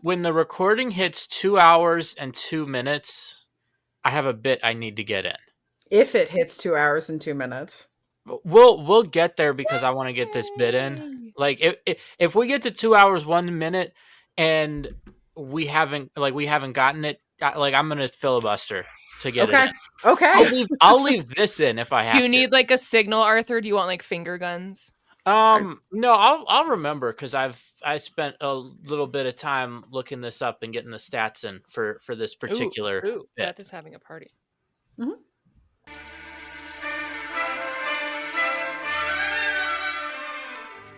When the recording hits 2 hours and 2 minutes, I have a bit I need to get in. If it hits 2 hours and 2 minutes. We'll get there because I want to get this bit in. Yay! Like if we get to 2 hours 1 minute and we haven't gotten it, like I'm gonna filibuster to get it Okay. in. Okay. I'll leave this in if I have Do you to. need like a signal, Arthur? Do you want like finger guns? No, I'll remember because I spent a little bit of time looking this up and getting the stats in for this particular Ooh, bit. Beth is having a party. Mhm.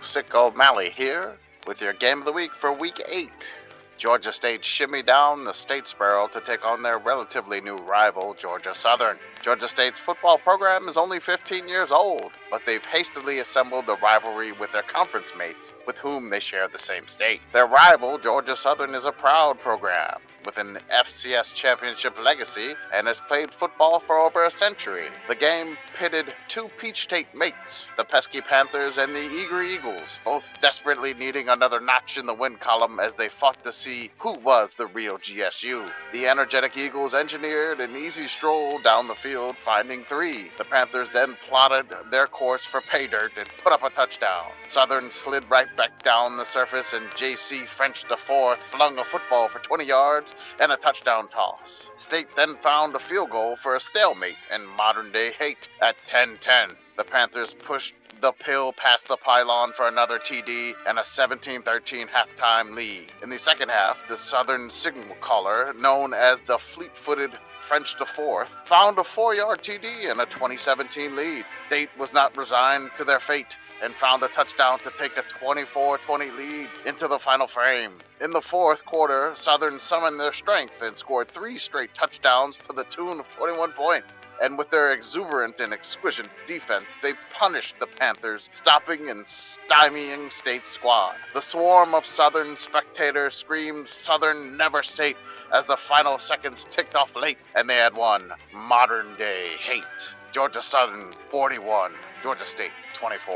Sick O'Malley here with your game of the week for week 8. Georgia State shimmy down the Statesboro to take on their relatively new rival, Georgia Southern. Georgia State's football program is only 15 years old, but they've hastily assembled a rivalry with their conference mates, with whom they share the same state. Their rival, Georgia Southern, is a proud program with an FCS championship legacy and has played football for over a century. The game pitted two Peach State mates, the pesky Panthers and the eager Eagles, both desperately needing another notch in the win column as they fought to see who was the real GSU. The energetic Eagles engineered an easy stroll down the field, finding 3. The Panthers then plotted their course for pay dirt and put up a touchdown. Southern slid right back down the surface, and JC French IV flung a football for 20 yards and a touchdown toss. State then found a field goal for a stalemate in modern-day hate at 10-10. The Panthers pushed the pill past the pylon for another TD and a 17-13 halftime lead. In the second half, the Southern signal caller, known as the fleet-footed French IV, found a 4-yard TD and a 2017 lead. State was not resigned to their fate and found a touchdown to take a 24-20 lead into the final frame. In the fourth quarter, Southern summoned their strength and scored 3 straight touchdowns to the tune of 21 points. And with their exuberant and exquisite defense, they punished the Panthers, stopping and stymieing State's squad. The swarm of Southern spectators screamed "Southern never State" as the final seconds ticked off late, and they had won. Modern day hate. Georgia Southern 41, Georgia State 24.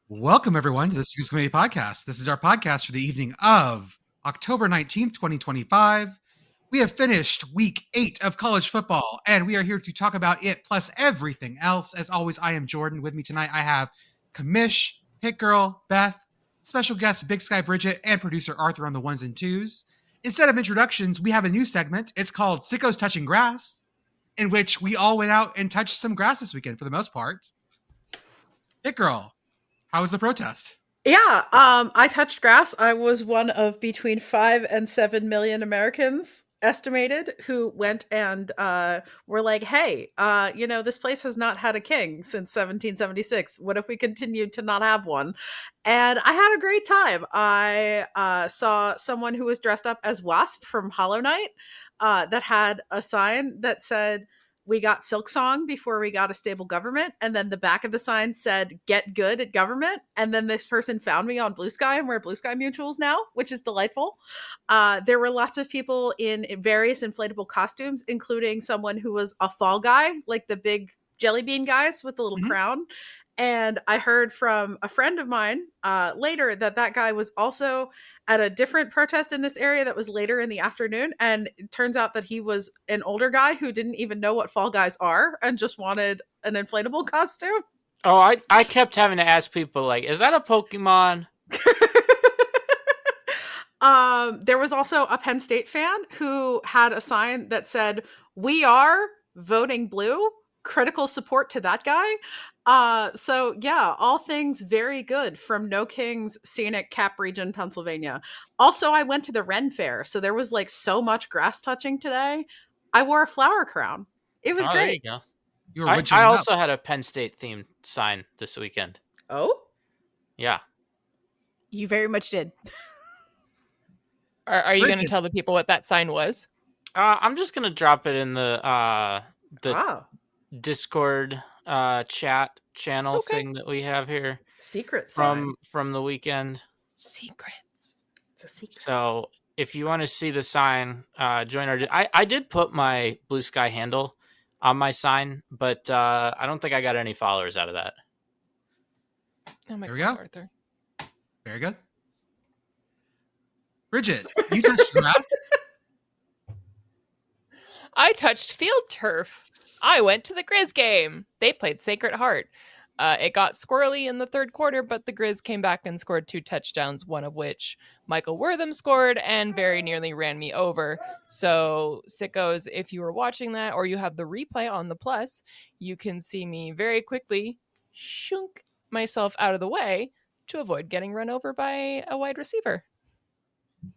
Welcome, everyone, to the Secrets Committee podcast. This is our podcast for the evening of October 19th, 2025. We have finished week 8 of college football, and we are here to talk about it plus everything else. As always, I am Jordan. With me tonight, I have Kamish, Hit Girl, Beth, special guest Big Sky Bridget, and producer Arthur on the ones and twos. Instead of introductions, we have a new segment. It's called Sickos Touching Grass, in which we all went out and touched some grass this weekend for the most part. Hit Girl, how was the protest? Yeah, I touched grass. I was one of between 5 and 7 million Americans estimated who went and were like, hey, this place has not had a king since 1776. What if we continued to not have one? And I had a great time. I saw someone who was dressed up as Wasp from Hollow Knight that had a sign that said, "We got Silk Song before we got a stable government." And then the back of the sign said, "Get good at government." And then this person found me on Blue Sky, and we're Blue Sky Mutuals now, which is delightful. There were lots of people in various inflatable costumes, including someone who was a fall guy, like the big jelly bean guys with the little crown. And I heard from a friend of mine later that guy was also at a different protest in this area that was later in the afternoon. And it turns out that he was an older guy who didn't even know what fall guys are and just wanted an inflatable costume. Oh, I kept having to ask people, like, is that a Pokemon? There was also a Penn State fan who had a sign that said, "We are voting blue. Critical support to that guy." So yeah, all things very good from No Kings, scenic Cap Region, Pennsylvania. Also, I went to the Ren Fair, so there was like so much grass touching today. I wore a flower crown. It was There great. you go. You were I witching it up. also had a Penn State themed sign this weekend. Oh, Yeah. You very much did. Are you going to Bridget. tell the people what that sign was? I'm just gonna drop it in the Ah, Discord chat channel Okay. thing that we have here secret sign. from the weekend. Secrets. It's a secret. So if you want to see the sign, join our. I did put my Blue Sky handle on my sign, but I don't think I got any followers out of that. Oh my There we God, go. Arthur. Very good. Bridget, you touched grass. I touched field turf. I went to the Grizz game. They played Sacred Heart. It got squirrely in the third quarter, but the Grizz came back and scored 2 touchdowns, one of which Michael Wortham scored and very nearly ran me over. So, sickos, if you were watching that or you have the replay on the Plus, you can see me very quickly shunk myself out of the way to avoid getting run over by a wide receiver.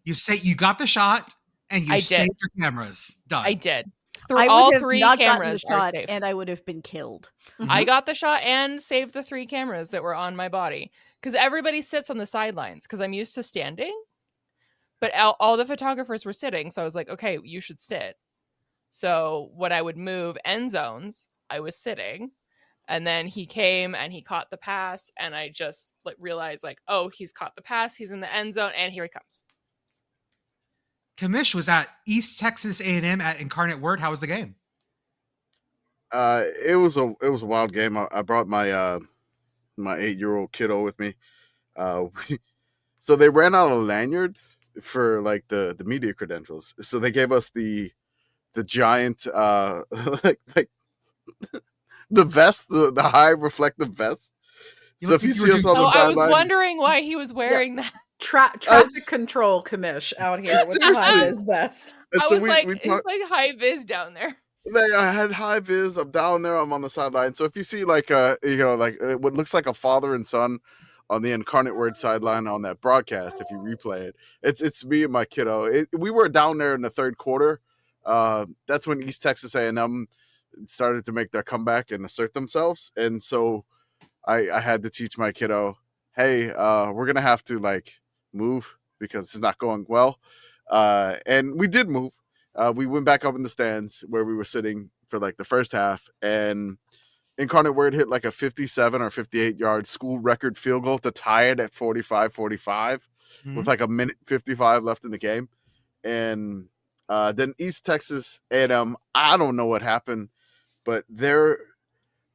You say you got the shot and you I did. saved your cameras. Done. I did. I All would have 3 not gotten the cameras are shot, safe. and I would have been killed. I got the shot and saved the 3 cameras that were on my body because everybody sits on the sidelines because I'm used to standing, but all the photographers were sitting. So I was like, okay, you should sit. So when I would move end zones, I was sitting, and then he came and he caught the pass, and I just realized oh, he's caught the pass, he's in the end zone, and here he comes. Kamish was at East Texas A&M at Incarnate Word. How was the game? It was a wild game. I brought my my 8-year-old kiddo with me. So they ran out of lanyards for the media credentials. So they gave us the giant like the vest, the high reflective vest. You So look if you like you see were us doing on the Oh, I was sideline, wondering why he was wearing that. Traffic control commish out here with the Seriously. high vis vest. and I so was like, we it's talk, like high vis down there. I had high vis. I'm down there. I'm on the sideline. So if you see what looks like a father and son on the Incarnate Word sideline on that broadcast, if you replay it, it's me and my kiddo. We were down there in the third quarter. That's when East Texas A&M started to make their comeback and assert themselves, and so I had to teach my kiddo, hey, we're gonna have to move because it's not going well, and we did move. We went back up in the stands where we were sitting for the first half, and Incarnate Word hit a 57 or 58-yard school record field goal to tie it at 45-45 with a minute 55 left in the game. And then East Texas A&M, I don't know what happened, but their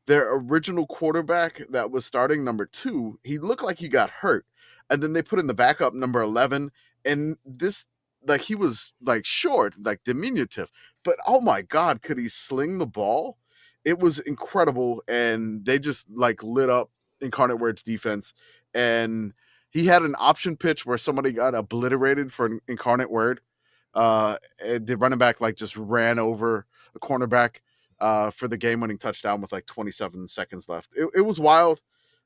original quarterback that was starting number 2, he looked like he got hurt. And then they put in the backup number 11, and this he was short, diminutive, but oh my God, could he sling the ball? It was incredible, and they just lit up Incarnate Word's defense. And he had an option pitch where somebody got obliterated for an Incarnate Word. The running back just ran over a cornerback for the game-winning touchdown with 27 seconds left. It was wild.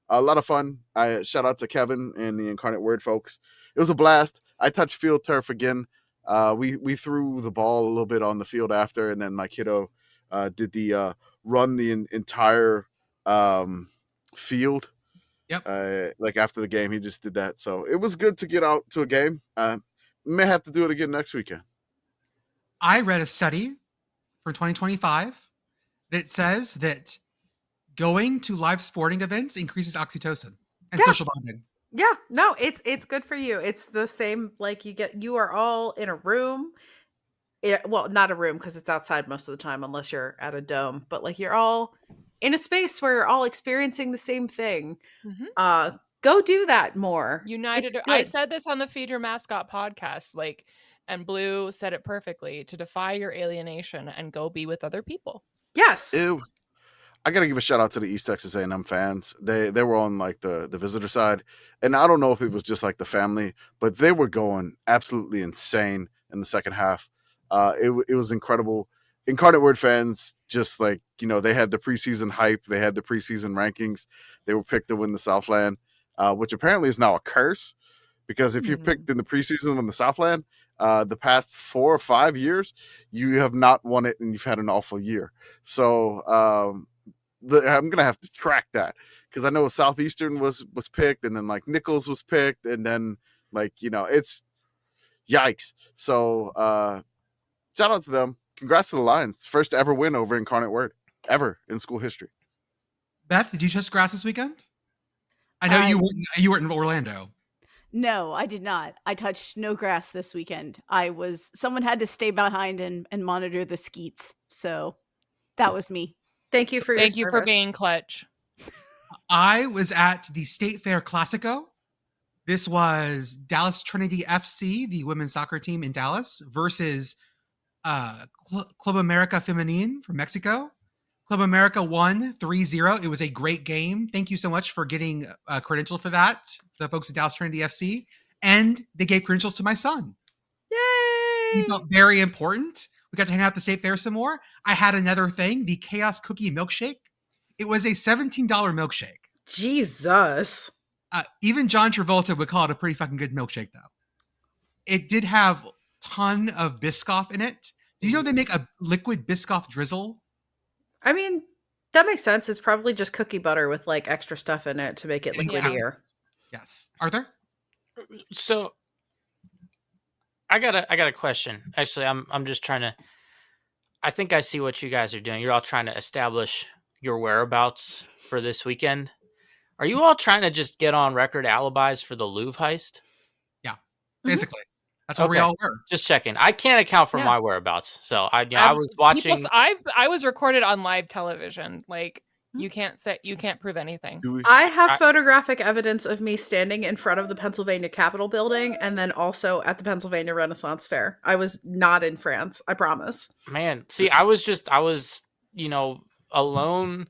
A lot of fun. I shout out to Kevin and the Incarnate Word folks. It was a blast. I touched field turf again. We threw the ball a little bit on the field after, and then my kiddo did the run the entire field. Yep. After the game, he just did that. So it was good to get out to a game. May have to do it again next weekend. I read a study for 2025 that says that going to live sporting events increases oxytocin and social bonding. Yeah, no, it's good for you. It's the same you are all in a room. Well, not a room because it's outside most of the time unless you're at a dome, but you're all in a space where you're all experiencing the same thing. Go do that more. United. It's I good. said this on the Feed Your Mascot podcast, and Blue said it perfectly: to defy your alienation and go be with other people. Yes. Ew. I gotta give a shout out to the East Texas A&M fans. They were on the visitor side, and I don't know if it was just the family, but they were going absolutely insane in the second half. It was incredible. Incarnate Word fans just they had the preseason hype, they had the preseason rankings. They were picked to win the Southland, which apparently is now a curse because if you're picked in the preseason in the Southland, the past 4 or 5 years, you have not won it and you've had an awful year. So I'm gonna have to track that because I know Southeastern was picked, and then like Nichols was picked, and then like it's yikes. So shout out to them. Congrats to the Lions. First ever win over Incarnate Word ever in school history. Beth, did you touch grass this weekend? I know you weren't in Orlando. No, I did not. I touched no grass this weekend. Someone had to stay behind and monitor the skeets. So that was me. Thank you for your Thank you for service. being clutch. I was at the State Fair Classico. This was Dallas Trinity FC, the women's soccer team in Dallas, versus Club America Femenine from Mexico. Club America won 3-0. It was a great game. Thank you so much for getting a credential for that, the folks at Dallas Trinity FC. And they gave credentials to my son. Yay! He felt very important. We got to hang out at the State Fair some more. I had another thing, the Chaos Cookie Milkshake. It was a $17 milkshake. Jesus. Even John Travolta would call it a pretty fucking good milkshake, though. It did have a ton of Biscoff in it. Do you know they make a liquid Biscoff drizzle? I mean, that makes sense. It's probably just cookie butter with like extra stuff in it to make it liquidier. Yes. Arthur? So I got a question. Actually, I'm just trying to. I think I see what you guys are doing. You're all trying to establish your whereabouts for this weekend. Are you all trying to just get on record alibis for the Louvre heist? Yeah, basically. That's what we all were. Just checking. I can't account for my whereabouts, so I was watching. I was recorded on live television. Like you can't prove anything. I have photographic evidence of me standing in front of the Pennsylvania Capitol building and then also at the Pennsylvania Renaissance Fair. I was not in France, I promise. Man, see, I was alone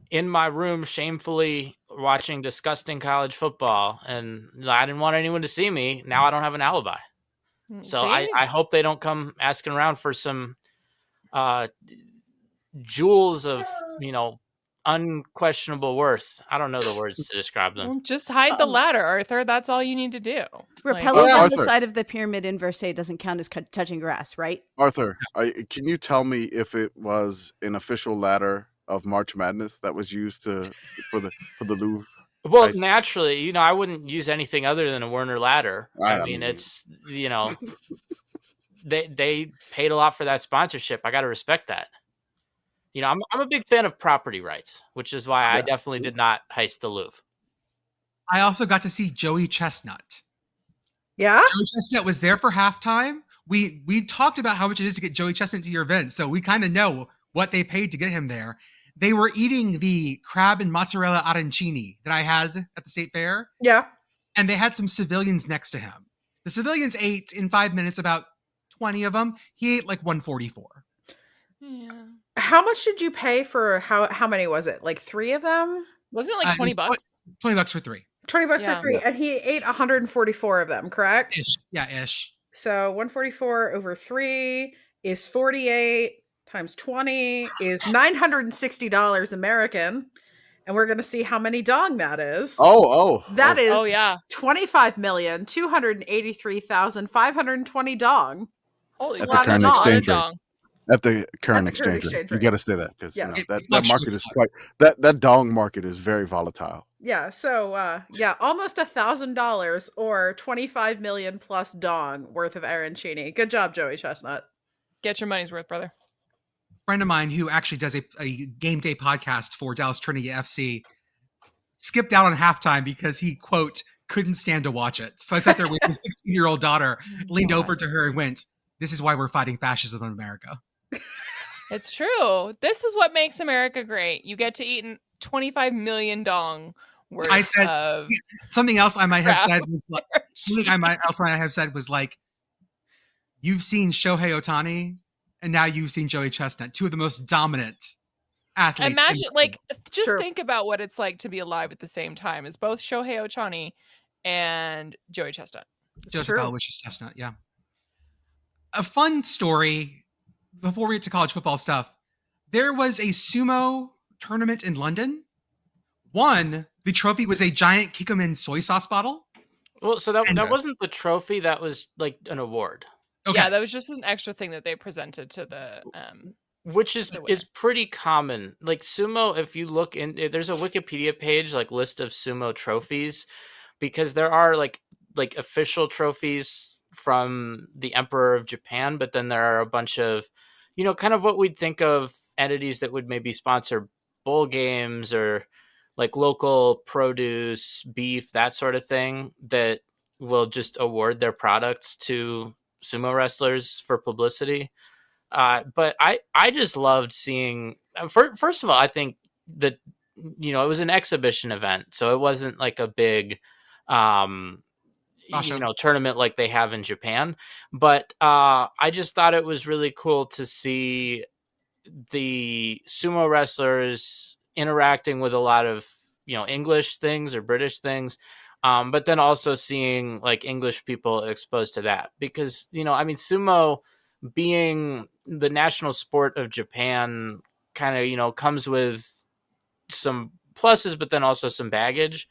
in my room shamefully watching disgusting college football, and I didn't want anyone to see me. Now I don't have an alibi. So I hope they don't come asking around for some jewels of, unquestionable worth. I don't know the words to describe them. Well, just hide the ladder, Arthur. That's all you need to do. Rappelling on the side of the pyramid in Versailles doesn't count as touching grass, right? Arthur, can you tell me if it was an official ladder of March Madness that was used for the Louvre? Well, naturally, I wouldn't use anything other than a Werner ladder. I mean, it's, they paid a lot for that sponsorship. I got to respect that. I'm a big fan of property rights, which is why I definitely did not heist the Louvre. I also got to see Joey Chestnut. Yeah? Joey Chestnut was there for halftime. We talked about how much it is to get Joey Chestnut to your event, so we kind of know what they paid to get him there. They were eating the crab and mozzarella arancini that I had at the State Fair. Yeah. And they had some civilians next to him. The civilians ate in 5 minutes, about 20 of them. He ate like 144. Yeah. How much did you pay for how many was it? Like 3 of them? Wasn't it like $20? $20 for 3. $20 for 3. And he ate 144 of them, correct? Ish. Yeah, ish. So 144 over 3 is 48 times 20 is $960 American. And we're going to see how many dong that is. That is 25,283,520 dong. Holy at the current exchange rate. At the current exchange rate. You got to say that because that market is that dong market is very volatile. Yeah. So almost $1,000 or 25 million plus dong worth of arancini. Good job, Joey Chestnut. Get your money's worth, brother. Friend of mine who actually does a game day podcast for Dallas Trinity FC skipped out on halftime because he, quote, couldn't stand to watch it. So I sat there with his 16-year-old daughter, leaned over to her and went, "This is why we're fighting fascism in America." It's true. This is what makes America great. You get to eat 25 million dong worth of something else I might have said was like, you've seen Shohei Ohtani and now you've seen Joey Chestnut, two of the most dominant athletes. Imagine, think about what it's like to be alive at the same time as both Shohei Ohtani and Joey Chestnut. Joseph Aloysius Chestnut, yeah. A fun story before we get to college football stuff. There was a sumo tournament in London. The trophy was a giant Kikkoman soy sauce bottle. Well, so that wasn't the trophy. That was like an award. Okay. Yeah, that was just an extra thing that they presented to the which is The winner. pretty common. Like sumo, if you look in, there's a Wikipedia page like list of sumo trophies, because there are like official trophies from the Emperor of Japan, but then there are a bunch of, kind of what we'd think of entities that would maybe sponsor bowl games or like local produce, beef, that sort of thing, that will just award their products to sumo wrestlers for publicity. But I just loved seeing. First of all, I think that it was an exhibition event, so it wasn't like a big, um, Basho. tournament like they have in Japan. But I just thought it was really cool to see the sumo wrestlers interacting with a lot of English things or British things, but then also seeing like English people exposed to that, because I mean, sumo being the national sport of Japan kind of comes with some pluses but then also some baggage.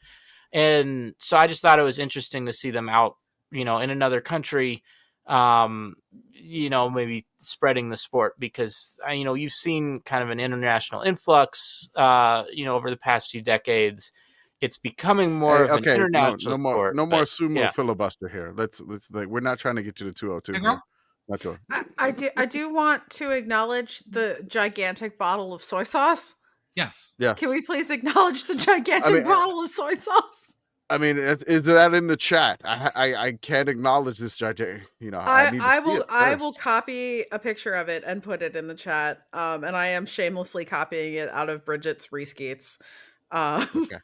And so I just thought it was interesting to see them out, in another country, maybe spreading the sport, because you've seen kind of an international influx, over the past few decades. It's becoming more Hey, of an okay, international sport. no more but, sumo yeah. filibuster here. Let's like, we're not trying to get you to 202 Hey, here. girl. Not sure. I do want to acknowledge the gigantic bottle of soy sauce. Yes. Yes. Can we please acknowledge the gigantic bottle of soy sauce? I mean, is that in the chat? I can't acknowledge this, Judge. I need to I see will it I will first. copy a picture of it and put it in the chat. And I am shamelessly copying it out of Bridget's Reskeets. Okay.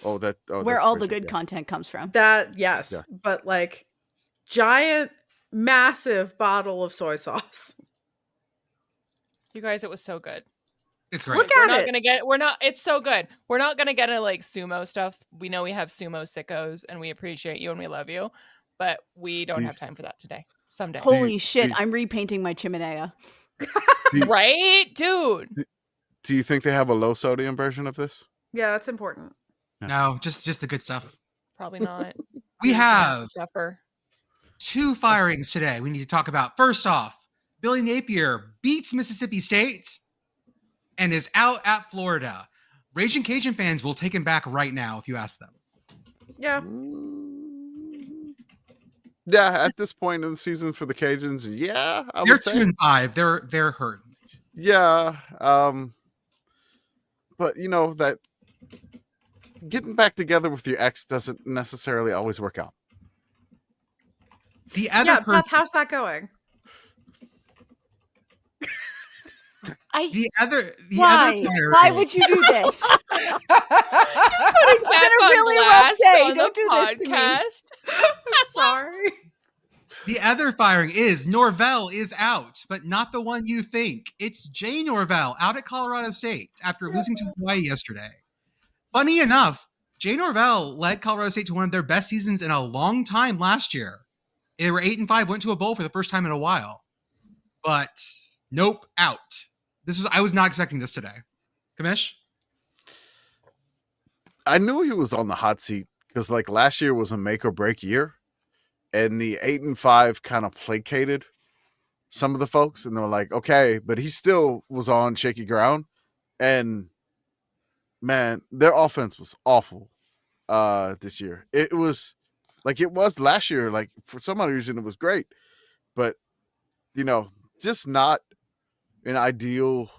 Where that's all the Bridget, good yeah. content comes from. That yes, Yeah. but like giant, massive bottle of soy sauce. You guys, it was so good. It's great. Look We're at not it. gonna get. We're not. It's so good. We're not gonna get into like sumo stuff. We know we have sumo sickos, and we appreciate you and we love you, but we don't Do you- have time for that today. Someday, Holy shit, do- I'm repainting my chimenea. right, dude? Do you think they have a low sodium version of this? Yeah, that's important. No, just the good stuff. Probably not. We You're just gonna have to suffer. 2 firings today we need to talk about. First off, Billy Napier beats Mississippi State and is out at Florida. Raging Cajun fans will take him back right now if you ask them. Yeah. Yeah, at this point in the season for the Cajuns, yeah, I They're would say. 2-5. They're hurting. Yeah, but that getting back together with your ex doesn't necessarily always work out. The other Yeah, Beth, person, how's that going? Why? Why would you do this? Putting It's been a really rough day. Don't do this to me. I'm sorry. The other firing is Norvell is out, but not the one you think. It's Jay Norvell out at Colorado State after losing to Hawaii yesterday. Funny enough, Jay Norvell led Colorado State to one of their best seasons in a long time last year. They were 8-5, went to a bowl for the first time in a while. But nope, out. I was not expecting this today. Kamish? I knew he was on the hot seat because like last year was a make or break year, and the 8-5 kind of placated some of the folks, and they were like, okay, but he still was on shaky ground. And man, their offense was awful this year. It was like it was last year. Like for some other reason, it was great, but just not an ideal.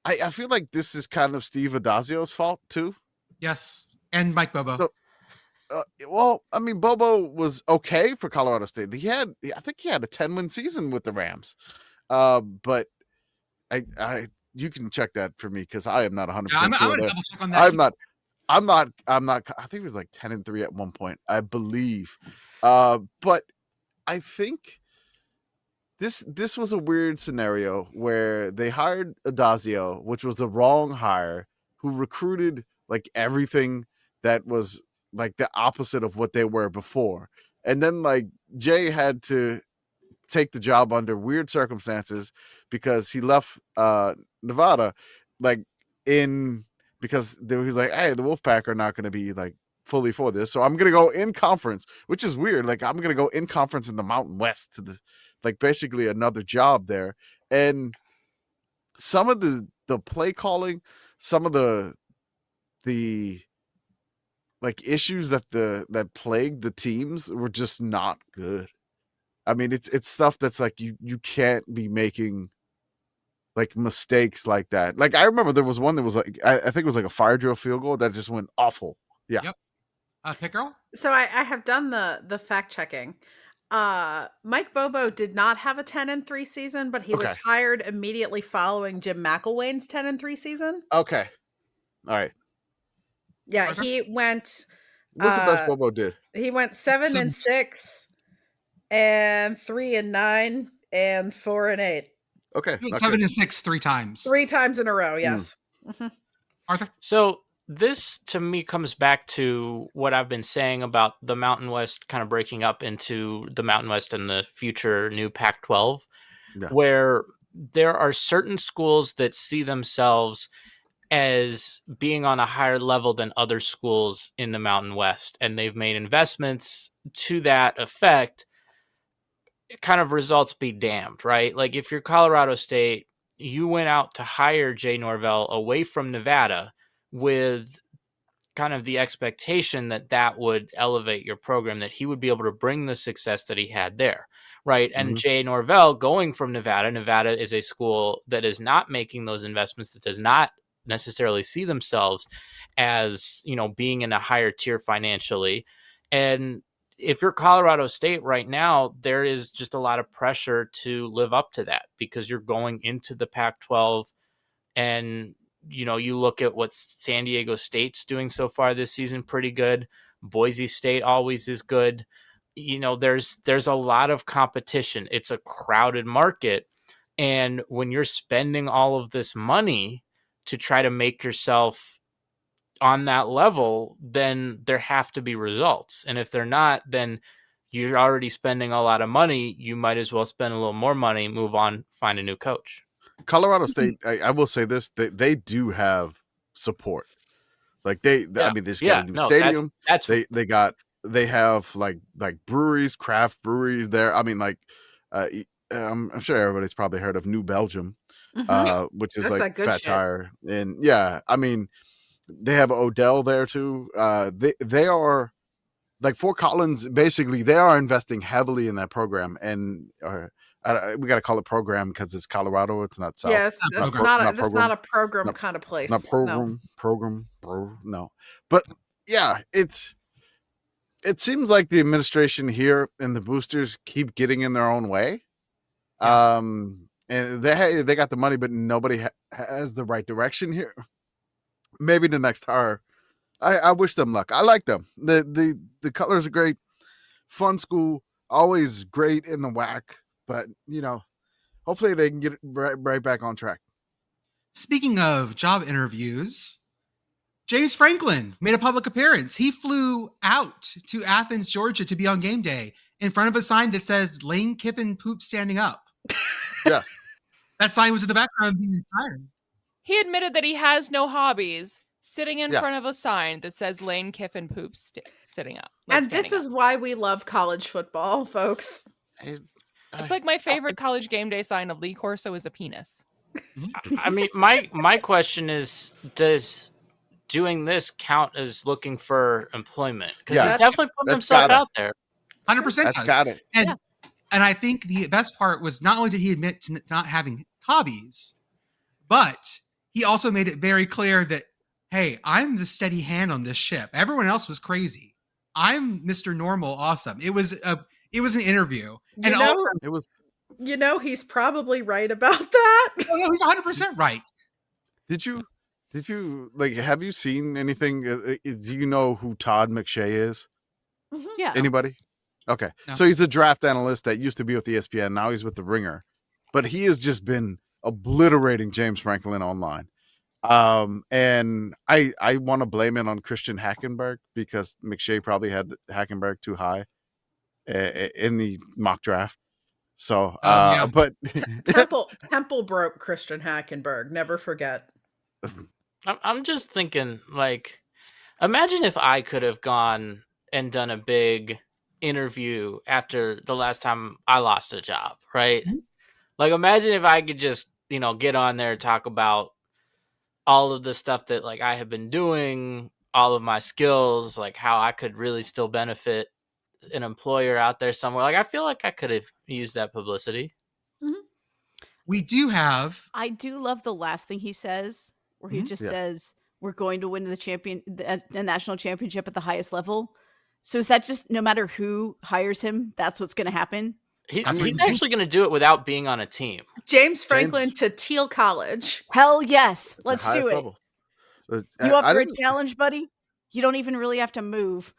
I feel like this is kind of Steve Adazio's fault too. Yes. And Mike Bobo. So, well, I mean, Bobo was okay for Colorado State. I think he had a 10-win season with the Rams. But you can check that for me because I am not 100% I'm sure. going to double check on that. I'm not. I think it was like 10-3 at one point, I believe. But I think this was a weird scenario where they hired Adazio, which was the wrong hire, who recruited like everything that was like the opposite of what they were before. And then like Jay had to take the job under weird circumstances because he left Nevada because he's like, hey, the Wolfpack are not going to be like fully for this. So I'm going to go in conference, which is weird. Like I'm going to go in conference in the Mountain West like basically another job there. And some of the play calling, some of the like issues that plagued the teams were just not good. I mean, it's stuff that's like you can't be making like mistakes like that. Like I remember there was one that was like I think it was like a fire drill field goal that just went awful. Yeah. Yep. Pick girl. So I have done the fact checking. Mike Bobo did not have a 10-3 season, but he was Okay. hired immediately following Jim McElwain's 10-3 season. Okay. All right. Yeah, Arthur? he went What's the best Bobo did? he went 7-6 and 3-9 and 4-8. Okay. He went Okay. 7-6 3 times. 3 times in a row, yes. Arthur? So this to me comes back to what I've been saying about the Mountain West kind of breaking up into the Mountain West and the future new Pac-12, Yeah. where there are certain schools that see themselves as being on a higher level than other schools in the Mountain West, and they've made investments to that effect. It kind of results be damned, right? Like if you're Colorado State, you went out to hire Jay Norvell away from Nevada with kind of the expectation that that would elevate your program, that he would be able to bring the success that he had there, right? And Mhm. Jay Norvell going from Nevada is a school that is not making those investments, that does not necessarily see themselves as, being in a higher tier financially. And if you're Colorado State right now, there is just a lot of pressure to live up to that because you're going into the Pac-12 and, you look at what San Diego State's doing so far this season, pretty good. Boise State always is good. There's a lot of competition. It's a crowded market. And when you're spending all of this money to try to make yourself on that level, then there have to be results. And if they're not, then you're already spending a lot of money. You might as well spend a little more money, move on, find a new coach. Colorado State, I will say this, they do have support. Like I mean, they just got a new stadium. That's They have like breweries, craft breweries there. I mean, like I'm sure everybody's probably heard of New Belgium, which is That's like that good Fat shit. Tire. And yeah, I mean, they have Odell there too. They are like Fort Collins. Basically, they are investing heavily in that program, and we got to call it program because it's Colorado. It's not South. Yes, that's not a program kind of place. Not program, no. But yeah, it seems like the administration here and the boosters keep getting in their own way. Yeah. And they got the money, but nobody has the right direction here. Maybe the next hire. I wish them luck. I like them. The colors are great. Fun school, always great in the WAC. But hopefully they can get it right back on track. Speaking of job interviews, James Franklin made a public appearance. He flew out to Athens, Georgia to be on game day in front of a sign that says Lane Kiffin poop standing up. Yes. That sign was in the background the entire time. He admitted that he has no hobbies, sitting in front of a sign that says Lane Kiffin poops sitting up. And this is why we love college football, folks. It's like my favorite college game day sign of Lee Corso is a penis. I mean, my question is, does doing this count as looking for employment? Because he's definitely putting himself out there. 100% That's got it. And I think the best part was not only did he admit to not having hobbies, but he also made it very clear that, hey, I'm the steady hand on this ship. Everyone else was crazy. I'm Mr. Normal Awesome. It was an interview. It was. He's probably right about that. Oh, no, he's 100% right. Did you like? Have you seen anything? Do you know who Todd McShay is? Yeah. Anybody? Okay, No. So he's a draft analyst that used to be with ESPN. Now he's with The Ringer, but he has just been obliterating James Franklin online. And I want to blame it on Christian Hackenberg because McShay probably had Hackenberg too high in the mock draft. So, but Temple broke Christian Hackenberg. Never forget. I'm just thinking, like, imagine if I could have gone and done a big interview after the last time I lost a job, right? Mhm. Like, imagine if I could just, get on there and talk about all of the stuff that like I have been doing, all of my skills, like how I could really still benefit an employer out there somewhere. Like, I feel like I could have used that publicity. We do have. I do love the last thing he says, where he Mhm. just Yeah. says, "We're going to win the national championship at the highest level." So is that just no matter who hires him, that's what's going to happen? That's what He's he actually thinks. going to do it without being on a team. James Franklin to Teal College. Hell yes, The let's highest do it. level. You up I for a didn't. challenge, buddy? You don't even really have to move.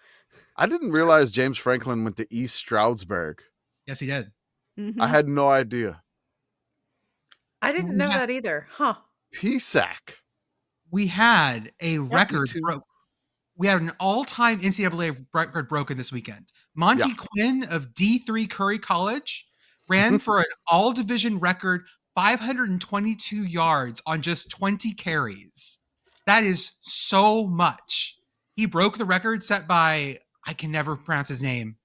I didn't realize James Franklin went to East Stroudsburg. Yes, he did. Mhm. I had no idea. I didn't We know had- that either. Huh. PSAC. We had a record me too. broke. We had an all-time NCAA record broken this weekend. Monty Quinn of D3 Curry College ran for an all-division record 522 yards on just 20 carries. That is so much. He broke the record set by, I can never pronounce his name,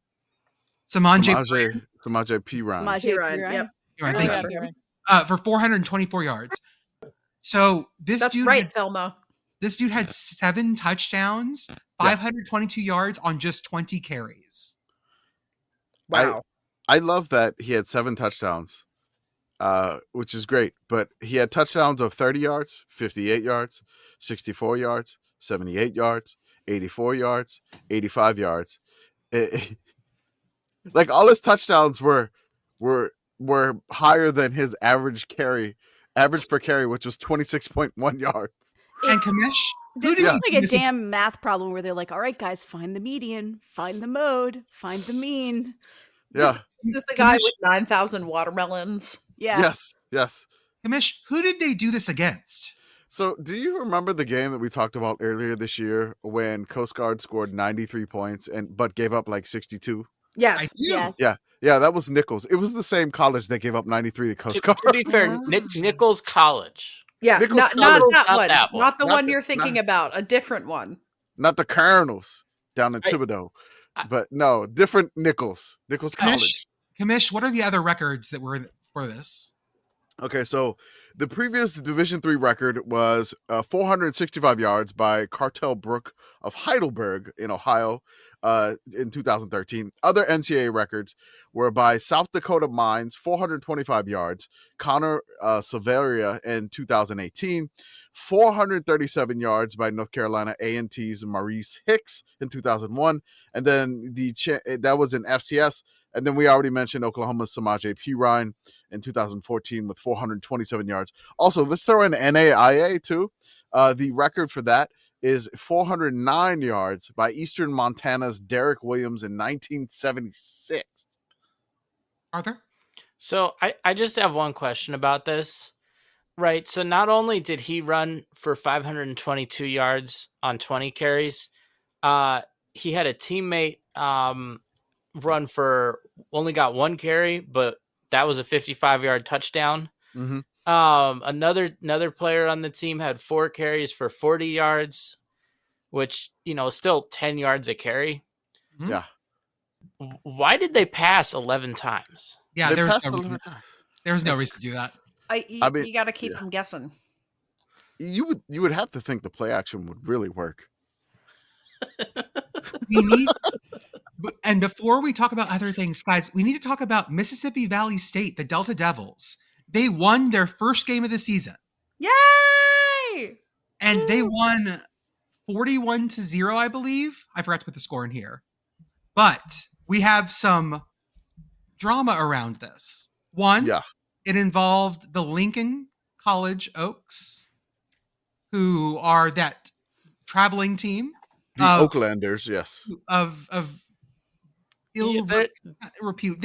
Samanje Samaje P. Ryan. Samaje P. Ryan, P. yep. Ryan, I thank remember you. him. For 424 yards. So this That's dude right, had, Thelma. This dude had 7 touchdowns, 522 yards on just 20 carries. Wow. I love that he had 7 touchdowns, which is great. But he had touchdowns of 30 yards, 58 yards, 64 yards, 78 yards, 84 yards, 85 yards. Like all his touchdowns were higher than his average per carry, which was 26.1 yards. And Kamish, This did is he like do a this damn math problem where they're like, "All right, guys, find the median, find the mode, find the mean." Yeah. This is the guy Kamish- with 9,000 watermelons. Yeah. Yes. Kamish, who did they do this against? So, do you remember the game that we talked about earlier this year when Coast Guard scored 93 points but gave up like 62? Yes. I do. Yes. Yeah, that was Nichols. It was the same college that gave up 93 to Coast To Guard. be fair, Nichols College. Yeah, Nichols not College. that Not one. that one. Not the Not one the- you're thinking not- about. A different one. Not the Colonels down in I- Thibodeau. But no, different Nichols. Nichols College. Kamish, what are the other records that were for this? Okay, so the previous Division III record was 465 yards by Cartel Brook of Heidelberg in Ohio in 2013. Other NCAA records were by South Dakota Mines, 425 yards, Connor Silveria in 2018, 437 yards by North Carolina A&T's Maurice Hicks in 2001, and then that was in FCS. And then we already mentioned Oklahoma's Samaje P. Ryan in 2014 with 427 yards. Also, let's throw in NAIA too. The record for that is 409 yards by Eastern Montana's Derek Williams in 1976. Arthur? So I just have one question about this. Right. So not only did he run for 522 yards on 20 carries, he had a teammate run for only got 1 carry, but that was a 55-yard touchdown. Mm-hmm. Another player on the team had 4 carries for 40 yards, which, still 10 yards a carry. Mhm. Yeah. Why did they pass 11 times? Yeah, They there passed was no 11 reason, times. there was no reason to do that. I mean, You got to keep yeah. them guessing. You would have to think the play action would really work. We need, and before we talk about other things, guys, we need to talk about Mississippi Valley State, the Delta Devils. They won their first game of the season, Yay! and they won 41-0, I believe. I forgot to put the score in here, but we have some drama around this. One, Yeah. it involved the Lincoln College Oaks, who are that traveling team The Oaklanders, yes. of ill Yeah, they're- repute.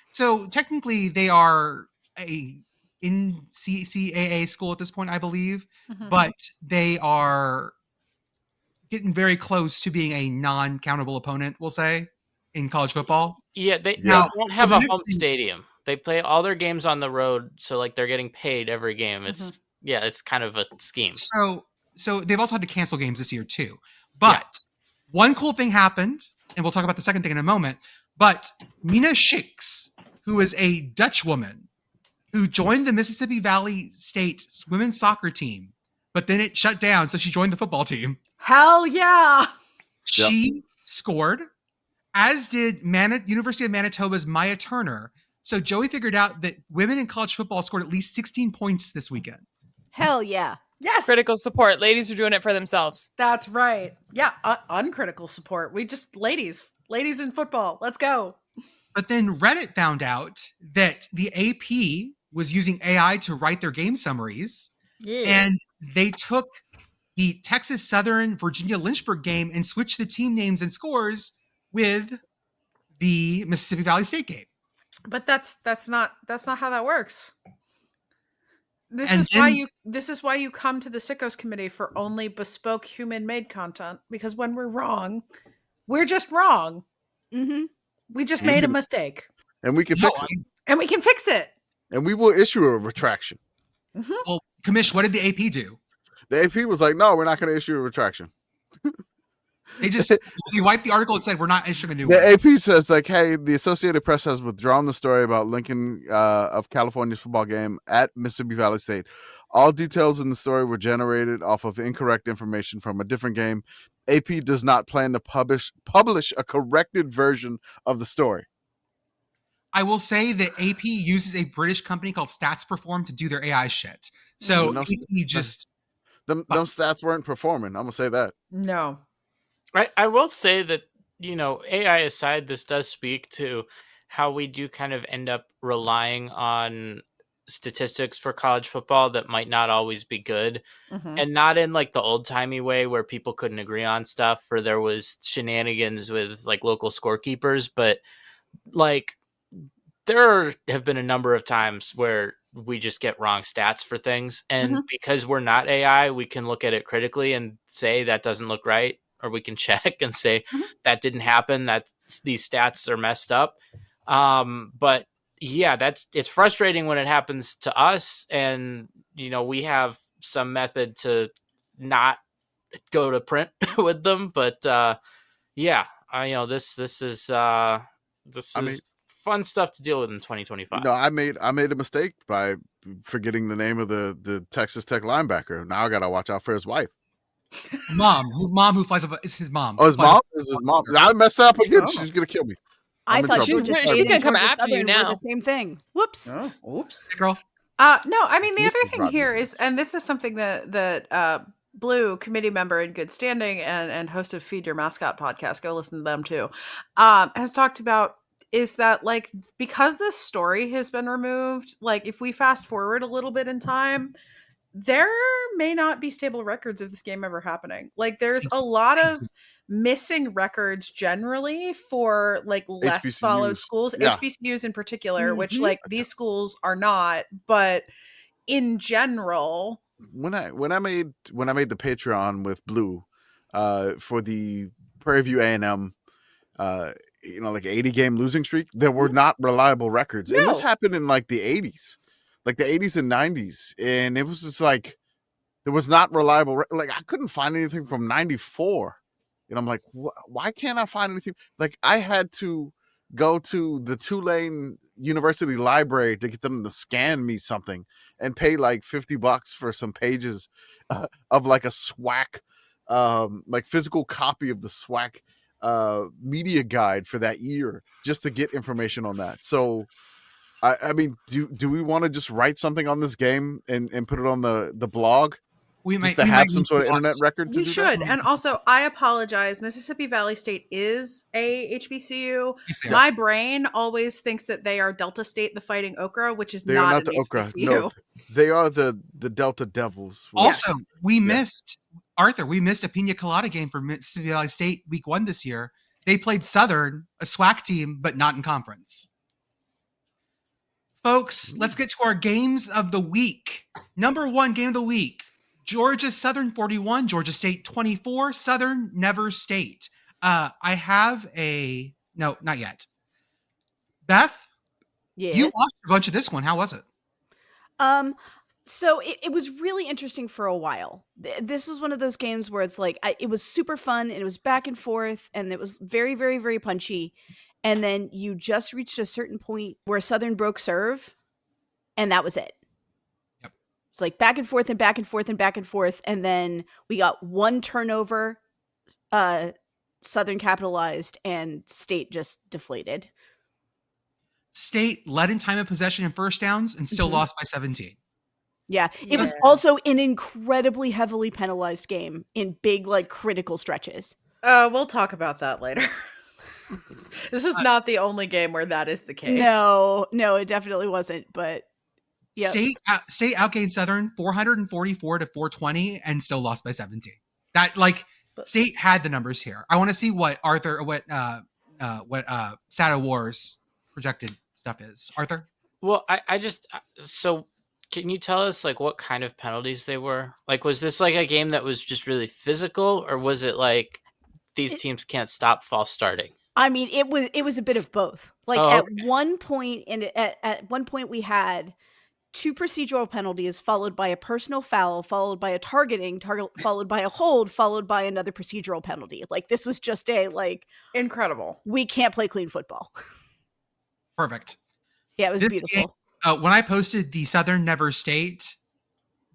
So technically they are a NCAA school at this point, I believe, Mhm. but they are getting very close to being a non-countable opponent, we'll say, in college football. Yeah, they Yeah. don't have the a next home thing- stadium. They play all their games on the road, so like they're getting paid every game. It's it's kind of a scheme. So they've also had to cancel games this year too. But one cool thing happened, and we'll talk about the second thing in a moment. But Mina Schicks, who is a Dutch woman who joined the Mississippi Valley State women's soccer team, but then it shut down, so she joined the football team. Hell yeah. She scored, as did University of Manitoba's Maya Turner. So Joey figured out that women in college football scored at least 16 points this weekend. Hell yeah. Yes. Critical support. Ladies are doing it for themselves. That's right. Yeah. Uncritical support. We just, ladies in football. Let's go. But then Reddit found out that the AP was using AI to write their game summaries. Yeah. And they took the Texas Southern Virginia Lynchburg game and switched the team names and scores with the Mississippi Valley State game. But that's not how that works. This And is then- why you come to the Sickos Committee for only bespoke human-made content, because when we're wrong, we're just wrong. Mm-hmm. We just made a mistake. And we can No, fix it. And we can fix it. And we will issue a retraction. Well, Commish, what did the AP do? The AP was like, no, we're not going to issue a retraction. They just they wiped the article and said, we're not issuing a new The one. AP says, like, hey, the Associated Press has withdrawn the story about Lincoln of California's football game at Mississippi Valley State. All details in the story were generated off of incorrect information from a different game. AP does not plan to publish a corrected version of the story. I will say that AP uses a British company called Stats Perform to do their AI shit. So No, AP just Them stats weren't performing. I'm going to say that. No. I will say that, AI aside, this does speak to how we do kind of end up relying on statistics for college football that might not always be good. Mhm. And not in like the old timey way where people couldn't agree on stuff or there was shenanigans with like local scorekeepers, but like there have been a number of times where we just get wrong stats for things. And because we're not AI, we can look at it critically and say that doesn't look right. Or we can check and say that didn't happen, that these stats are messed up. But yeah, it's frustrating when it happens to us. And, we have some method to not go to print with them. But yeah, this is fun stuff to deal with in 2025. I made a mistake by forgetting the name of the Texas Tech linebacker. Now I got to watch out for his wife. mom who flies up is his mom. Oh, his mom is his mom. I messed up again. Oh. She's going to kill me. I I'm in thought trouble. She's gonna come after you We're now. the same thing. Whoops. Oh, oops. Hey, girl. No, I mean, the This other is thing Rodney here West. is, and this is something that Blue, committee member in good standing and host of Feed Your Mascot podcast, go listen to them too, has talked about, is that like, because this story has been removed, like if we fast forward a little bit in time, there may not be stable records of this game ever happening. Like there's a lot of missing records generally for like less followed HBCUs. schools, Yeah. HBCUs in particular, which Mhm. like these schools are not, but in general, When I made the Patreon with Blue for the Prairie View A&M like 80 game losing streak, there were not reliable records. And this No. happened in like the 80s. Like the 80s and 90s, and it was just like there was not reliable. Like I couldn't find anything from '94, and I'm like, why can't I find anything? Like I had to go to the Tulane University library to get them to scan me something and pay like $50 for some pages of like a SWAC, like physical copy of the SWAC media guide for that year just to get information on that. So. I mean, do we want to just write something on this game and put it on the blog just to have some sort of internet record? we do should. that? And also, I apologize. Mississippi Valley State is a HBCU. Yes, they My are. brain always thinks that they are Delta State, the Fighting Okra, which is They are not not an the Okra. HBCU. No, they are the Delta Devils. Also, Yes. we missed a Pina Colada game for Mississippi Valley State week 1 this year. They played Southern, a SWAC team, but not in conference. Folks, let's get to our games of the week. Number 1 game of the week, Georgia Southern 41, Georgia State 24, Southern Never State. I have no, not yet. Beth, Yes. you watched a bunch of this one. How was it? So it was really interesting for a while. This was one of those games where it's like, it was super fun and it was back and forth and it was very, very, very punchy. And then you just reached a certain point where Southern broke serve, and that was it. Yep. It's like back and forth and back and forth and back and forth. And then we got one turnover, Southern capitalized, and State just deflated. State led in time of possession and first downs and still lost by 17. Yeah. It was also an incredibly heavily penalized game in big, like, critical stretches. We'll talk about that later. This is not the only game where that is the case. No, it definitely wasn't. But yep. State outgained Southern 444 to 420 and still lost by 17. That, like, State had the numbers here. I want to see what Stat Wars projected stuff is. Arthur? Well, I just so can you tell us like what kind of penalties they were? Like, was this like a game that was just really physical, or was it like these teams can't stop false starting? I mean, it was a bit of both. Like at one point, at one point we had 2 procedural penalties followed by a personal foul, followed by a targeting, followed by a hold, followed by another procedural penalty. Like, this was just a, like, incredible. We can't play clean football. Perfect. Yeah, it was beautiful. Game, when I posted the Southern Never State,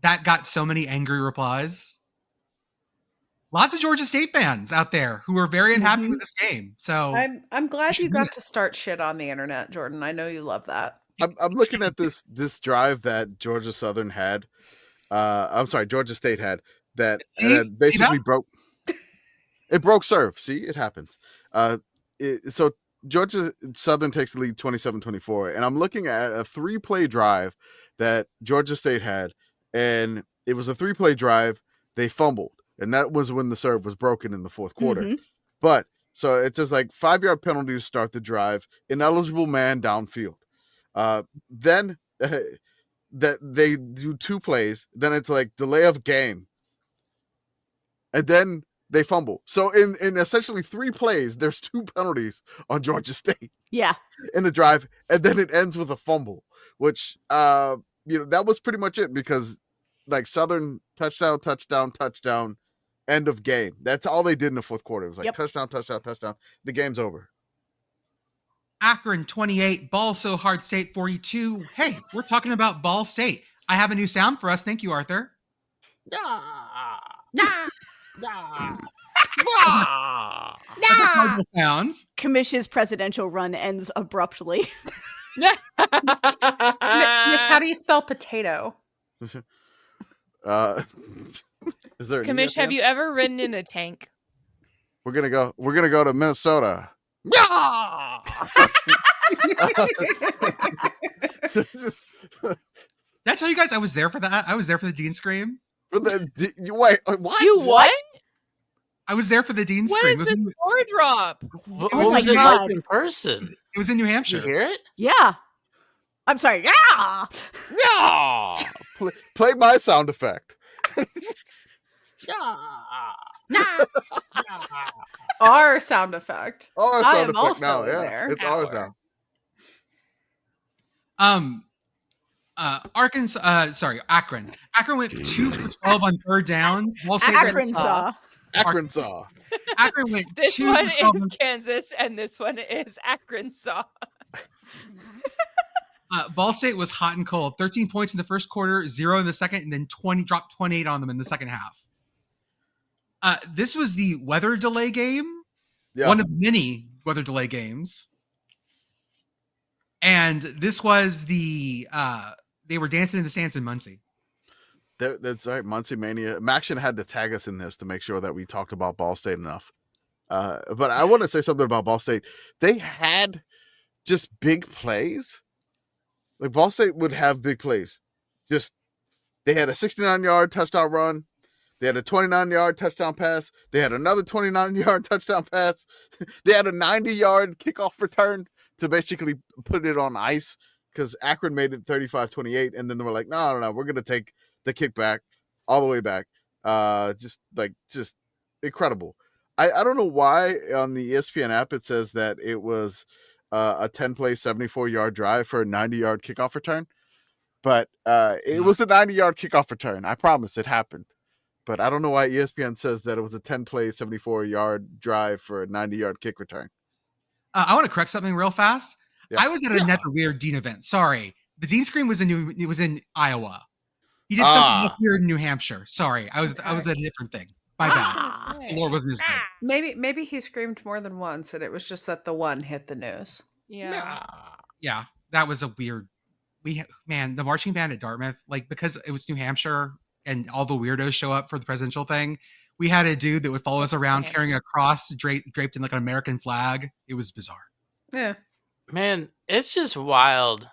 that got so many angry replies. Lots of Georgia State fans out there who are very unhappy with this game. So I'm glad you got to start shit on the internet, Jordan. I know you love that. I'm looking at this drive that Georgia Southern had. I'm sorry, Georgia State had that basically broke. It broke serve. See, it happens. So Georgia Southern takes the lead 27-24, and I'm looking at a 3-play drive that Georgia State had, and it was a 3-play drive. They fumbled, and that was when the serve was broken in the fourth quarter. But so it says like 5-yard penalty to start the drive, ineligible man downfield. Then that they do 2 plays, then it's like delay of game, and then they fumble. So in essentially 3 plays, there's 2 penalties on Georgia State. Yeah, in the drive, and then it ends with a fumble, which that was pretty much it, because like Southern touchdown, end of game. That's all they did in the fourth quarter. It was like touchdown. The game's over. Akron 28, Ball So Hard State 42. Hey, we're talking about Ball State. I have a new sound for us. Thank you, Arthur. That's how Cardinal sounds. Kamish's presidential run ends abruptly. Mish, how do you spell potato? Is there Kamish, have you ever ridden in a tank? We're gonna go to Minnesota. Yeah. Did I tell you guys I was there for that? I was there for the Dean Scream. Wait, what? You what? I was there for the Dean What Scream. is this score drop? What was it like in person? It was in New Hampshire. Did you hear it? Yeah. I'm sorry. Yeah. Yeah. Play my sound effect. Our sound effect. Our I sound am effect also now. Yeah, there. it's ours now. Akron. Akron went 2 for 12 on third downs. Akron-saw. Akron went This 2 one for 12 is Kansas, and this one is Akron-saw. Ball State was hot and cold. 13 points in the first quarter, 0 in the second, and then dropped 28 on them in the second half. This was the weather delay game. Yeah. One of many weather delay games. And this was they were dancing in the stands in Muncie. That's right, Muncie Mania. Maction had to tag us in this to make sure that we talked about Ball State enough. But I want to say something about Ball State. They had just big plays. Like, Ball State would have big plays. They had a 69-yard touchdown run. They had a 29-yard touchdown pass. They had another 29-yard touchdown pass. They had a 90-yard kickoff return to basically put it on ice, because Akron made it 35-28, and then they were like, no, we're going to take the kickback all the way back. Just incredible. I don't know why on the ESPN app it says that it was a 10-play, 74-yard drive for a 90-yard kickoff return. But it was a 90-yard kickoff return. I promise it happened. But I don't know why ESPN says that it was a 10-play, 74-yard drive for a 90-yard kick return. I want to correct something real fast. Yeah. I was at another weird Dean event. Sorry. The Dean Scream was in Iowa. He did something else weird in New Hampshire. Sorry. I was at a different thing. My bad. The lore wasn't as good. Maybe he screamed more than once, and it was just that the one hit the news. Yeah. Yeah, that was a weird. The marching band at Dartmouth, like because it was New Hampshire and all the weirdos show up for the presidential thing. We had a dude that would follow us around carrying a cross draped in like an American flag. It was bizarre. Yeah, Man, it's just wild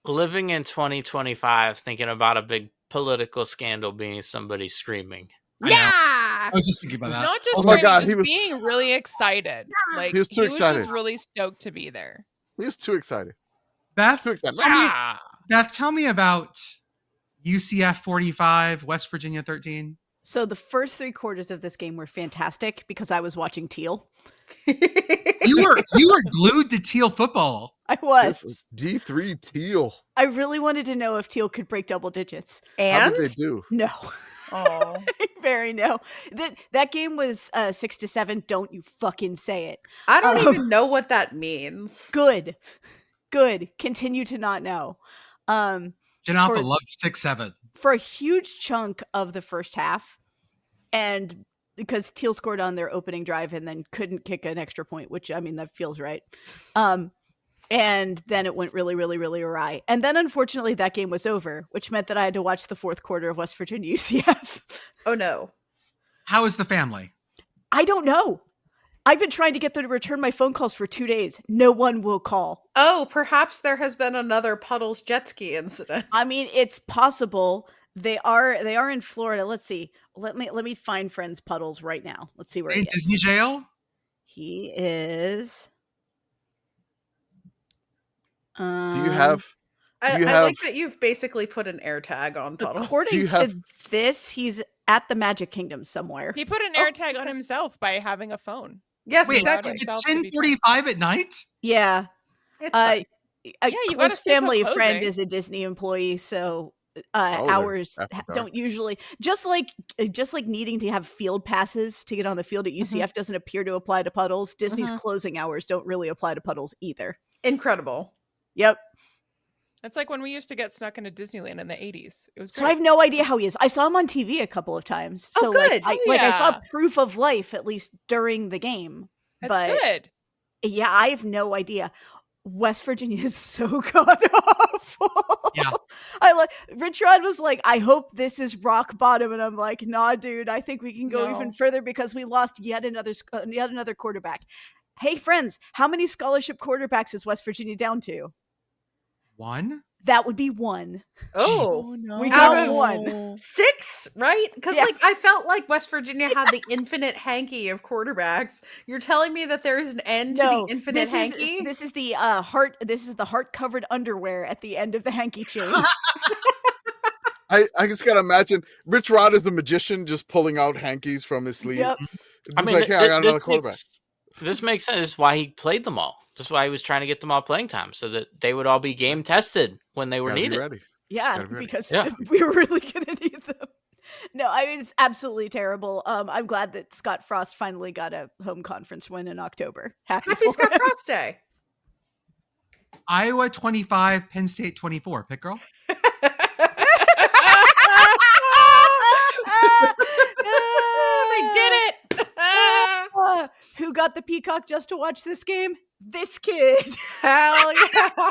living in 2025 thinking about a big political scandal being somebody screaming. I was just thinking about that. Not just Oh my screaming, God, just he was- being really excited. Like He was too excited. just really stoked to be there. He was too excited. Beth, Too excited. tell me about UCF 45, West Virginia 13. So the first 3 quarters of this game were fantastic because I was watching Teal. You were glued to Teal football. I was. D3 Teal. I really wanted to know if Teal could break double digits. How and did they do? No. oh, Very no. That game was 6-7. Don't you fucking say it. I don't even know what that means. Good. Continue to not know. Janapa loves 6-7. For a huge chunk of the first half, and because Teal scored on their opening drive and then couldn't kick an extra point, which I mean that feels right. And then it went really, really, really awry. And then unfortunately that game was over, which meant that I had to watch the 4th quarter of West Virginia UCF. Oh no. How is the family? I don't know. I've been trying to get them to return my phone calls for 2 days. No one will call. Oh, perhaps there has been another Puddles jet ski incident. I mean, it's possible. They are in Florida. Let's see. Let me find Friends Puddles right now. Let's see where In he is. Disney jail? He is. Do you have? I like that you've basically put an air tag on Puddles. According to this, he's at the Magic Kingdom somewhere. He put an air tag on himself by having a phone. Yes, Wait, exactly. it's 10:45 at night? Yeah. It's fine. A you gotta close stay till family friend closing. is a Disney employee, so Oh, hours they're after dark. don't usually just like needing to have field passes to get on the field at UCF doesn't appear to apply to Puddles. Disney's closing hours don't really apply to Puddles either. Incredible. Yep. It's like when we used to get snuck into Disneyland in the 80s. It was great. So I have no idea how he is. I saw him on TV a couple of times. Oh, So good. I saw Yeah. proof of life at least during the game. That's but good. yeah, I have no idea. West Virginia is so god awful. Yeah. Rich Rod was like, I hope this is rock bottom, and I'm like, nah, dude. I think we can go even No. further because we lost yet another quarterback. Hey, friends, how many scholarship quarterbacks is West Virginia down to? 1? That would be 1. Oh, no. We Out got of 1. 6, right? Because Yeah. I felt like West Virginia had the infinite hanky of quarterbacks. You're telling me that there is an end to the infinite hanky? This is the heart. This is the heart covered underwear at the end of the hanky chain. I just gotta imagine Rich Rod is a magician just pulling out hankies from his sleeve. Yep. Just I mean, like, hey, I got another quarterback. This makes sense. This is why he played them all. This is why he was trying to get them all playing time so that they would all be game tested when they were Gotta be needed. ready. Yeah, Gotta be ready. because Yeah. we were really gonna need them. No, I mean it's absolutely terrible. I'm glad that Scott Frost finally got a home conference win in October. Happy Happy for Scott him. Frost Day. Iowa 25, Penn State 24. Pick girl. They did it. Who got the peacock just to watch this game? This kid. Hell yeah.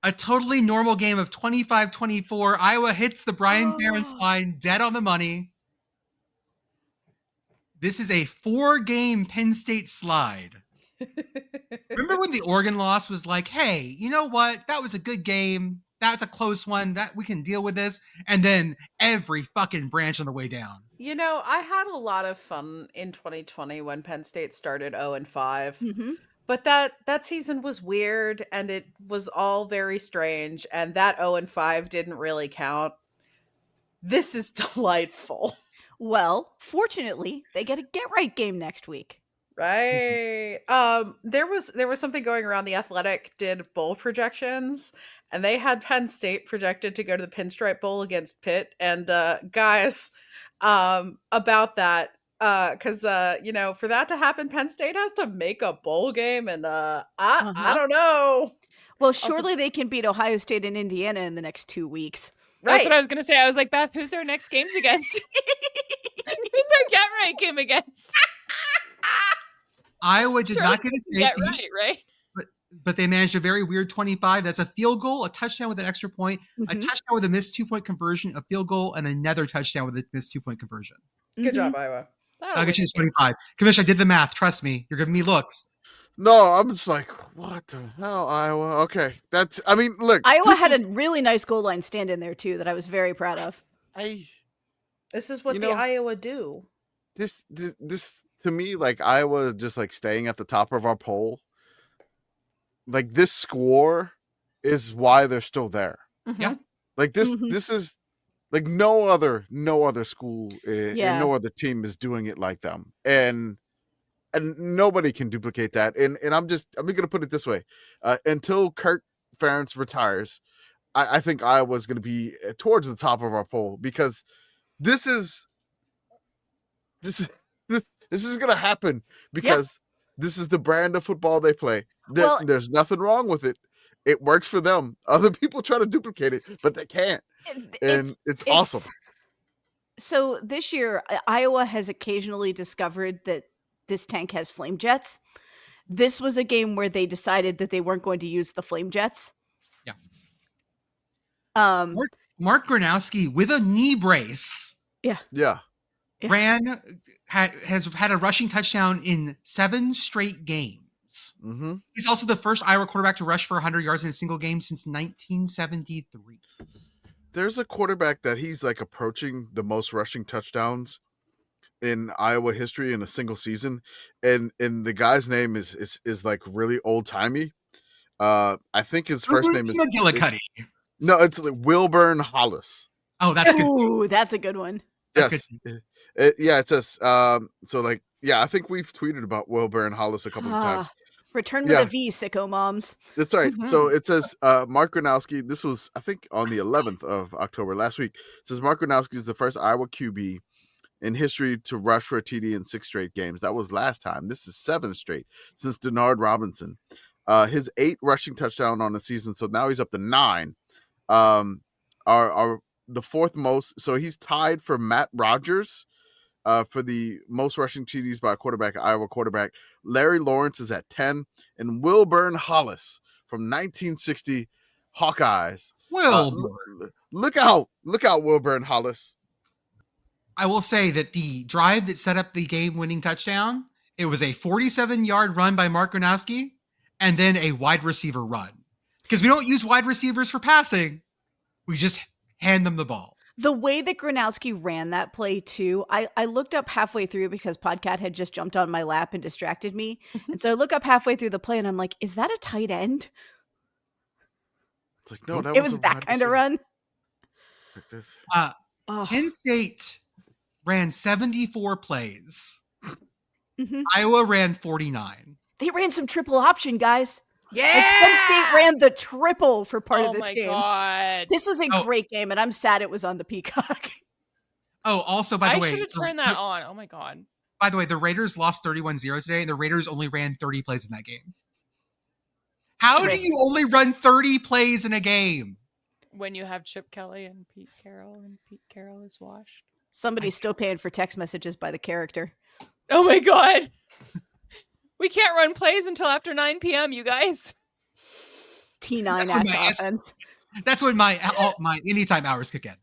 A totally normal game of 25-24. Iowa hits the Brian Ferentz line dead on the money. This is a 4-game Penn State slide. Remember when the Oregon loss was like, hey, you know what? That was a good game. That's a close one. That we can deal with this. And then every fucking branch on the way down. You know, I had a lot of fun in 2020 when Penn State started 0-5. Mhm. But that season was weird and it was all very strange, and that 0-5 didn't really count. This is delightful. Well, fortunately, they get a get right game next week. Right. There was something going around. The Athletic did bowl projections, and they had Penn State projected to go to the Pinstripe Bowl against Pitt. And guys, about that, because for that to happen, Penn State has to make a bowl game, and I Uh-huh. don't know. Well, surely they can beat Ohio State and Indiana in the next 2 weeks. That's Right. what I was gonna say. I was like, Beth, who's their next games against? Who's their get right game against? Iowa did Surely not get a they can safety, get right? but they managed a very weird 25. That's a field goal, a touchdown with an extra point, a Mhm. touchdown with a missed 2-point conversion, a field goal, and another touchdown with a missed 2-point conversion. Good Mhm. job, Iowa. That'll I'll get win you to the game. 25. Commissioner, I did the math. Trust me. You're giving me looks. No, I'm just like, what the hell, Iowa? Okay, I mean, look, Iowa had a really nice goal line stand in there too that I was very proud of. This is what You the know- Iowa do. this to me, like, Iowa just like staying at the top of our poll. Like, this score is why they're still there. Yeah. Like this Mhm. this is like no other school and Yeah. no other team is doing it like them, and nobody can duplicate that. And I'm gonna put it this way: until Kirk Ferentz retires, I think Iowa's gonna be towards the top of our poll, because this is gonna happen, because this is the brand of football they play. Well- There's nothing wrong with it. It works for them. Other people try to duplicate it, but they can't. And it's awesome. So this year, Iowa has occasionally discovered that this tank has flame jets. This was a game where they decided that they weren't going to use the flame jets. Yeah. Um, Mark Gronowski with a knee brace Yeah. Yeah. has had a rushing touchdown in 7 straight games. Mm-hmm. He's also the first Iowa quarterback to rush for 100 yards in a single game since 1973. There's a quarterback that he's like approaching the most rushing touchdowns in Iowa history in a single season, and the guy's name is like really old timey. I think his first name is McGillicuddy. No, it's like Wilburn Hollis. Oh, that's good. Ooh, that's a good one. That's Yes, it says so. Like, yeah, I think we've tweeted about Wilburn Hollis a couple of times. Return with a V, sicko moms. That's right. So it says Mark Gronowski. This was, I think, on the 11th of October last week. It says Mark Gronowski is the first Iowa QB in history to rush for a TD in 6 straight games. That was last time. This is 7 straight since Denard Robinson. His 8 rushing touchdown on the season, so now he's up to 9. Are the 4th most. So he's tied for Matt Rogers for the most rushing TDs by a quarterback, Iowa quarterback. Larry Lawrence is at 10, and Wilburn Hollis from 1960 Hawkeyes. Look out, Wilburn Hollis. I will say that the drive that set up the game-winning touchdown, it was a 47-yard run by Mark Gronowski and then a wide receiver run. Because we don't use wide receivers for passing. We just hand them the ball. The way that Gronowski ran that play too, I looked up halfway through because Podcat had just jumped on my lap and distracted me. And so I look up halfway through the play and I'm like, is that a tight end? It's like, no, that It was a that wide kind of receiver. run. It's like this. Penn State ran 74 plays. Mhm. Iowa ran 49. They ran some triple option, guys. Yeah. Like, Penn State ran the triple for part of this my game. God. This was a Oh. great game, and I'm sad it was on the Peacock. Oh, also, by the I way, should have turned that on. Oh my God. by the way, the Raiders lost 31-0 today, and the Raiders only ran 30 plays in that game. How do you only run 30 plays in a game? When you have Chip Kelly and Pete Carroll is washed. Somebody's still paying for text messages by the character. Oh my God. We can't run plays until after 9 p.m., you guys. T9 That's when ass my- offense. That's when my anytime hours kick in.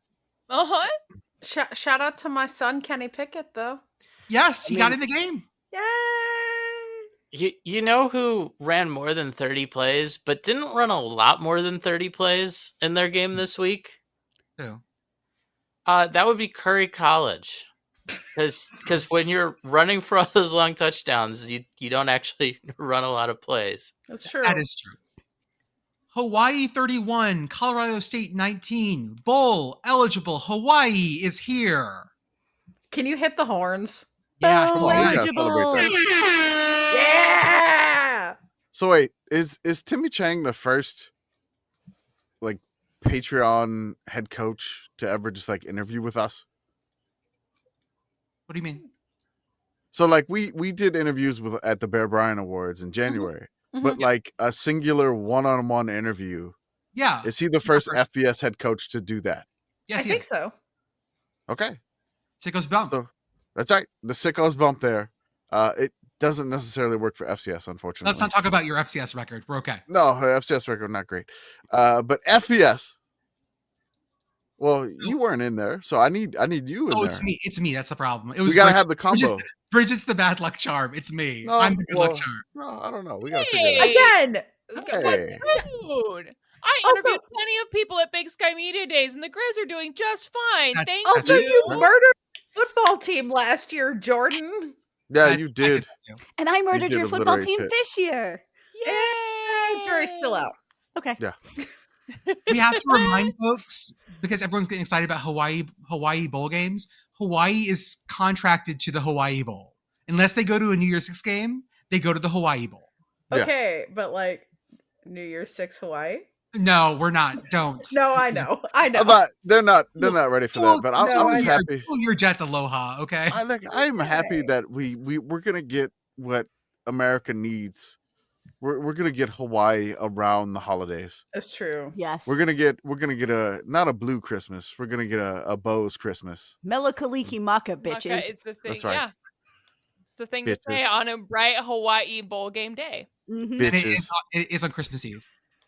Uh-huh. Shout out to my son Kenny Pickett though. Yes, he got in the game. Yay! You know who ran more than 30 plays, but didn't run a lot more than 30 plays in their game this week? Who? That would be Curry College. Because when you're running for all those long touchdowns, you don't actually run a lot of plays. That's true. That is true. Hawaii 31, Colorado State 19. Bowl eligible. Hawaii is here. Can you hit the horns? Yeah, Bowl we gotta eligible. celebrate Yeah. So wait, is Timmy Chang the first like Patreon head coach to ever just like interview with us? What do you mean? So like we did interviews at the Bear Bryant Awards in January, but like a singular one-on-one interview. Yeah. Is he the first FBS head coach to do that? Yes, I think so. Okay. Sickos bump. So that's right. The sickos bump there. It doesn't necessarily work for FCS, unfortunately. Let's not talk about your FCS record. We're okay. No, FCS record not great. But FBS. Well, you weren't in there, so I need you in there. It's me. It's me. That's the problem. It was we gotta have the combo. Bridget's the bad luck charm. It's me. No, I'm the good luck charm. No, I don't know. We gotta figure it out. Again. Hey. Rude. I Also- interviewed plenty of people at Big Sky Media Days, and the Grizz are doing just fine. That's- Thank Also, you. you murdered the football team last year, Jordan. Yeah, That's- you I did. that too. And I murdered did your football obliterate team Pitt. this year. Yay! Jury's still out. Okay. Yeah. We have to remind folks, because everyone's getting excited about Hawaii bowl games. Hawaii is contracted to the Hawaii Bowl. Unless they go to a New Year's 6 game, they go to the Hawaii Bowl. Yeah. Okay, but like New Year's 6 Hawaii? No, we're not. Don't. No, I know. I know. They're not ready for that. But I'm just happy. Pull your jets aloha, okay? I'm happy that we're gonna get what America needs. We're gonna get Hawaii around the holidays. That's true. Yes. We're gonna get a not a blue Christmas. We're gonna get a Bows Christmas. Melakaliki Maka, bitches. Maka is the thing. That's right. Yeah. It's the thing Bitches. to say on a bright Hawaii bowl game day. Mhm. And Bitches. it is on Christmas Eve.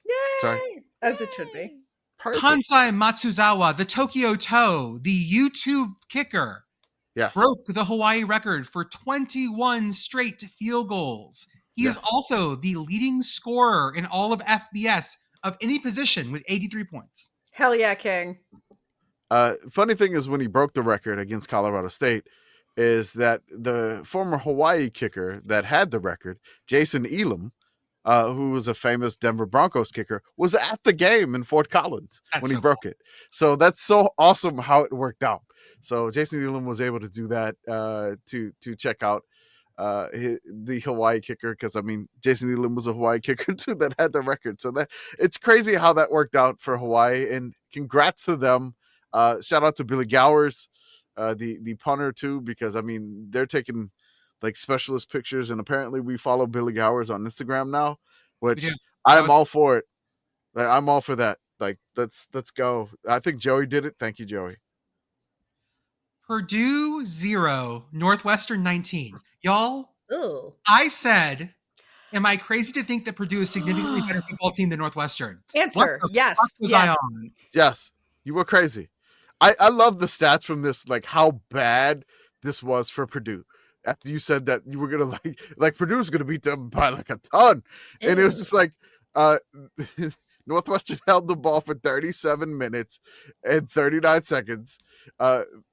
Yay! Sorry. As it should be. Perfect. Kansai Matsuzawa, the Tokyo Toe, the YouTube kicker, Yes. broke the Hawaii record for 21 straight field goals. He is Yes. also the leading scorer in all of FBS of any position with 83 points. Hell yeah, King. Funny thing is when he broke the record against Colorado State is that the former Hawaii kicker that had the record, Jason Elam, who was a famous Denver Broncos kicker, was at the game in Fort Collins when he broke it. So that's so awesome how it worked out. So Jason Elam was able to do that to check out the Hawaii kicker, because I mean Jason Elam was a Hawaii kicker too that had the record. So that it's crazy how that worked out for Hawaii, and congrats to them. Shout out to Billy Gowers, the punter too, because I mean they're taking like specialist pictures, and apparently we follow Billy Gowers on Instagram now, which I'm all for it. Like, I'm all for that. Like let's go. I think Joey did it. Thank you, Joey. Purdue 0, Northwestern 19. Y'all, Ooh. I said, am I crazy to think that Purdue is a significantly better football team than Northwestern? Answer. What the Yes. fuck was I on? Yes, you were crazy. I love the stats from this, like how bad this was for Purdue. After you said that you were gonna like Purdue's gonna beat them by like a ton, and it was just like Northwestern held the ball for 37 minutes and 39 seconds.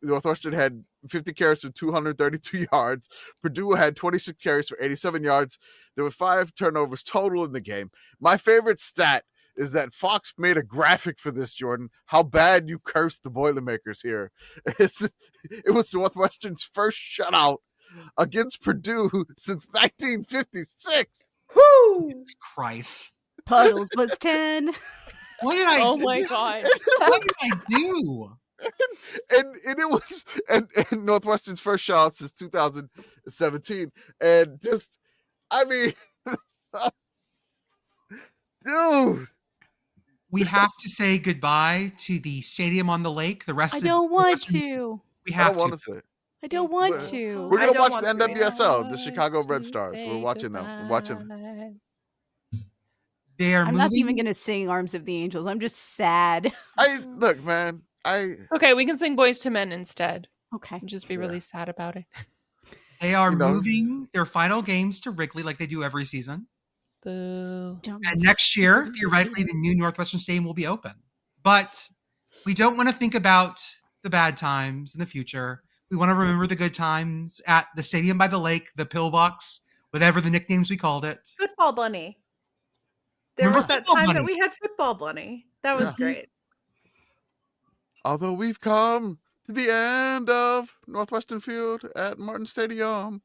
Northwestern had 50 carries for 232 yards. Purdue had 26 carries for 87 yards. There were 5 turnovers total in the game. My favorite stat is that Fox made a graphic for this, Jordan, how bad you cursed the Boilermakers here. It was Northwestern's first shutout against Purdue since 1956. Whoo! Jesus Christ. Puddles was 10. What did I Oh do? my god. What did I do? And it was and Northwestern's first shutout since 2017. And just, I mean, dude. We have to say goodbye to the stadium on the lake. The rest I of don't want Northwestern's- to. We I have don't want to. to say it. I don't want But to. We're I gonna don't watch want the to either. NWSL, the Chicago Red Stars. We're watching them. We're watching them. They are I'm moving. not even going to sing Arms of the Angels. I'm just sad. Look, man. Okay, we can sing Boys to Men instead. Okay. And just be really sad about it. They are you know. moving their final games to Wrigley like they do every season. Boo. Don't And next year, theoretically, the new Northwestern Stadium will be open. But we don't want to think about the bad times in the future. We want to remember the good times at the stadium by the lake, the pillbox, whatever the nicknames we called it. Football bunny. There Remember was that Football time Bunny? that we had football bunny. That was Yeah. great. Although we've come to the end of Northwestern Field at Martin Stadium,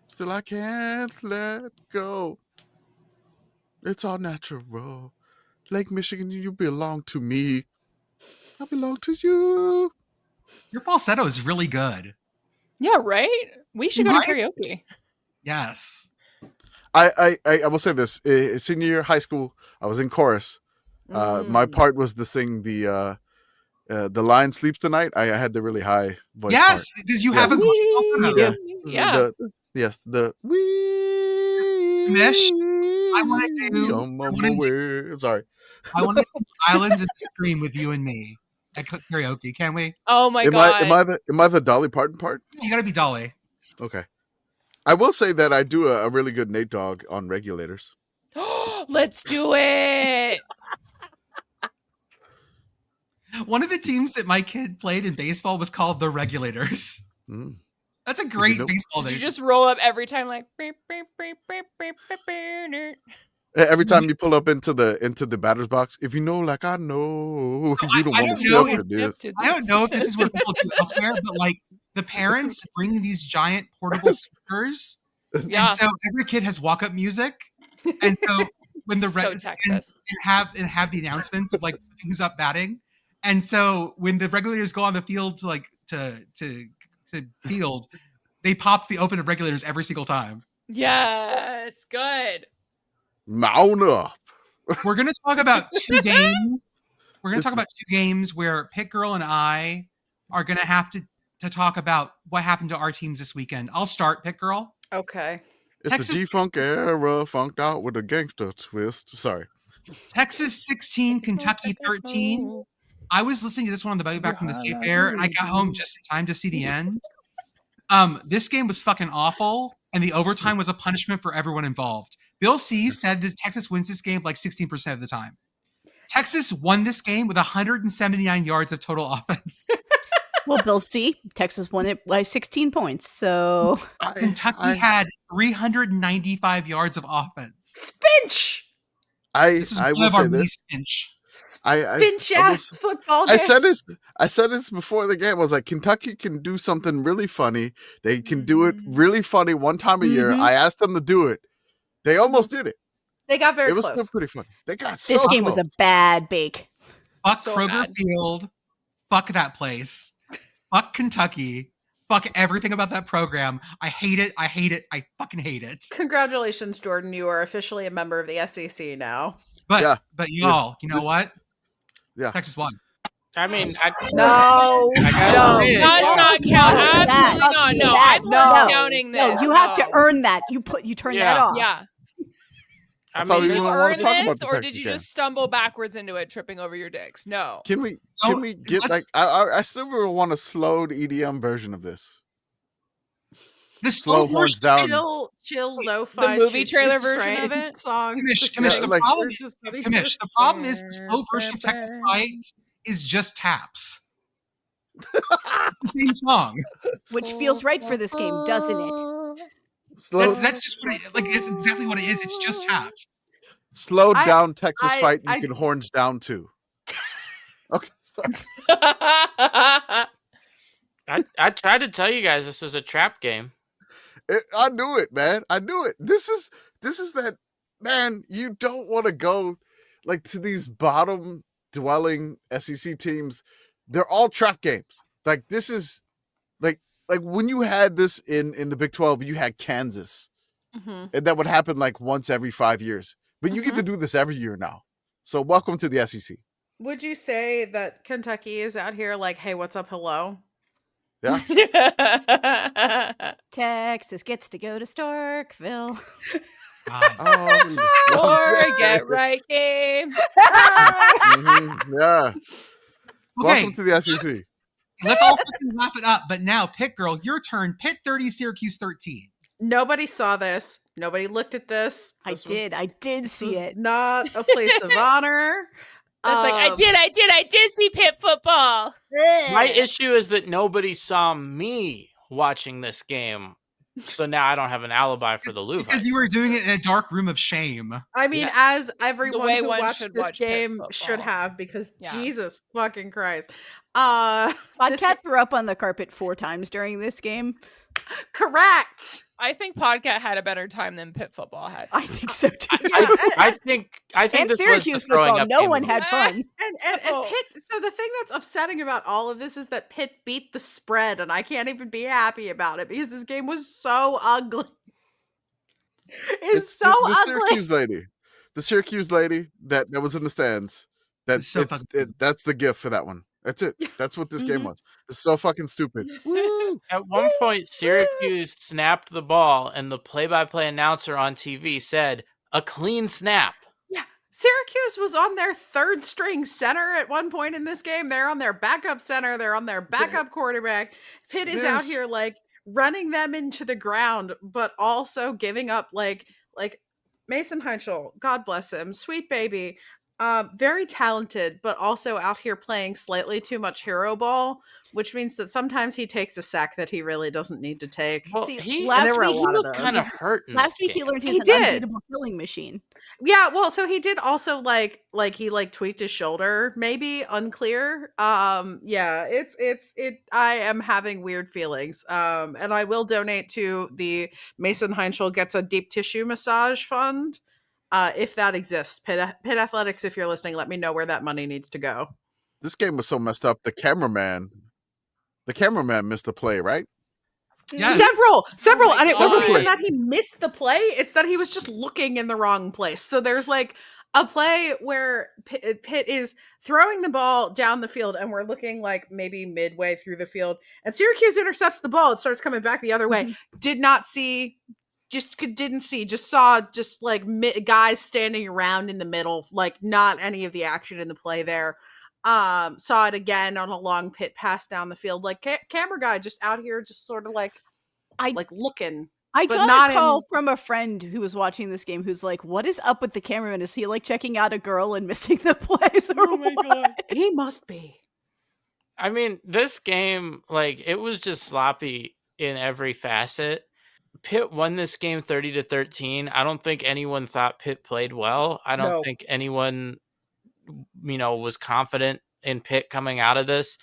still I can't let go. It's all natural. Lake Michigan, you belong to me. I belong to you. Your falsetto is really good. Yeah, right? We should go to karaoke. Yes. I will say this: senior year high school, I was in chorus. My part was to sing the Lion Sleeps Tonight. I had the really high voice. Yes, because you have a great falsetto. Yeah. The we. Mish, I want to do. Sorry. I want to do Islands in the Stream with you and me at karaoke. Can we? Oh my god! Am I the Dolly Parton part? You got to be Dolly. Okay. I will say that I do a really good Nate Dogg on regulators. Let's do it. One of the teams that my kid played in baseball was called the Regulators. Mm. That's a great baseball Did name. you just roll up every time like beep, beep, beep, beep, beep, beep, beep. Every time you pull up into the batter's box, if you know like I know, you don't want to step to this. I don't know if this is what people do elsewhere, but like the parents bring these giant portable speakers, and so every kid has walk-up music, and so when the and have the announcements of like who's up batting, and so when the regulators go on the field to field, they pop the open of regulators every single time. Yes, good. Mount up. We're going to talk about two games. We're going to talk about two games where Pit Girl and I are going to have to talk about what happened to our teams this weekend. I'll start, Pit Girl. Okay. It's Texas the G-Funk era, funked out with a gangster twist. Sorry. Texas 16, Kentucky 13. I was listening to this one on the way back from the state fair, and I got home just in time to see the end. This game was fucking awful, and the overtime was a punishment for everyone involved. Bill C said that Texas wins this game like 16% of the time. Texas won this game with 179 yards of total offense. Well, Bill C, Texas won it by 16 points. So Kentucky had 395 yards of offense. Spinch! This is one of our mini Spinch. Spinch-ass football game. I said this before the game. I was like, Kentucky can do something really funny. They can do it really funny one time a year. I asked them to do it. They almost did it. They got very close. It was still pretty funny. They got this game was a bad bake. Fuck Kroger Field. Fuck that place. Fuck Kentucky. Fuck everything about that program. I hate it. I hate it. I fucking hate it. Congratulations, Jordan. You are officially a member of the SEC now. But y'all, you know what? Yeah. Texas won. I mean, no, that's not count. Absolutely not. No, I'm not counting this. No, you have to earn that. You turn that off. Yeah. I mean, did you earn this, or did you just stumble backwards into it, tripping over your dicks? No. Can we get like? I still want a slowed EDM version of this. The slow horns down. Chill, lo-fi. The movie trailer version of it. Song. The problem is the slow version of Texas Fight is just taps. The same song, which feels right for this game, doesn't it? That's just what it's exactly what it is. It's just taps. Slowed down Texas Fight. You can horns down too. Okay, sorry. I tried to tell you guys this was a trap game. I knew it, man. I knew it. This is that, man. You don't want to go like to these bottom dwelling SEC teams. They're all trap games. Like this is like when you had this in the Big 12, you had Kansas, and that would happen like once every 5 years. But you get to do this every year now. So welcome to the SEC. Would you say that Kentucky is out here like, hey, what's up, hello? Yeah. Texas gets to go to Starkville. Or get right game. Yeah. Okay. Welcome to the SEC. Let's all wrap it up. But now, Pitt Girl, your turn. Pitt 30, Syracuse 13. Nobody saw this. Nobody looked at this. I did see it. Not a place of honor. I did see Pitt football. My issue is that nobody saw me watching this game, so now I don't have an alibi for the Louvre. Because you were doing it in a dark room of shame. I mean, as everyone who watched this game should have, because Jesus fucking Christ. Podcat threw up on the carpet 4 times during this game. Correct. I think Podcat had a better time than Pitt football had. I think so too. I think and this Syracuse was the throwing football, up no game one of the had week. fun. And Oh. Pitt. So the thing that's upsetting about all of this is that Pitt beat the spread, and I can't even be happy about it because this game was so ugly. It's so the ugly. Syracuse lady. The Syracuse lady that was in the stands. It's so fucking stupid. That's the gift for that one. That's it. That's what this game was. It's so fucking stupid. Woo! At one point, Syracuse snapped the ball, and the play-by-play announcer on TV said, "A clean snap." Yeah, Syracuse was on their third string center at one point in this game. They're on their backup center. They're on their backup quarterback. Pitt is out here like running them into the ground, but also giving up like Mason Heinschel, God bless him, sweet baby, very talented, but also out here playing slightly too much hero ball, which means that sometimes he takes a sack that he really doesn't need to take. Well, See, he last week- looked kind of hurt. Last week he learned he's He an did. unbeatable killing machine. Yeah, well, so he did also like he tweaked his shoulder, maybe, unclear. Yeah, I am having weird feelings. And I will donate to the Mason Heinschel Gets a Deep Tissue Massage Fund. If that exists. Pitt Athletics, if you're listening, let me know where that money needs to go. This game was so messed up. The cameraman missed the play, right? Yes. Several, my and it wasn't God. even that he missed the play; it's that he was just looking in the wrong place. So there's like a play where Pitt is throwing the ball down the field, and we're looking like maybe midway through the field, and Syracuse intercepts the ball. It starts coming back the other way. Did not see, didn't see, just saw like guys standing around in the middle, like not any of the action in the play there. Saw it again on a long Pitt pass down the field, like camera guy just out here, just sort of like looking. I but got not a call from a friend who was watching this game who's like, "What is up with the cameraman? Is he like checking out a girl and missing the plays?" Or what?" He must be. I mean, this game, like, it was just sloppy in every facet. Pitt won this game 30-13. I don't think anyone thought Pitt played well. I don't think anyone, was confident in Pitt coming out of this.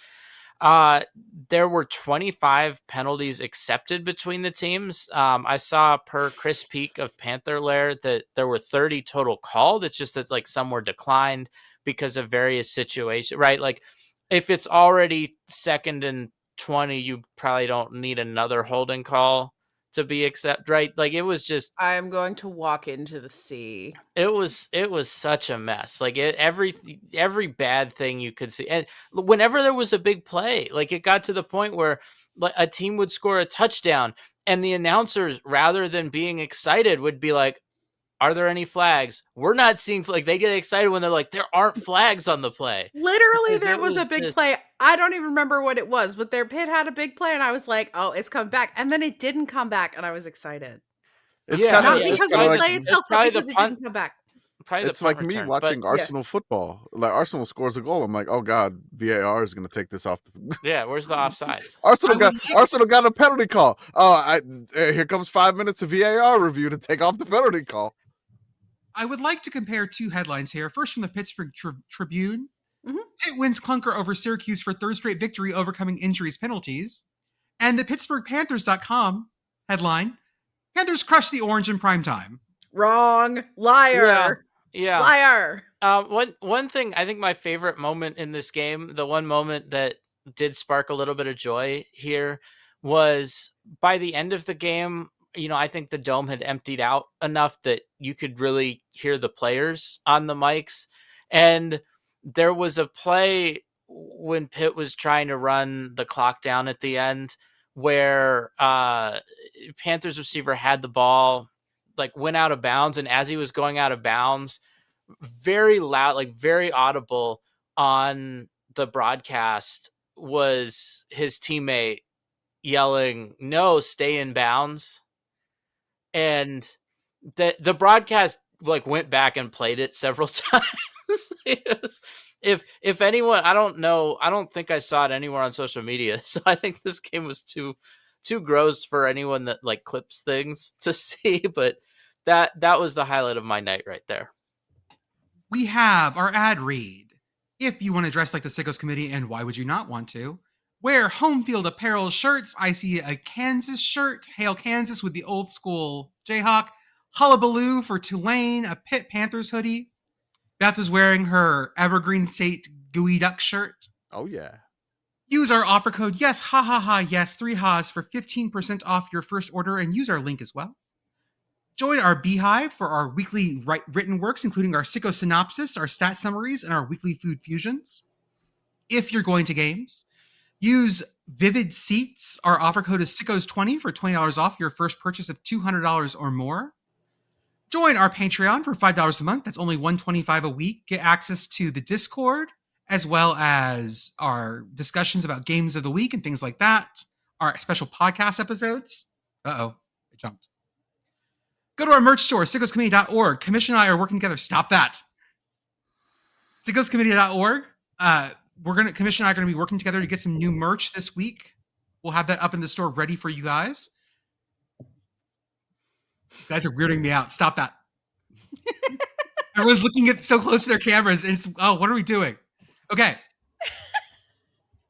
There were 25 penalties accepted between the teams. I saw per Chris Peak of Panther Lair that there were 30 total called. It's just that like some were declined because of various situations, right? Like if it's already 2nd and 20, you probably don't need another holding call to be accepted, right? Like it was just, I'm going to walk into the sea. it was such a mess. Like every bad thing you could see. And whenever there was a big play, like it got to the point where like a team would score a touchdown and the announcers, rather than being excited, would be like, "Are there any flags?" We're not seeing, like, they get excited when they're like, "There aren't flags on the play." Literally, Because there it was a was big just- play. I don't even remember what it was, but their Pitt had a big play, and I was like, "Oh, it's come back!" And then it didn't come back, and I was excited. It's Yeah, kind Not of yeah, because it's of the probably- play it's itself, but probably the because it punt- didn't come back. Probably the it's like punt me return, watching but Arsenal football. Like Arsenal scores a goal, I'm like, oh god, VAR is going to take this off. yeah, where's the offsides? Arsenal got a penalty call. Oh, here comes 5 minutes of VAR review to take off the penalty call. I would like to compare two headlines here. First from the Pittsburgh Tribune. Mhm. Pitt wins clunker over Syracuse for third straight victory, overcoming injuries, penalties. And the PittsburghPanthers.com headline, Panthers crush the Orange in primetime. Wrong, liar, Yeah. liar. One thing, I think my favorite moment in this game, the one moment that did spark a little bit of joy here, was by the end of the game. I think the dome had emptied out enough that you could really hear the players on the mics. And there was a play when Pitt was trying to run the clock down at the end where Panthers receiver had the ball, like went out of bounds. And as he was going out of bounds, very loud, like very audible on the broadcast, was his teammate yelling, "No, stay in bounds." And the broadcast like went back and played it several times. If anyone, I don't think I saw it anywhere on social media. So I think this game was too gross for anyone that like clips things to see. But that was the highlight of my night right there. We have our ad read. If you want to dress like the Sickos Committee, and why would you not want to, wear home field apparel shirts. I see a Kansas shirt, Hail Kansas, with the old school Jayhawk. Hullabaloo for Tulane, a Pitt Panthers hoodie. Beth was wearing her Evergreen State Gooey Duck shirt. Oh, yeah. Use our offer code yes, ha ha ha, yes, 3 ha's for 15% off your first order, and use our link as well. Join our Beehive for our weekly written works, including our Sicko Synopsis, our stat summaries, and our weekly food fusions. If you're going to games, use Vivid Seats. Our offer code is Sickos20 for $20 off your first purchase of $200 or more. Join our Patreon for $5 a month. That's only $125 a week. Get access to the Discord, as well as our discussions about games of the week and things like that. Our special podcast episodes. Uh-oh, it jumped. Go to our merch store, sickoscommittee.org. Commission and I are working together. Stop that. Sickoscommittee.org. Commission and I are going to be working together to get some new merch this week. We'll have that up in the store ready for you guys. You guys are weirding me out. Stop that. Everyone's looking at so close to their cameras, and what are we doing? Okay.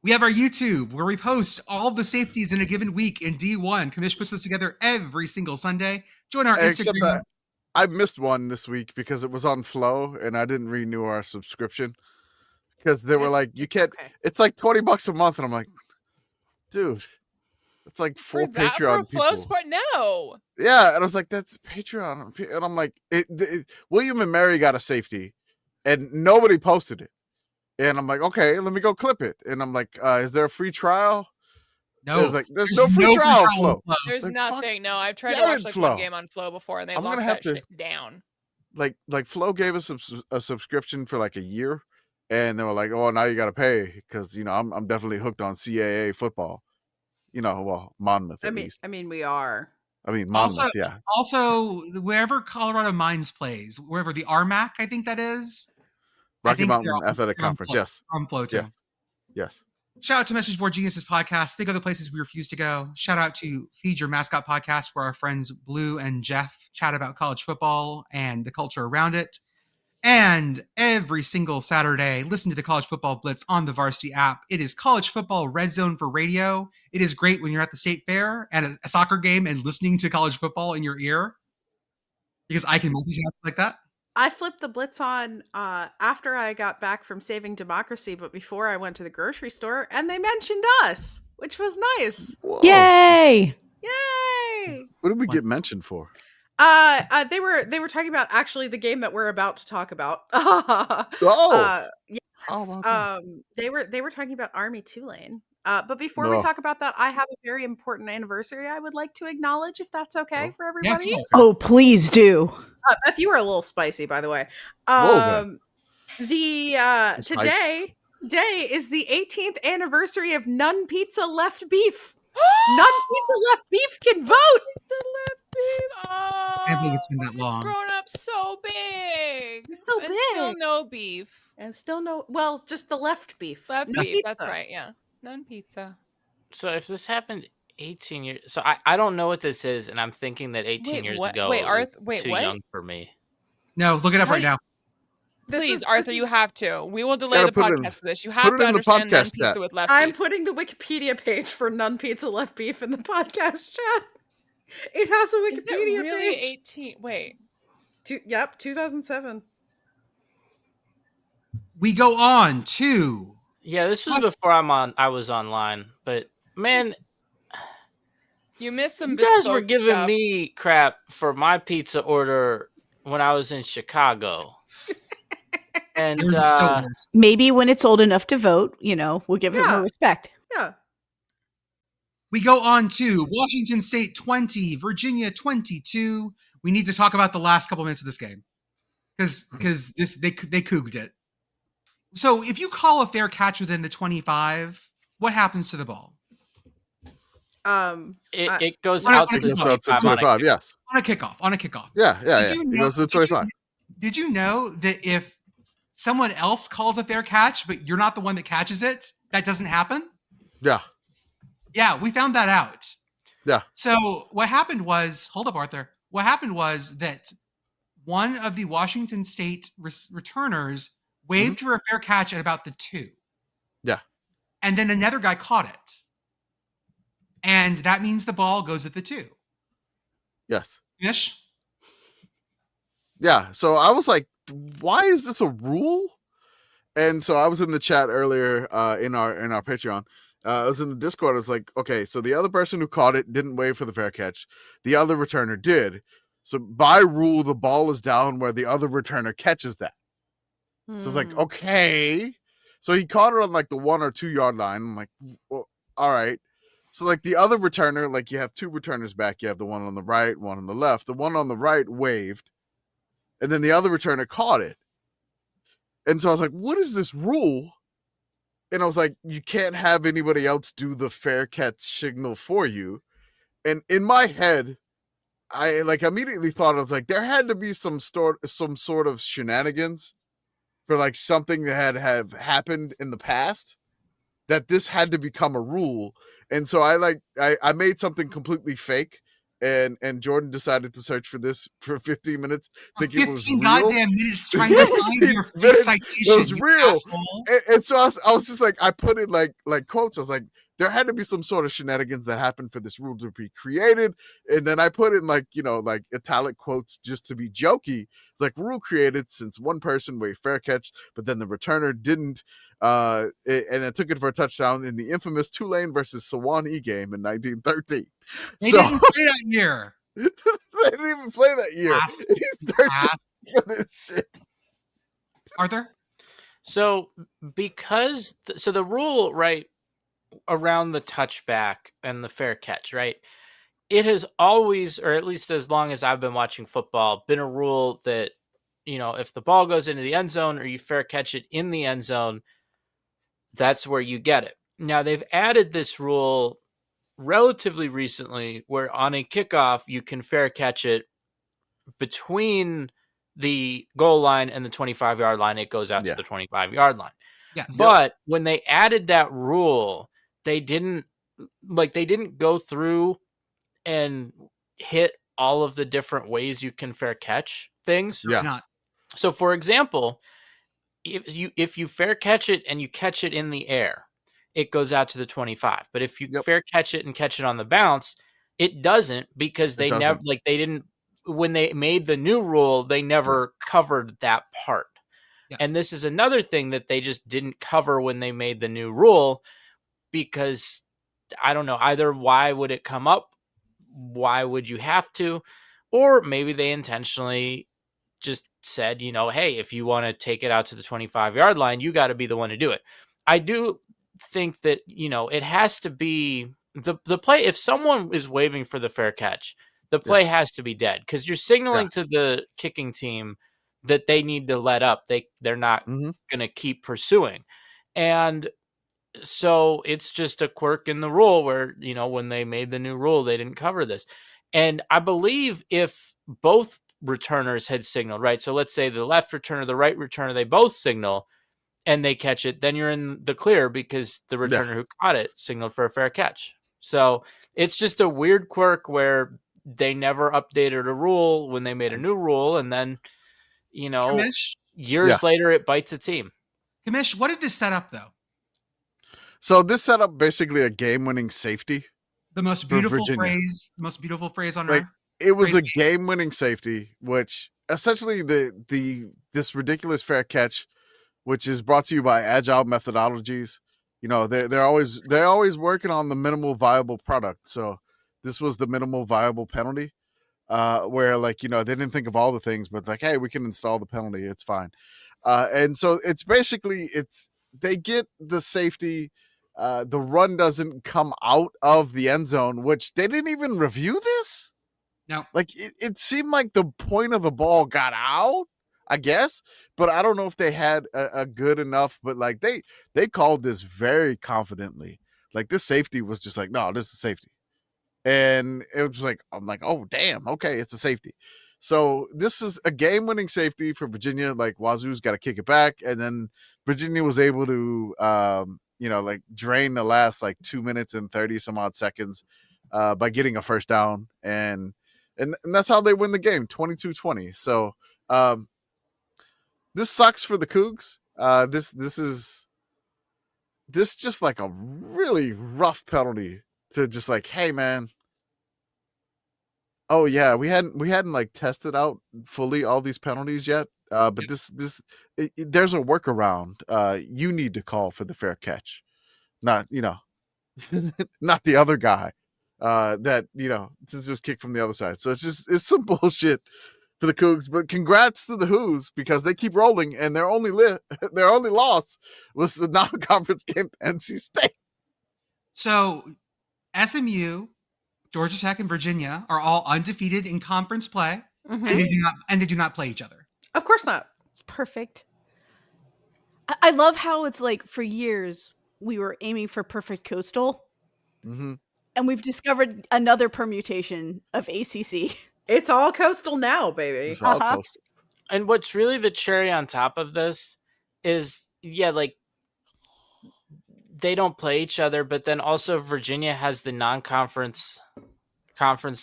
We have our YouTube where we post all the safeties in a given week in D1. Commish puts this together every single Sunday. Join our Instagram. I missed one this week because it was on Flow and I didn't renew our subscription because they were like, you can't, it's like $20 a month. And I'm like, dude, it's like full Patreon for Flow people. Sport? No. Yeah. And I was like, that's Patreon. And I'm like, William and Mary got a safety and nobody posted it. And I'm like, okay, let me go clip it. And I'm like, is there a free trial? No, like, there's no free trial on Flow. There's like, nothing. No, I've tried to watch like one game on Flow before, and they locked that shit down. Like Flow gave us a subscription for like a year, and they were like, "Oh, now you got to pay because I'm definitely hooked on CAA football." Monmouth at least. I mean, we are. I mean, Monmouth, also, yeah. Also, wherever Colorado Mines plays, wherever the RMAC, I think that is. Rocky Mountain Athletic Conference, yes. On Flow too. Yes. Shout out to Message Board Geniuses podcast. They go to places we refuse to go. Shout out to Feed Your Mascot podcast, where our friends Blue and Jeff chat about college football and the culture around it. And every single Saturday, listen to the College Football Blitz on the Varsity app. It is college football red zone for radio. It is great when you're at the state fair at a soccer game and listening to college football in your ear, because I can multitask like that. I flipped the Blitz on after I got back from Saving Democracy, but before I went to the grocery store, and they mentioned us, which was nice. Whoa. Yay! Yay! What did we get mentioned for? They were talking about actually the game that we're about to talk about. Yes. They were talking about Army Tulane. But before we talk about that, I have a very important anniversary I would like to acknowledge, if that's okay for everybody. Yeah, oh, please do. Beth, you were a little spicy, by the way. Today is the 18th anniversary of None Pizza Left Beef. None Pizza Left Beef can vote. Oh, I can't believe it's been that long. It's grown up so big. It's so big. Still no beef. And still no, well, just the left beef. Left no beef, pizza. that's right, yeah. None pizza. So if this happened 18 years, so I don't know what this is, and I'm thinking that 18 years ago was too young for me. No, look it up right now. Please, Arthur, you have to. We will delay the podcast for this. You have to understand None Pizza with Left Beef. I'm putting the Wikipedia page for None Pizza Left Beef in the podcast chat. It has a Wikipedia really page. 18. Wait. 2007. We go on to. Yeah, this was before I was online, but man, you missed some. You guys were giving me crap for my pizza order when I was in Chicago. And maybe when it's old enough to vote, we'll give it more respect. Yeah. We go on to Washington State 20, Virginia 22. We need to talk about the last couple minutes of this game because they couged it. So if you call a fair catch within the 25, what happens to the ball? It goes out to the 25. Yes, on a kickoff. Yeah. It goes to the 25. Did you know that if someone else calls a fair catch, but you're not the one that catches it, that doesn't happen? Yeah, we found that out. Yeah. So what happened was, hold up, Arthur. What happened was that one of the Washington State returners waved for a fair catch at about the 2. Yeah. And then another guy caught it. And that means the ball goes at the 2. Yes. Finish? Yeah. So I was like, why is this a rule? And so I was in the chat earlier in our Patreon. I was in the Discord. I was like, okay, so the other person who caught it didn't wave for the fair catch. The other returner did. So by rule, the ball is down where the other returner catches that. So it's like, okay. So he caught it on like the 1 or 2 yard line. I'm like, well, all right. So like the other returner, like you have 2 returners back. You have the one on the right, one on the left. The one on the right waved, and then the other returner caught it. And so I was like, what is this rule? And I was like, you can't have anybody else do the fair catch signal for you. And in my head, I like immediately thought, I was like, there had to be some sort of shenanigans for like something that have happened in the past, that this had to become a rule. And so I made something completely fake, and Jordan decided to search for this for 15 minutes, thinking it was real. 15 goddamn minutes trying to find your fake citation. It was real. And so I was just like, I put it like quotes. I was like, there had to be some sort of shenanigans that happened for this rule to be created. And then I put in like italic quotes just to be jokey. It's like, rule created since one person waved fair catch, but then the returner didn't. And it took it for a touchdown in the infamous Tulane versus Sewanee game in 1913. They didn't play that year. They didn't even play that year. He's searching for this shit. Arthur? So because so the rule, right, around the touchback and the fair catch, right? It has always, or at least as long as I've been watching football, been a rule that, if the ball goes into the end zone or you fair catch it in the end zone, that's where you get it. Now they've added this rule relatively recently where on a kickoff, you can fair catch it between the goal line and the 25-yard line. It goes out to the 25-yard line. Yes. But when they added that rule, they didn't go through and hit all of the different ways you can fair catch things. Yeah. Not. So for example, if you fair catch it and you catch it in the air, it goes out to the 25. But if you fair catch it and catch it on the bounce, it doesn't, because they didn't, when they made the new rule, they never covered that part. Yes. And this is another thing that they just didn't cover when they made the new rule, because I don't know, either why would it come up? Why would you have to? Or maybe they intentionally just said, hey, if you want to take it out to the 25-yard line, you got to be the one to do it. I do think that, it has to be the play. If someone is waving for the fair catch, the play has to be dead, because you're signaling to the kicking team that they need to let up. They're not going to keep pursuing. And so it's just a quirk in the rule where, when they made the new rule, they didn't cover this. And I believe if both returners had signaled, right? So let's say the left returner, the right returner, they both signal and they catch it, then you're in the clear because the returner who caught it signaled for a fair catch. So it's just a weird quirk where they never updated a rule when they made a new rule. And then, Kamish? years later, it bites a team. Kamish, what did this set up, though? So this set up basically a game-winning safety. The most beautiful phrase on earth. It was a game-winning safety, which essentially this ridiculous fair catch, which is brought to you by Agile Methodologies. They're always working on the minimal viable product. So this was the minimal viable penalty, where they didn't think of all the things, but hey, we can install the penalty. It's fine. And so it's basically they get the safety. The run doesn't come out of the end zone, which they didn't even review this. No. It seemed like the point of the ball got out, I guess, but I don't know if they had a good enough, but they called this very confidently. This safety was just like, no, this is safety. And it was I'm like, oh, damn. Okay. It's a safety. So this is a game-winning safety for Virginia. Wazoo's got to kick it back. And then Virginia was able to, drain the last 2 minutes and 30 some odd seconds by getting a first down. And that's how they win the game, 22-20. So this sucks for the Cougs. This just like a really rough penalty to just like, hey man. Oh yeah, we hadn't like tested out fully all these penalties yet. But there's a workaround. You need to call for the fair catch, not not the other guy. That since it was kicked from the other side. So it's some bullshit for the Cougs. But congrats to the Who's because they keep rolling and their only loss was the non-conference game to NC State. So SMU, Georgia Tech, and Virginia are all undefeated in conference play, and they do not play each other. Of course not. It's perfect. I love how it's like for years we were aiming for perfect coastal, and we've discovered another permutation of ACC. It's all coastal now, baby. It's all coastal. And what's really the cherry on top of this is, like they don't play each other, but then also Virginia has the non-conference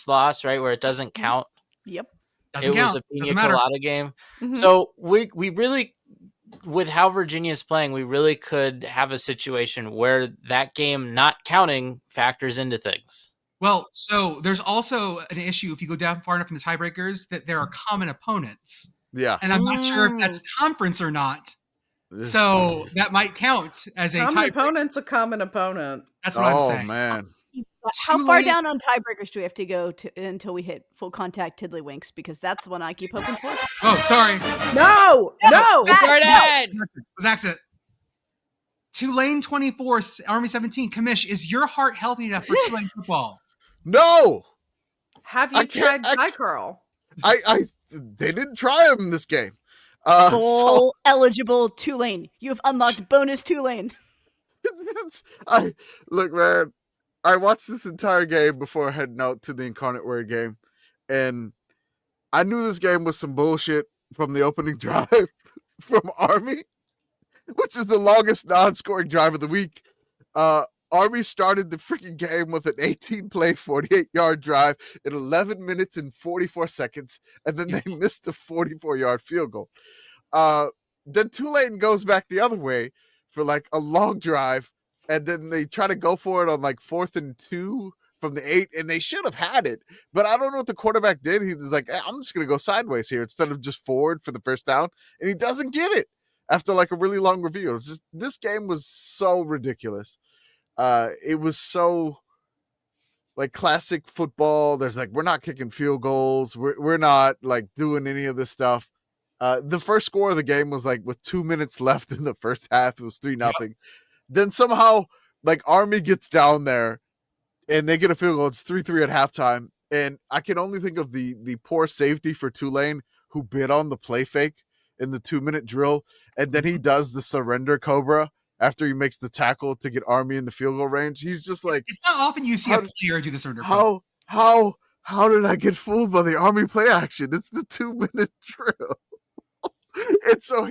loss, right, where it doesn't count. Yep. Doesn't it count. Was a pina Doesn't matter. colada game. So we really, with how Virginia is playing, we really could have a situation where that game not counting factors into things. Well, so there's also an issue if you go down far enough in the tiebreakers that there are common opponents. Yeah. And I'm not sure if that's conference or not. So that might count as a common opponent's a common opponent. That's what I'm saying. Oh man. How far down on tiebreakers do we have to go until we hit full contact tiddlywinks? Because that's the one I keep hoping for. Oh, sorry. No. It's Jordan. It was an accident. Tulane 24, Army 17. Kamish, is your heart healthy enough for Tulane football? No. Have you tried Ty Curl? They didn't try him in this game. Bowl eligible Tulane. You have unlocked bonus Tulane. Look, man. I watched this entire game before heading out to the Incarnate Word game, and I knew this game was some bullshit from the opening drive from Army, which is the longest non-scoring drive of the week. Army started the freaking game with an 18-play, 48-yard drive in 11 minutes and 44 seconds, and then they missed a 44-yard field goal. Then Tulane goes back the other way for like a long drive, and then they try to go for it on like 4th and 2 from the 8, and they should have had it. But I don't know what the quarterback did. He was like, I'm just going to go sideways here instead of just forward for the first down, and he doesn't get it after like a really long review. It's just, this game was so ridiculous. It was so like classic football. There's like, we're not kicking field goals. We're not like doing any of this stuff. The first score of the game was like with 2 minutes left in the first half. It was 3-0. Yep. Then somehow like Army gets down there and they get a field goal. It's 3-3 at halftime. And I can only think of the poor safety for Tulane who bid on the play fake in the 2-minute drill. And then he does the surrender cobra after he makes the tackle to get Army in the field goal range. He's just like, it's not often you see a player do the surrender cobra. How did I get fooled by the Army play action? It's the 2-minute drill. And so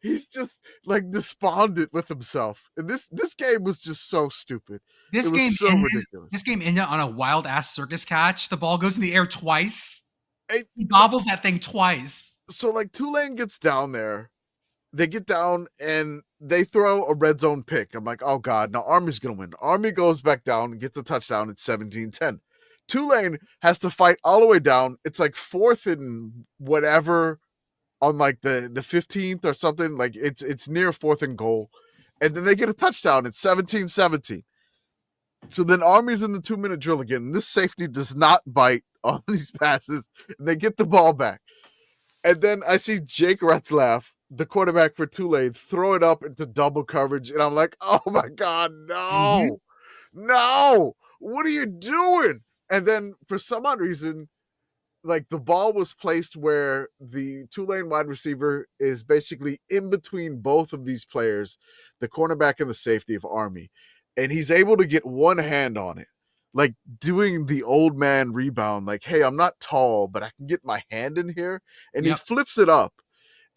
he's just like despondent with himself. And this game was just so stupid. This game ridiculous. This game ended on a wild ass circus catch. The ball goes in the air twice. He gobbles that thing twice. So like Tulane gets down there. They get down and they throw a red zone pick. I'm like, oh God, now Army's gonna win. Army goes back down and gets a touchdown. It's 17-10. Tulane has to fight all the way down. It's like 4th and whatever on like the 15th or something. Like it's near 4th and goal. And then they get a touchdown. It's 17-17. So then Army's in the 2-minute drill again. This safety does not bite on these passes. And they get the ball back. And then I see Jake Retzlaff, the quarterback for Tulane, throw it up into double coverage. And I'm like, oh my God, no. No. What are you doing? And then for some odd reason, like the ball was placed where the Tulane wide receiver is basically in between both of these players, the cornerback and the safety of Army. And he's able to get one hand on it, like doing the old man rebound. Like, hey, I'm not tall, but I can get my hand in here. And he flips it up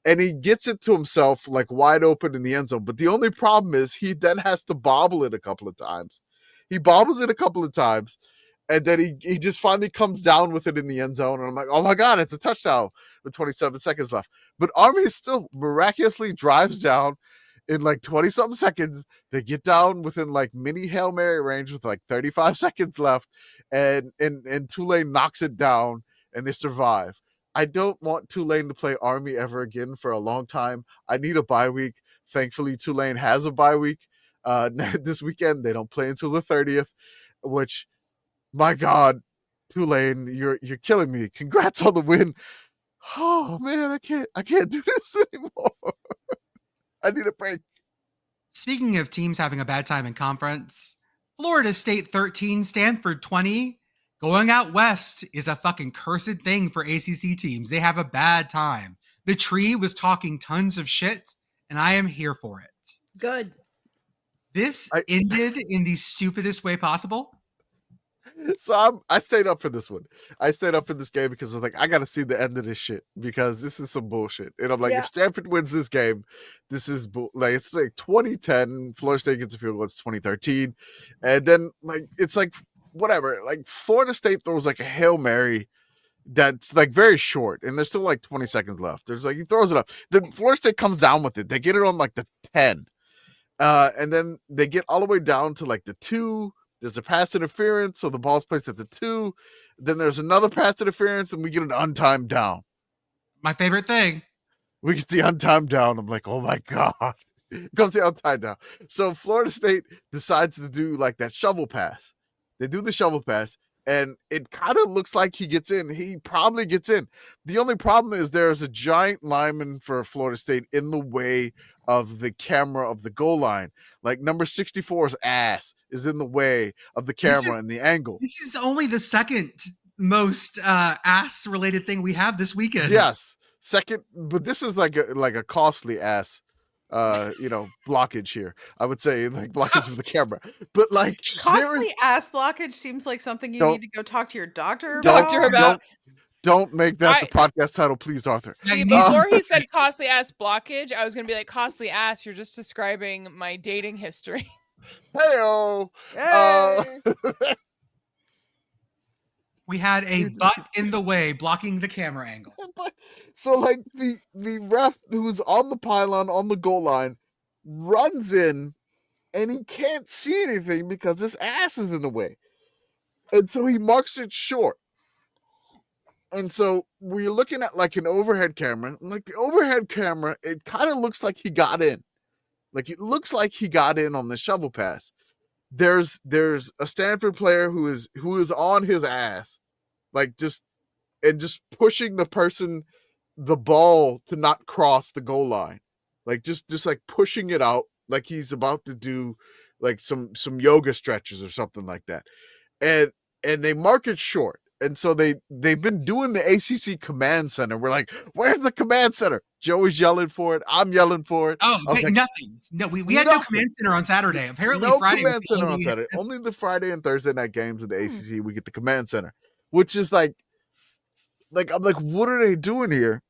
and he gets it to himself like wide open in the end zone. But the only problem is he then has to bobble it a couple of times. He bobbles it a couple of times. And then he just finally comes down with it in the end zone. And I'm like, oh my God, it's a touchdown with 27 seconds left. But Army still miraculously drives down in like 20-something seconds. They get down within like mini Hail Mary range with like 35 seconds left. And Tulane knocks it down and they survive. I don't want Tulane to play Army ever again for a long time. I need a bye week. Thankfully, Tulane has a bye week. This weekend, they don't play until the 30th, which... my God, Tulane, you're killing me. Congrats on the win. Oh man, I can't do this anymore. I need a break. Speaking of teams having a bad time in conference, Florida State 13, Stanford 20. Going out west is a fucking cursed thing for ACC teams. They have a bad time. The tree was talking tons of shit, and I am here for it. Good. This ended in the stupidest way possible. So I stayed up for this one. I stayed up for this game because I was like, I got to see the end of this shit because this is some bullshit. And I'm like, if Stanford wins this game, this is like, it's like 2010. Florida State gets a field goal. It's 2013. And then like, it's like, whatever. Like Florida State throws like a Hail Mary that's like very short. And there's still like 20 seconds left. There's like, he throws it up. Then Florida State comes down with it. They get it on like the 10. And then they get all the way down to like the 2. There's a pass interference, so the ball's placed at the 2. Then there's another pass interference, and we get an untimed down. My favorite thing. We get the untimed down. I'm like, oh my God. Comes the untimed down. So Florida State decides to do like that shovel pass. They do the shovel pass, and it kind of looks like he gets in. He probably gets in. The only problem is there's a giant lineman for Florida State in the way of the camera of the goal line. Like number 64's ass is in the way of the camera and the angle. This is only the second most ass related thing we have this weekend. Yes. Second, but this is like a costly ass blockage here. I would say like blockage of the camera. But like costly ass blockage seems like something you need to go talk to your doctor about. Don't make that the podcast title, please, Arthur. Before he said costly ass blockage, I was going to be like, costly ass, you're just describing my dating history. Hey-o. We had a butt in the way blocking the camera angle. So like the ref who's on the pylon on the goal line runs in and he can't see anything because his ass is in the way. And so he marks it short. And so we're looking at like an overhead camera. And like the overhead camera, it kind of looks like he got in. Like it looks like he got in on the shovel pass. There's a Stanford player who is on his ass, like just pushing the ball to not cross the goal line, like just like pushing it out, like he's about to do like some yoga stretches or something like that, and they mark it short. And so they've been doing the ACC command center. We're like, where's the command center? Joey's yelling for it. I'm yelling for it. Oh, okay, like, nothing. No, we had no command center on Saturday. Apparently, no Friday command center on Saturday. Only the Friday and Thursday night games in the ACC we get the command center, which is like I'm like, what are they doing here?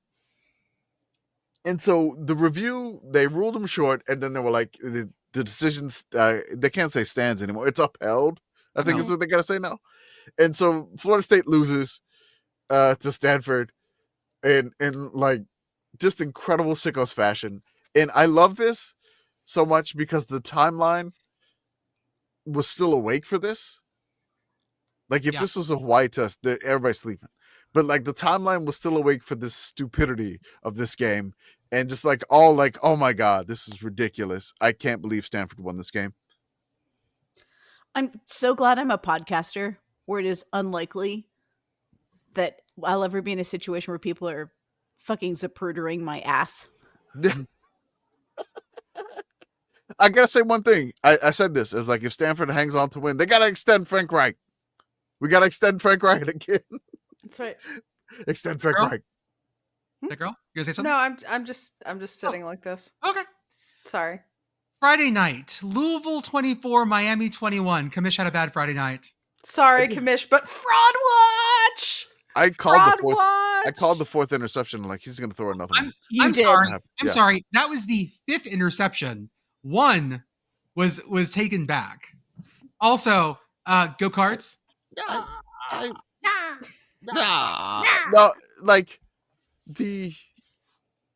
And so the review, they ruled them short, and then they were like, the decisions, they can't say stands anymore. It's upheld, I think is what they got to say now. And so Florida State loses to Stanford in like just incredible sickos fashion. And I love this so much because the timeline was still awake for this. Like if this was a Hawaii test, everybody's sleeping. But like the timeline was still awake for this stupidity of this game. And just like all like, oh my God, this is ridiculous. I can't believe Stanford won this game. I'm so glad I'm a podcaster where it is unlikely that I'll ever be in a situation where people are fucking zaprudering my ass. I gotta say one thing. I said this. It's like if Stanford hangs on to win, they gotta extend Frank Reich. We gotta extend Frank Reich again. That's right. Extend Frank Reich. That girl? You gonna say something? No, I'm just sitting like this. Okay. Sorry. Friday night, Louisville 24, Miami 21. Kamish had a bad Friday night. Sorry, Kamish, but fraud watch. I called the fourth interception. Like he's gonna throw another one. I'm sorry. I'm sorry. That was the 5th interception. One was taken back. Also, go Cards. I no, like the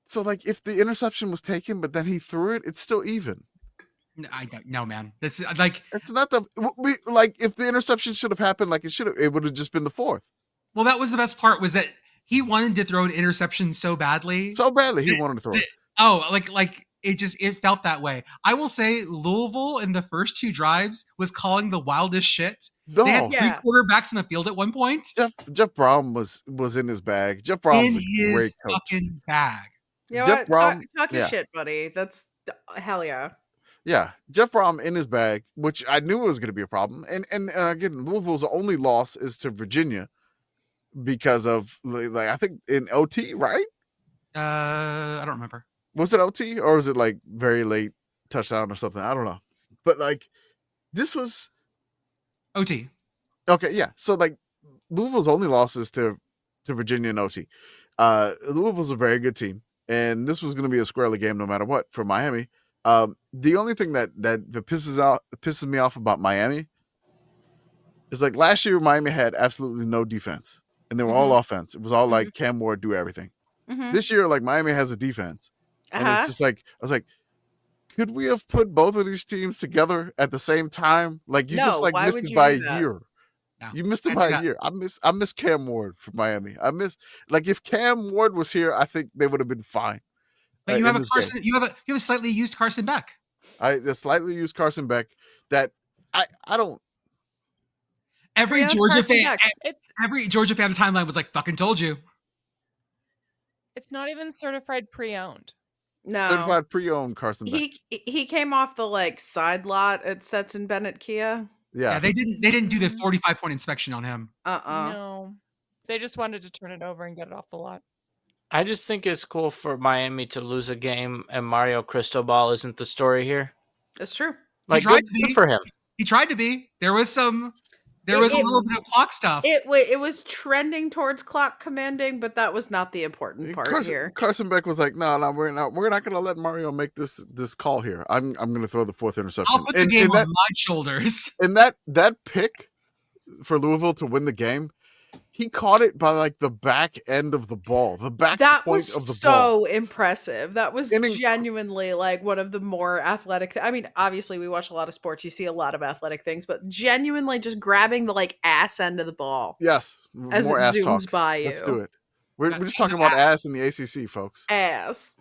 so like if the interception was taken, but then he threw it, it's still even. I don't know, man. That's like It's not the like if the interception should have happened, like it would have just been the fourth. well, that was the best part was that he wanted to throw an interception so badly. So badly he wanted to throw it. Like it felt that way. I will say Louisville in the first two drives was calling the wildest shit. No, They had three Yeah. quarterbacks in the field at one point. Jeff Brown was in his bag. Jeff Brown's In a his great coach. fucking bag. You know Jeff what? Brown- Talk your yeah. shit, buddy. That's hell yeah. Yeah, Jeff Brown in his bag, which I knew was going to be a problem. And again, Louisville's only loss is to Virginia because of like I think in OT, right? I don't remember. Was it OT or was it like very late touchdown or something? I don't know. But like this was OT. okay, yeah. So like Louisville's only losses to Virginia and OT. Louisville's a very good team, and this was going to be a squarely game no matter what for Miami. The only thing that pisses me off about Miami is like last year Miami had absolutely no defense, and they were all offense. It was all like Cam Ward do everything. Mm-hmm. This year, like Miami has a defense, and it's just like I was like, could we have put both of these teams together at the same time? Like you just No, like why missed would it you by do a that? year. No, You missed it can't by do a that. year. I miss Cam Ward from Miami. I miss like if Cam Ward was here, I think they would have been fine. But you in have a this Carson. game. You have a slightly used Carson Beck. The slightly used Carson Beck that I don't. Every Pre-owned Georgia Carson fan, Beck. every Georgia fan on the timeline was like, "Fucking told you." It's not even certified pre-owned. No. Certified pre-owned Carson Beck. He came off the like side lot at Stetson Bennett Kia. Yeah, they didn't do the 45-point inspection on him. No. They just wanted to turn it over and get it off the lot. I just think it's cool for Miami to lose a game and Mario Cristobal isn't the story here. That's true. Like, tried good, to be. good for him. He tried to be. There was a little bit of clock stuff. It was trending towards clock commanding, but that was not the important part here. Carson Beck was like, no, we're not going to let Mario make this call here. I'm going to throw the fourth interception. I'll put the game on my shoulders. And that pick for Louisville to win the game, he caught it by like the back end of the ball, the back That point was of the ball. so impressive. That was genuinely like one of the more athletic. I mean, obviously we watch a lot of sports. You see a lot of athletic things, but genuinely just grabbing the like ass end of the ball. Yes, as more it ass zooms talk. by you. Let's do it. We're just talking about ass in the ACC, folks. Ass.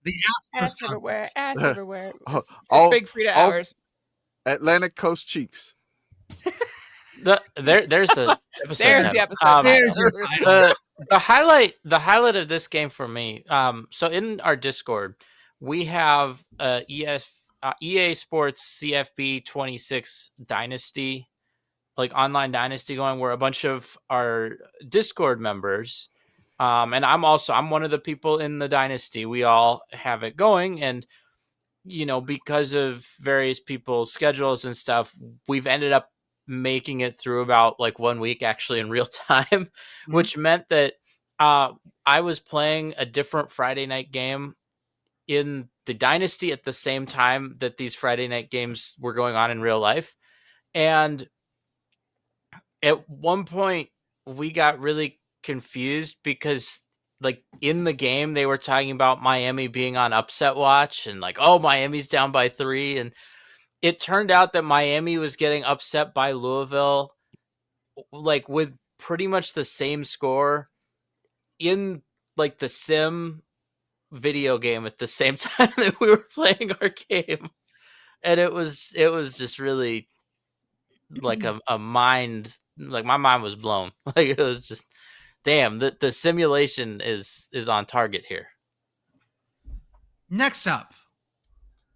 The Ass everywhere. Ass everywhere. It's All big Frida hours. Atlantic Coast cheeks. There's the episode. There's title. the episode. There's your title. The highlight of this game for me. So in our Discord, we have EA Sports CFB 26 Dynasty, like online Dynasty going, where a bunch of our Discord members, and I'm one of the people in the Dynasty. We all have it going, and because of various people's schedules and stuff, we've ended up making it through about like 1 week actually in real time, which meant that I was playing a different Friday night game in the Dynasty at the same time that these Friday night games were going on in real life. And at one point we got really confused because like in the game they were talking about Miami being on upset watch and like, oh, Miami's down by 3. And it turned out that Miami was getting upset by Louisville, like with pretty much the same score in like the sim video game at the same time that we were playing our game. And it was just really like a mind, like my mind was blown. Like it was just, damn, the simulation is on target here. Next up,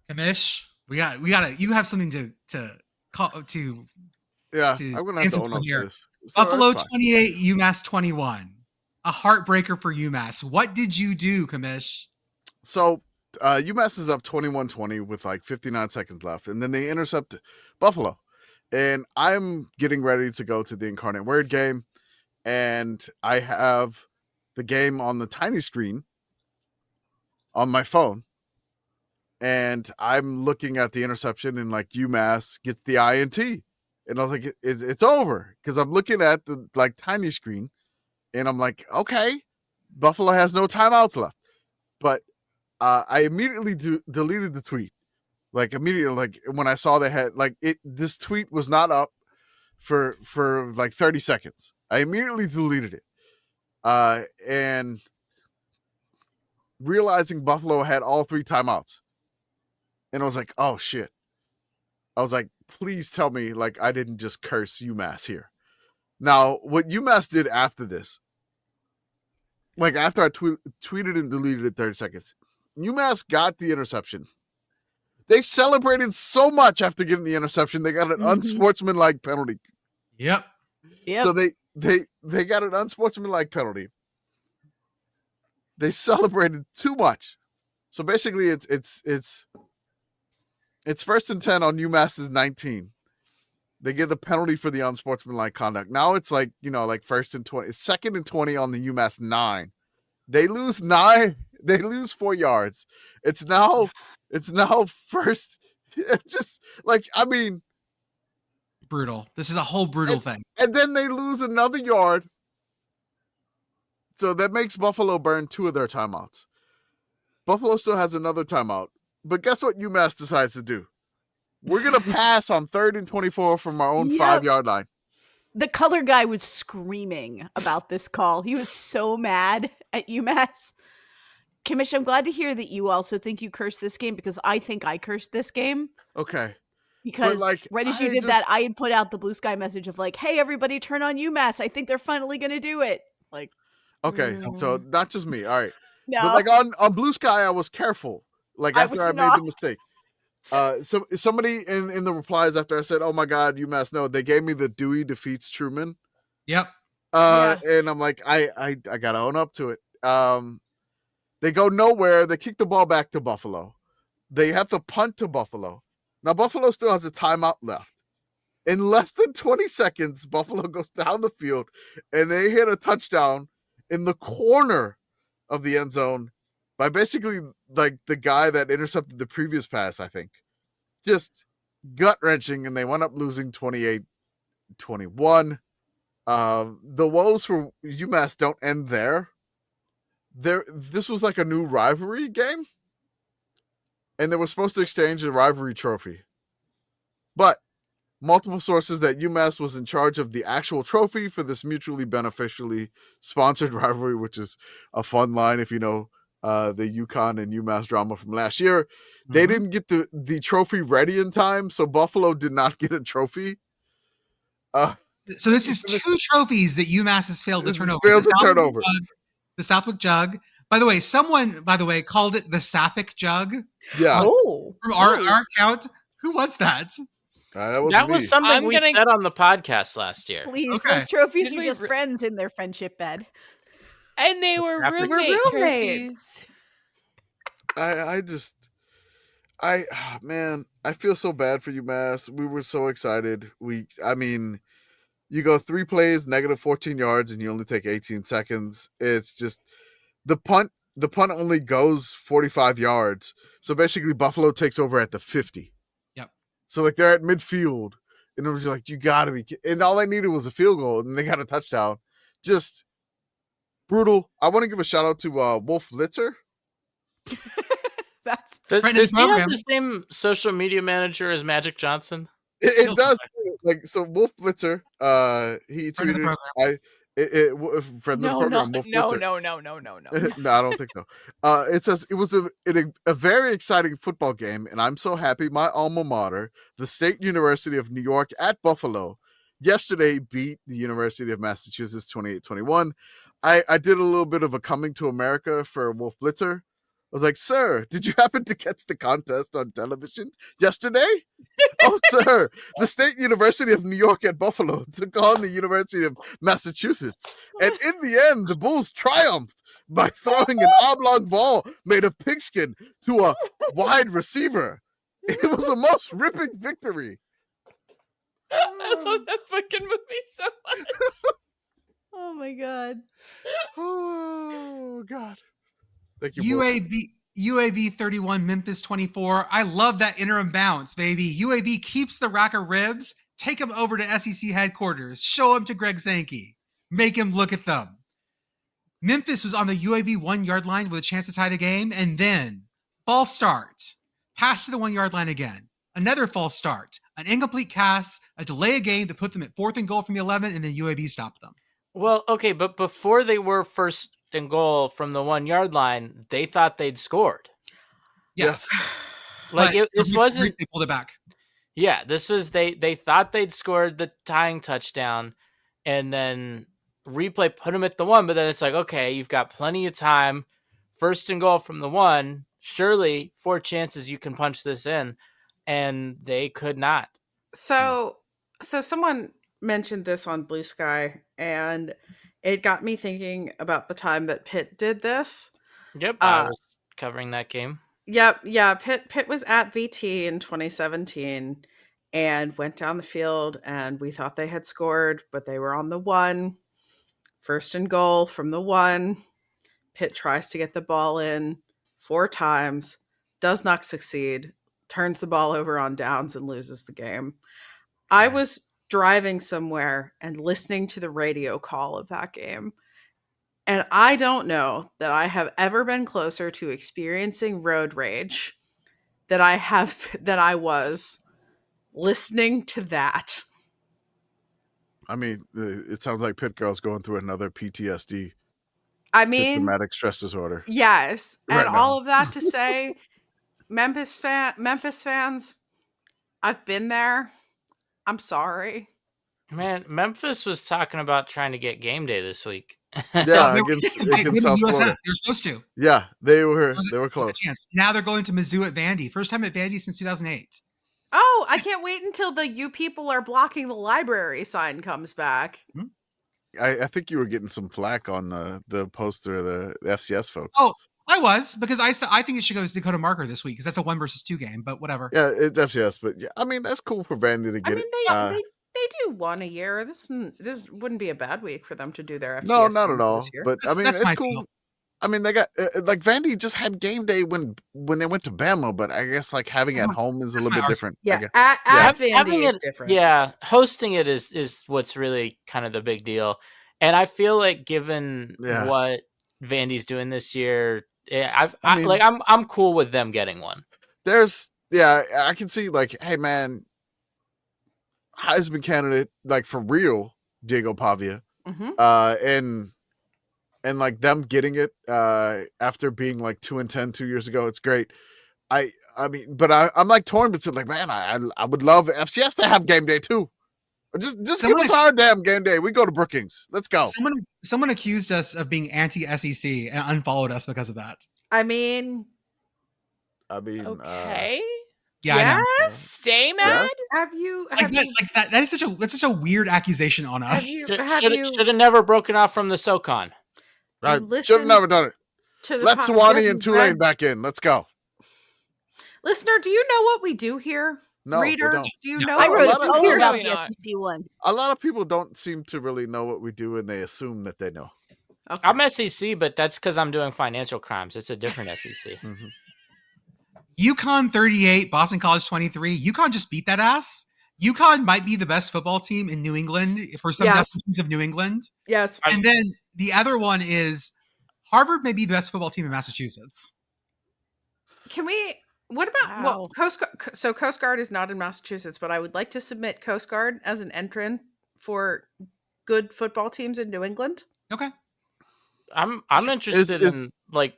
Kamish, we got you have something to call to. Yeah, to I'm gonna have to own up to this. So Buffalo that's fine. 28, UMass 21. A heartbreaker for UMass. What did you do, Kamish? So UMass is up 21-20 with like 59 seconds left, and then they intercept Buffalo. And I'm getting ready to go to the Incarnate Word game, and I have the game on the tiny screen on my phone. And I'm looking at the interception, and like UMass gets the INT. And I was like, it's over, because I'm looking at the like tiny screen, and I'm like, okay, Buffalo has no timeouts left. But I immediately deleted the tweet. Like immediately, like when I saw they had like it, this tweet was not up for like 30 seconds. I immediately deleted it. And realizing Buffalo had all 3 timeouts. And I was like, oh shit. I was like, please tell me like I didn't just curse UMass here. Now, what UMass did after this, like after I tweeted and deleted it 30 seconds, UMass got the interception. They celebrated so much after getting the interception, they got an unsportsmanlike penalty. Yep. So they got an unsportsmanlike penalty. They celebrated too much. So basically it's 1st and 10 on UMass's 19. They get the penalty for the unsportsmanlike conduct. Now it's like, like 1st and 20. It's 2nd and 20 on the UMass 9. They lose 9. They lose 4 yards. It's now first. It's just like, I mean, brutal. This is a whole brutal thing. And then they lose another yard. So that makes Buffalo burn 2 of their timeouts. Buffalo still has another timeout. But guess what UMass decides to do? We're going to pass on 3rd and 24 from our own 5-yard line. The color guy was screaming about this call. He was so mad at UMass. Kimish, I'm glad to hear that you also think you cursed this game, because I think I cursed this game. Okay. Because right as you did that, I had put out the blue sky message of like, hey, everybody turn on UMass. I think they're finally going to do it. Like, okay. So not just me. All right. No. But like on blue sky, I was careful. Like after I made the mistake. So somebody in the replies after I said, oh my God, UMass, no, they gave me the Dewey defeats Truman. Yep. And I'm like, I got to own up to it. They go nowhere. They kick the ball back to Buffalo. They have to punt to Buffalo. Now, Buffalo still has a timeout left. In less than 20 seconds, Buffalo goes down the field, and they hit a touchdown in the corner of the end zone by basically like the guy that intercepted the previous pass, I think. Just gut-wrenching, and they went up losing 28-21. The woes for UMass don't end there. This was like a new rivalry game, and they were supposed to exchange a rivalry trophy. But multiple sources that UMass was in charge of the actual trophy for this mutually beneficially sponsored rivalry, which is a fun line if you know the UConn and UMass drama from last year. They didn't get the trophy ready in time, so Buffalo did not get a trophy. So this is 2 trophies that UMass has failed to turn over. The Southwick Jug. By the way, someone called it the Sapphic Jug. Yeah. From our account. Who was that? That was something we said on the podcast last year. Please, those trophies are just friends in their friendship bed. And they were roommates. Man, I feel so bad for UMass. We were so excited. You go 3 plays, negative 14 yards, and you only take 18 seconds. It's just the punt only goes 45 yards. So basically Buffalo takes over at the 50. Yep. So like they're at midfield, and it was like, you gotta be, and all they needed was a field goal, and they got a touchdown. Just brutal. I want to give a shout out to Wolf Blitzer. Does he have the same social media manager as Magic Johnson? It does. Like, so Wolf Blitzer, he tweeted, No, no, I don't think so. It says it was a very exciting football game, and I'm so happy my alma mater, the State University of New York at Buffalo, yesterday beat the University of Massachusetts 28-21. I did a little bit of a coming to America for Wolf Blitzer. I was like, sir, did you happen to catch the contest on television yesterday? Oh, sir, the State University of New York at Buffalo took on the University of Massachusetts. And in the end, the Bulls triumphed by throwing an oblong ball made of pigskin to a wide receiver. It was a most ripping victory. I love that fucking movie so much. Oh, my God. Oh, God. Thank you, UAB 31, Memphis 24. I love that interim bounce, baby. UAB keeps the rack of ribs, take them over to SEC headquarters, show them to Greg Sankey, make him look at them. Memphis was on the UAB 1 yard line with a chance to tie the game, and then false start, pass to the 1 yard line again, another false start, an incomplete pass, a delay of game that put them at 4th and goal from the 11, and then UAB stopped them. Well, okay, but before they were 1st and goal from the 1 yard line, they thought they'd scored. Yes. Like this wasn't. They pulled it back. Yeah, this was they thought they'd scored the tying touchdown, and then replay put them at the 1. But then it's like, okay, you've got plenty of time. 1st and goal from the 1. Surely 4 chances you can punch this in, and they could not. So someone mentioned this on Blue Sky, and it got me thinking about the time that Pitt did this. Yep, I was covering that game. Yep, yeah. Pitt was at VT in 2017 and went down the field, and we thought they had scored, but they were on the 1. 1st and goal from the 1. Pitt tries to get the ball in 4 times, does not succeed, turns the ball over on downs and loses the game. I was driving somewhere and listening to the radio call of that game. And I don't know that I have ever been closer to experiencing road rage that I was listening to that. I mean, it sounds like Pitt Girl's going through another PTSD. I mean, traumatic stress disorder. Yes. Right And now. all of that to say, Memphis fans, I've been there. I'm sorry. Man, Memphis was talking about trying to get game day this week. Yeah, against South Florida. They're supposed to. Yeah, they were close. Now they're going to Mizzou at Vandy. First time at Vandy since 2008. Oh, I can't wait until the "you people are blocking the library" sign comes back. I think you were getting some flack on the poster of the FCS folks. Oh, I was, because I think it should go to Dakota Marker this week because that's a 1 versus 2 game, but whatever. Yeah, it's FCS, but yeah, I mean, that's cool for Vandy to get They do 1 a year. This wouldn't be a bad week for them to do their FCS. No, not at all. This year. But I mean, it's cool. Feel. I mean, they got like Vandy just had game day when they went to Bama, but I guess like having it at home is a little bit different. Yeah, at Vandy is different. Yeah, hosting it is what's really kind of the big deal. And I feel like given what Vandy's doing this year, I'm cool with them getting one. I can see like, hey man, Heisman candidate, like for real, Diego Pavia, and like them getting it after being like 2-10 2 years ago. It's great. I mean, but I'm like torn between like, man, I would love FCS to have game day too. Just give us our damn game day. We go to Brookings. Let's go. Someone accused us of being anti-SEC and unfollowed us because of that. I mean, okay. Yeah. Yes. Stay mad. Yes. That's such a weird accusation on us. Should have never broken off from the SoCon. Should have never done it. Let's Swanee and Tulane back in. Let's go. Listener, do you know what we do here? No, Reader, do you know? I wrote a poem poem about the SEC once. A lot of people don't seem to really know what we do, and they assume that they know. Okay. I'm SEC, but that's because I'm doing financial crimes. It's a different SEC. UConn 38, Boston College 23. UConn just beat that ass. UConn might be the best football team in New England for some destinations of New England. Yes. And then the other one is Harvard may be the best football team in Massachusetts. Can we... What about Coast Guard? So Coast Guard is not in Massachusetts, but I would like to submit Coast Guard as an entrant for good football teams in New England. Okay. I'm interested in like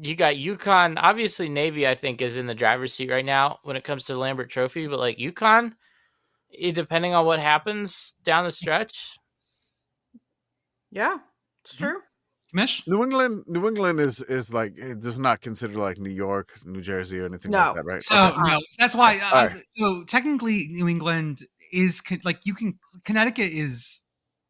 you got UConn. Obviously, Navy I think is in the driver's seat right now when it comes to the Lambert Trophy, but like UConn, depending on what happens down the stretch. Yeah, it's true. Mish? New England is like, it does not consider like New York, New Jersey, or anything like that, right? So no, that's why. So technically, New England is like Connecticut is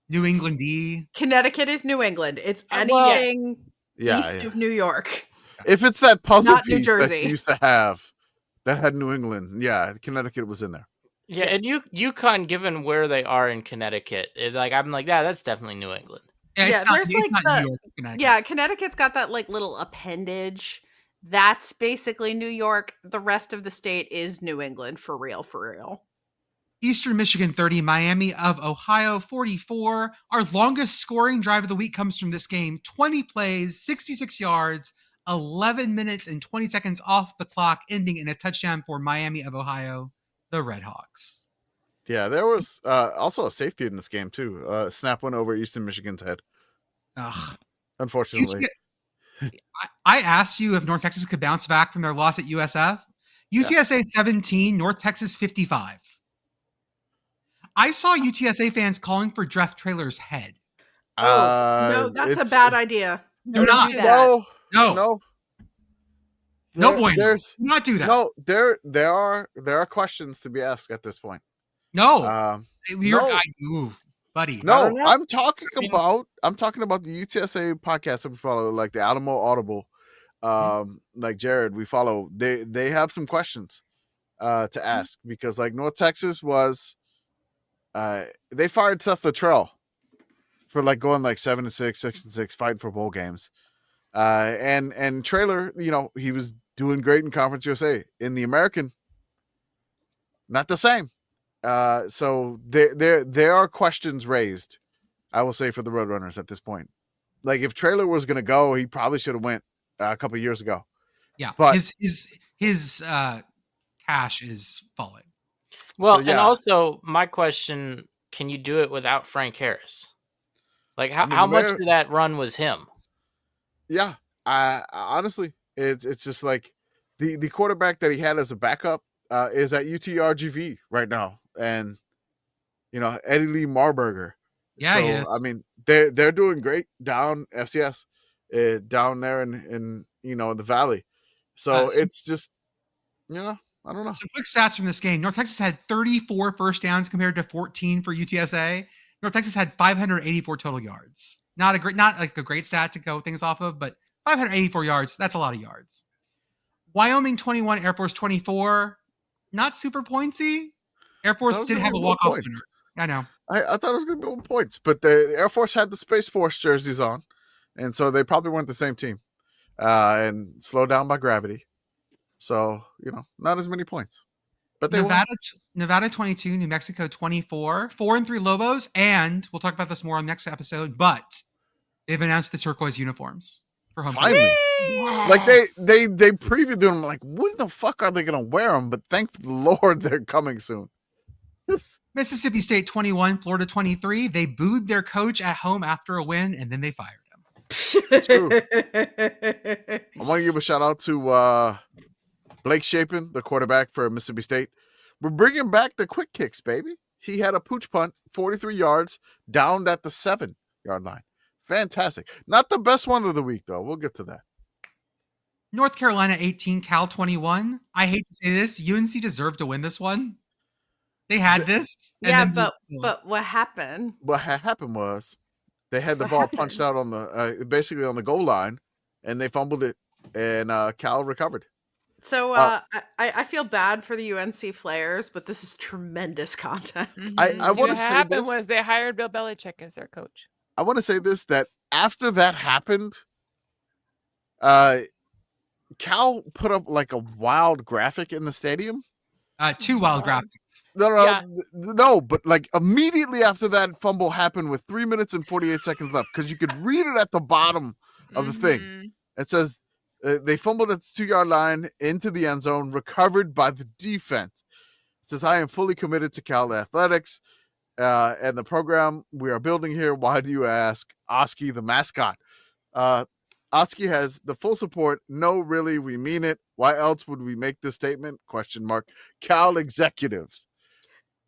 New England-y. Connecticut is New England. It's anything east of New York. If it's that puzzle Not New piece Jersey. that you used to have that had New England, Connecticut was in there. Yeah, and UConn, given where they are in Connecticut, I'm like, that's definitely New England. Yeah, there's like New York, Connecticut. Connecticut's got that like little appendage. That's basically New York. The rest of the state is New England for real. Eastern Michigan 30, Miami of Ohio 44. Our longest scoring drive of the week comes from this game. 20 plays, 66 yards, 11 minutes and 20 seconds off the clock, ending in a touchdown for Miami of Ohio, the Redhawks. Yeah, there was also a safety in this game too. Snap went over Eastern Michigan's head. Ugh. Unfortunately. I asked you if North Texas could bounce back from their loss at USF. UTSA 17, North Texas 55. I saw UTSA fans calling for Jeff Traylor's head. No, that's a bad idea. Do not do that. No. No, boy. Do not do that. No, there are questions to be asked at this point. No. No. Buddy. No, I'm talking about the UTSA podcast that we follow, like the Alamo Audible. Like Jared, we follow. They have some questions to ask because like North Texas was they fired Seth Luttrell for like going like 7-6, 6-6, fighting for bowl games. And Traylor, you know, he was doing great in Conference USA. In the American, not the same. So there are questions raised, I will say, for the Roadrunners at this point. Like if Traylor was going to go, he probably should have went a couple of years ago. Yeah, but his cash is falling. Well, So, yeah. and also my question: can you do it without Frank Harris? Like how much of that run was him? Yeah, I honestly, it's just like the quarterback that he had as a backup is at UTRGV right now, and you know Eddie Lee Marburger. Yeah, so, he is. I mean, they're doing great down FCS, down there in you know in the valley. So it's just you know I don't know. Some quick stats from this game: North Texas had 34 first downs compared to 14 for UTSA. North Texas had 584 total yards. Not like a great stat to go things off of, but 584 yards, that's a lot of yards. Wyoming 21, Air Force 24. Not super pointsy. Air Force did have a walk-off winner. I know. I thought it was going to be 1 points, but the Air Force had the Space Force jerseys on, and so they probably weren't the same team. And slowed down by gravity. So, you know, not as many points. But they Nevada 22, New Mexico 24, 4-3 Lobos, and we'll talk about this more on the next episode, but they've announced the turquoise uniforms for home. Finally. Yes. Like they previewed them like when the fuck are they going to wear them? But thank the Lord they're coming soon. Mississippi State 21, Florida 23. They booed their coach at home after a win, and then they fired him. That's true. I want to give a shout out to Blake Shapen, the quarterback for Mississippi State. We're bringing back the quick kicks, baby. He had a pooch punt, 43 yards, down at the 7-yard line. Fantastic. Not the best one of the week, though. We'll get to that. North Carolina 18, Cal 21. I hate to say this. UNC deserved to win this one. They had this. Yeah, but what happened? What happened was they had the ball punched out on the basically on the goal line, and they fumbled it, and Cal recovered. So I feel bad for the UNC Flares, but this is tremendous content. Mm-hmm. I want to what say happened this. was they hired Bill Belichick as their coach. I want to say this, that after that happened, Cal put up like a wild graphic in the stadium. 2 wild graphics. No, but like immediately after that fumble happened with 3 minutes and 48 seconds left, because you could read it at the bottom of the thing. It says they fumbled at the 2-yard line into the end zone, recovered by the defense. It says, I am fully committed to Cal Athletics and the program we are building here. Why do you ask? Oski, the mascot. Oski has the full support. No, really, we mean it. Why else would we make this statement? ? Cal executives.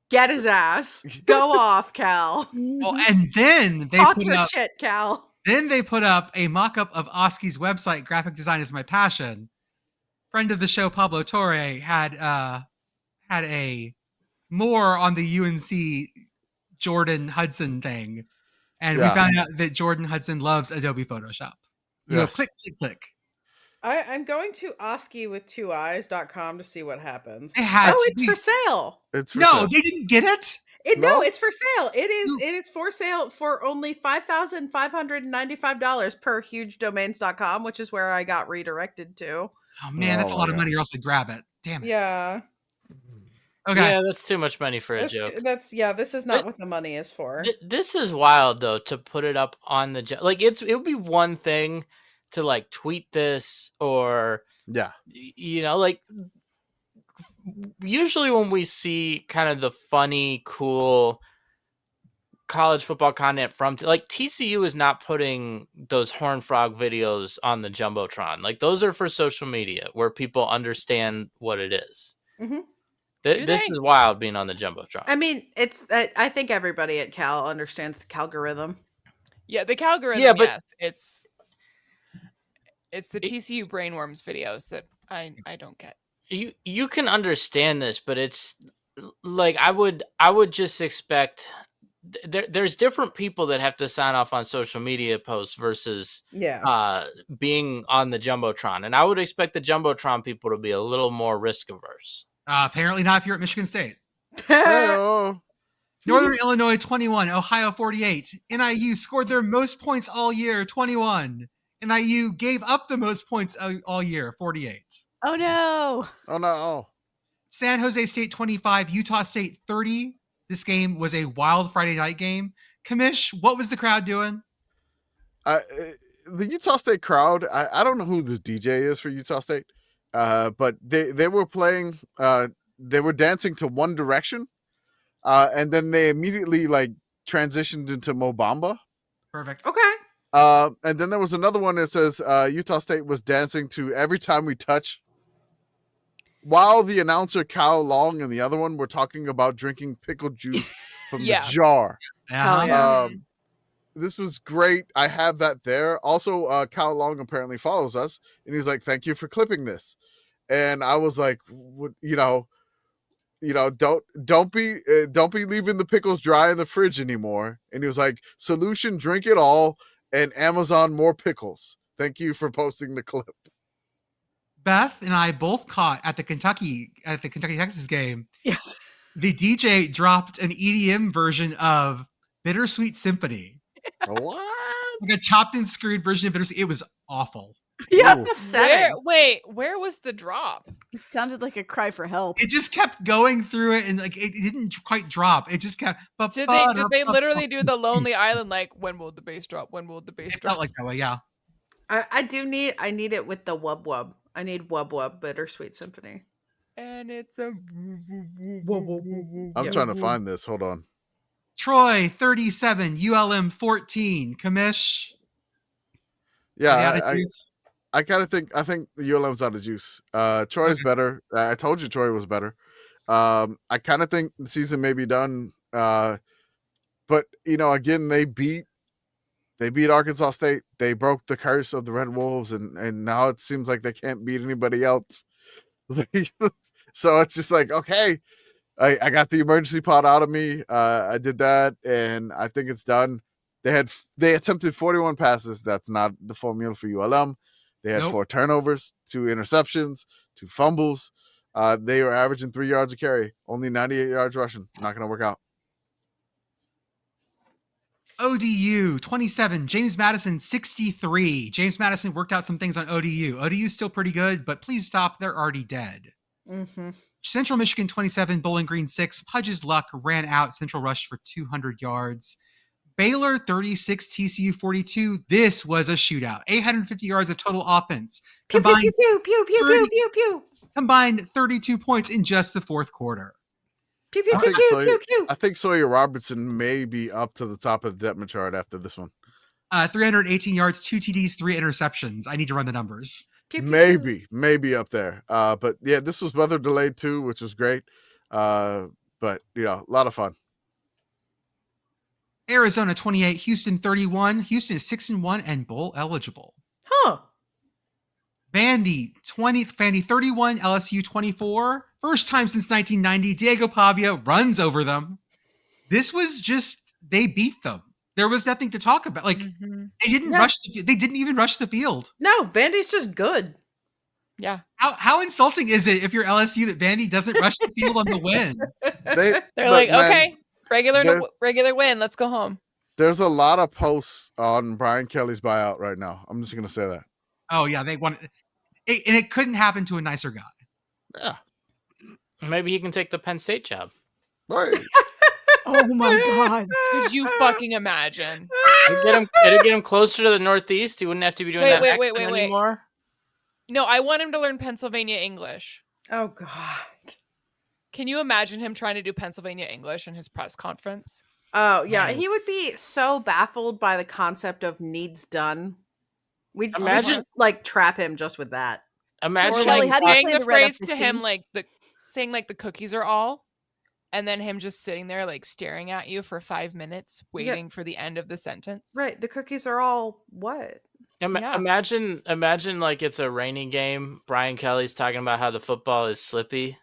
Get his ass. Go off, Cal. Well, and then they talk your shit, Cal. Then they put up a mock-up of Oski's website, Graphic Design is My Passion. Friend of the show, Pablo Torre, had a more on the UNC Jordan Hudson thing. And we found out that Jordan Hudson loves Adobe Photoshop. You know, click, click, click. I'm going to Oski with 2eyes.com to see what happens. It's for sale. It's for sale. They didn't get it? No, it's for sale. It is for sale for only $5,595 per hugedomains.com, which is where I got redirected to. Oh man, that's a lot of money. You're also grab it. Damn it. Yeah. Okay. Yeah, that's too much money for a joke. This is not what the money is for. This is wild though, to put it up on the like. It would be one thing to like tweet this, or Yeah. like usually when we see kind of the funny, cool college football content from like TCU is not putting those Horn Frog videos on the Jumbotron. Like those are for social media where people understand what it is. Mm-hmm. This is wild being on the Jumbotron. I mean, I think everybody at Cal understands the Calgorithm. Yeah, the Calgorithm. Yeah, but yes, it's the TCU brainworms videos that I don't get. You can understand this, but it's like I would just expect there's different people that have to sign off on social media posts versus being on the Jumbotron, and I would expect the Jumbotron people to be a little more risk averse. Apparently not if you're at Michigan State. Hey-o. Northern Illinois 21, Ohio 48. NIU scored their most points all year, 21. NIU gave up the most points all year, 48. Oh no. Oh no. San Jose State 25, Utah State 30. This game was a wild Friday night game. Kamish, what was the crowd doing? The Utah State crowd, I don't know who the DJ is for Utah State, but they were playing, they were dancing to One Direction, and then they immediately like transitioned into Mo Bamba. Perfect. Okay. And then there was another one that says Utah State was dancing to Every Time We Touch, while the announcer Kyle Long and the other one were talking about drinking pickle juice from the jar. This was great. I have that there. Also, Kyle Long apparently follows us, and he's like, "Thank you for clipping this." And I was like, "What? Don't be leaving the pickles dry in the fridge anymore." And he was like, "Solution: drink it all, and Amazon more pickles. Thank you for posting the clip." Beth and I both caught at the Kentucky Texas game. Yes. The DJ dropped an EDM version of Bittersweet Symphony. What? Like a chopped and screwed version of Bittersweet. It was awful. Yeah. Upsetting. Where was the drop? It sounded like a cry for help. It just kept going through it, and like it didn't quite drop. It just kept. Did they literally do the Lonely Island, like, when will the bass drop? When will the bass It drop? felt like that way, yeah. I need it with the wub wub. I need wub wub Bittersweet Symphony. And it's a I'm trying to find this. Hold on. Troy 37, ULM 14. Kamish. Yeah, I kind of think the ULM's out of juice. Troy's better. I told you Troy was better. I kind of think the season may be done. But again, they beat Arkansas State. They broke the curse of the Red Wolves, and now it seems like they can't beat anybody else. So it's just like, okay, I got the emergency pod out of me. I did that, and I think it's done. They attempted 41 passes. That's not the formula for ULM. They had 4 turnovers, 2 interceptions, 2 fumbles. They were averaging 3 yards a carry, only 98 yards rushing. Not going to work out. ODU 27, James Madison 63. James Madison worked out some things on ODU. ODU's still pretty good, but please stop. They're already dead. Mm-hmm. Central Michigan 27, Bowling Green 6. Pudge's luck ran out. Central rushed for 200 yards. Baylor 36, TCU 42. This was a shootout. 850 yards of total offense. Combined 32 points in just the fourth quarter. I think Sawyer Robertson may be up to the top of the depth chart after this one. 318 yards, 2 TDs, 3 interceptions. I need to run the numbers. Maybe up there. But yeah, this was weather delayed too, which was great. But a lot of fun. Arizona 28, Houston 31. Houston is 6-1 and bowl eligible. Huh. Vandy 31, LSU 24. First time since 1990, Diego Pavia runs over them. This was just, they beat them. There was nothing to talk about. Like, they didn't they didn't even rush the field. No, Vandy's just good. Yeah. How insulting is it if you're LSU that Vandy doesn't rush the field on the win? They're like, okay, regular win. Let's go home. There's a lot of posts on Brian Kelly's buyout right now. I'm just going to say that. Oh, yeah. They wanted it, and it couldn't happen to a nicer guy. Yeah. Maybe he can take the Penn State job. Right. Oh my god. Could you fucking imagine? It'd get him closer to the Northeast. He wouldn't have to be doing that accent anymore. No, I want him to learn Pennsylvania English. Oh God. Can you imagine him trying to do Pennsylvania English in his press conference? Oh yeah, he would be so baffled by the concept of needs done. We'd just like trap him just with that. Imagine Kelly, how do you saying play the the red phrase up to this him game? like saying like the cookies are all, and then him just sitting there like staring at you for 5 minutes, waiting for the end of the sentence. Right. The cookies are all what? Imagine like it's a rainy game. Brian Kelly's talking about how the football is slippy.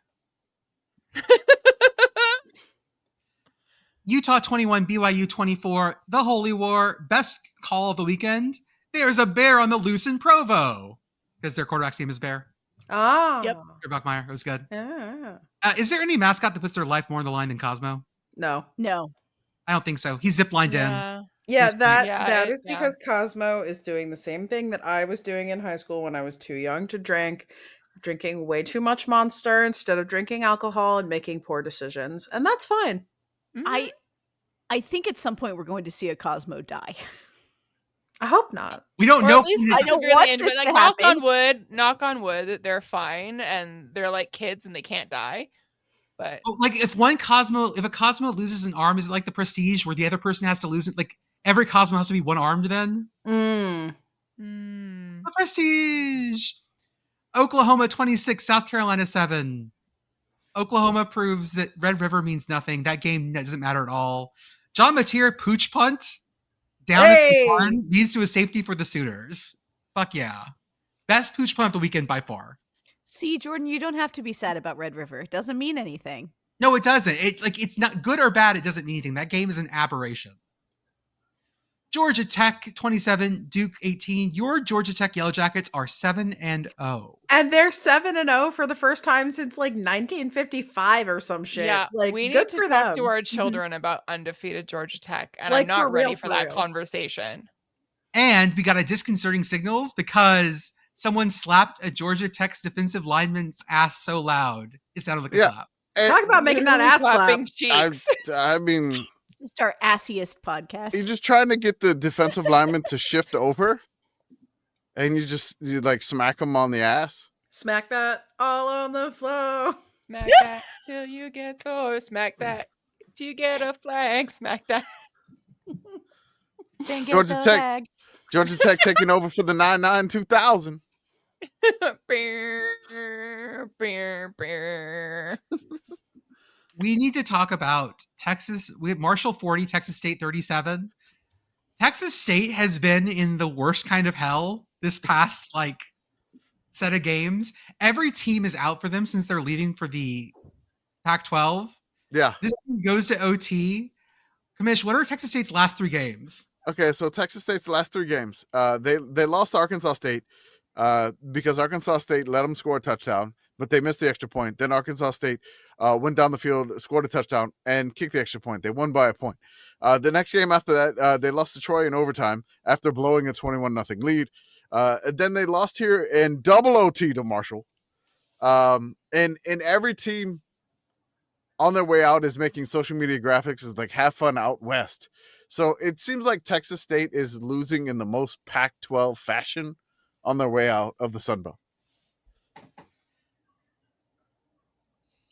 Utah 21, BYU 24, the Holy War, best call of the weekend. There's a bear on the loose in Provo. Because their quarterback's name is Bear. Oh. Yep. Buckmeyer. It was good. Yeah. Is there any mascot that puts their life more on the line than Cosmo? No. I don't think so. He ziplined in. Yeah, that is because Cosmo is doing the same thing that I was doing in high school when I was too young to drink, drinking way too much Monster instead of drinking alcohol and making poor decisions. And that's fine. I think at some point we're going to see a Cosmo die. I hope not. We don't Or know. at least I don't want this like to knock happen. on wood that they're fine and they're like kids and they can't die. But like if a Cosmo loses an arm, is it like the Prestige where the other person has to lose it? Like every Cosmo has to be one armed then? The Prestige. Oklahoma 26, South Carolina 7. Oklahoma proves that Red River means nothing. That game doesn't matter at all. John Mateer pooch punt down at the barn leads to a safety for the Sooners. Fuck yeah. Best pooch punt of the weekend by far. See, Jordan, you don't have to be sad about Red River. It doesn't mean anything. No, it doesn't. It's not good or bad. It doesn't mean anything. That game is an aberration. Georgia Tech 27, Duke 18. Your Georgia Tech Yellow Jackets are 7-0. And they're 7-0 for the first time since like 1955 or some shit. Yeah, like, we good need for to talk them. to our children about undefeated Georgia Tech, and Like, I'm not ready real, for that real. conversation. And we got a disconcerting signals because someone slapped a Georgia Tech's defensive lineman's ass so loud it sounded like a clap. Talk about making that ass clap. Cheeks. I mean, just our assiest podcast. You're just trying to get the defensive lineman to shift over, and you like smack him on the ass. Smack that all on the floor. Smack that till you get sore. Smack that till you get a flag. Smack that. Then get Georgia the Tech. bag. Georgia Tech taking over for the 99-2000. We need to talk about Texas. We have Marshall 40, Texas State 37. Texas State has been in the worst kind of hell this past set of games. Every team is out for them since they're leaving for the Pac-12. Yeah. This team goes to OT. Kamish, what are Texas State's last 3 games? Okay, so Texas State's last 3 games. They lost to Arkansas State because Arkansas State let them score a touchdown, but they missed the extra point. Then Arkansas State went down the field, scored a touchdown, and kicked the extra point. They won by a point. The next game after that, they lost to Troy in overtime after blowing a 21-0 lead. Then they lost here in double OT to Marshall. And every team on their way out is making social media graphics is like have fun out west. So it seems like Texas State is losing in the most Pac-12 fashion on their way out of the Sun Belt.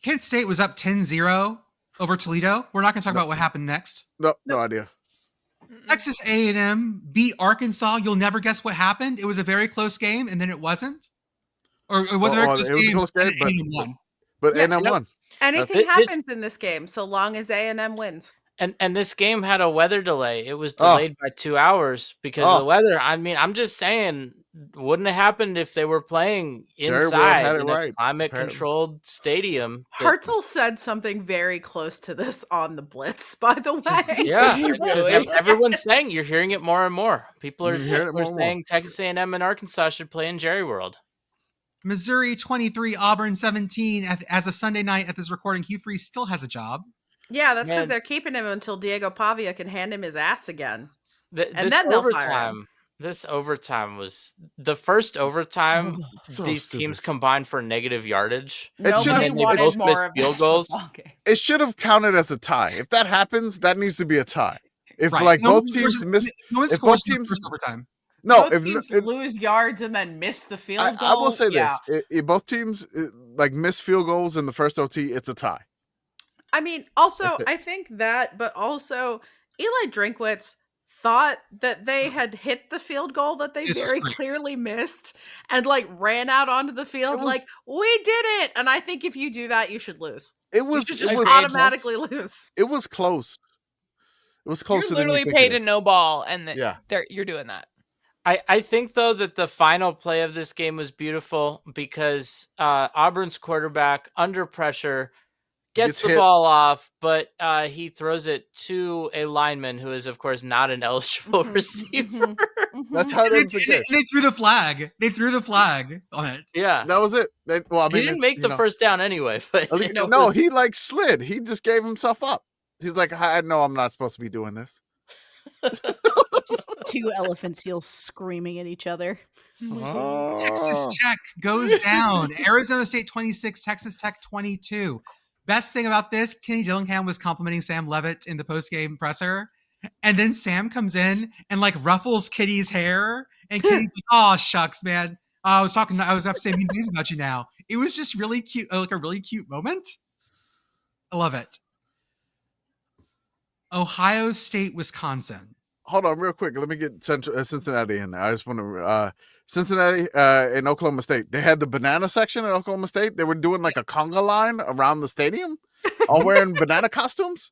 Kent State was up 10-0 over Toledo. We're not going to talk about what happened next. No idea. Texas A&M beat Arkansas. You'll never guess what happened. It was a very close game, and then it wasn't. Or it was a very close game. Was a close game, but A&M won. Anything happens in this game so long as A&M wins. And this game had a weather delay. It was delayed by 2 hours because of the weather. I mean, I'm just saying, wouldn't have happened if they were playing inside in a climate-controlled stadium. Hartzell said something very close to this on the Blitz, by the way. Yeah, everyone's saying, you're hearing it more and more. People are saying Texas A&M and Arkansas should play in Jerry World. Missouri 23, Auburn 17. As of Sunday night at this recording, Hugh Freeze still has a job. Yeah, that's because they're keeping him until Diego Pavia can hand him his ass again. And then overtime, This overtime was the first overtime. So These stupid. teams combined for negative yardage. should've- Nobody And they wanted both more missed of field this goals. football game. It should have counted as a tie. If that happens, that needs to be a tie. If Right. like No one both scores- teams miss, no one if scores both in the teams- first overtime. no, Both teams lose yards and then miss the field goal. I will say yeah. this: if both teams like miss field goals in the first OT, it's a tie. I mean, also, That's it. I think that, but also, Eli Drinkwitz thought that they had hit the field goal that they This was very great. clearly missed and like ran out onto the field was- like, we did it. And I think if you do that, you should lose. It You was should it just was automatically lose. It was close. It was You're closer than you literally think paid it a is. no ball, and then Yeah. you're doing that. I think though that the final play of this game was beautiful because Auburn's quarterback under pressure gets the hit. ball off, but he throws it to a lineman who is of course not an eligible receiver. That's how it And ends the game. they threw the flag. They threw the flag on it. Yeah. That was it. I mean, He didn't make the first down anyway, but No, he like slid. He just gave himself up. He's like, I know I'm not supposed to be doing this. Just two elephant seals screaming at each other. Texas Tech goes down. Arizona State 26, Texas Tech 22. Best thing about this, Kenny Dillingham was complimenting Sam Levitt in the post-game presser. And then Sam comes in and like ruffles Kitty's hair. And Kitty's like, oh, shucks, man. I was up to say mean things about you now. It was just really cute, like a really cute moment. I love it. Ohio State, Wisconsin. Hold on, real quick. Let me get Cincinnati in there. I just want to Cincinnati and Oklahoma State. They had the banana section at Oklahoma State. They were doing like a conga line around the stadium, all wearing banana costumes.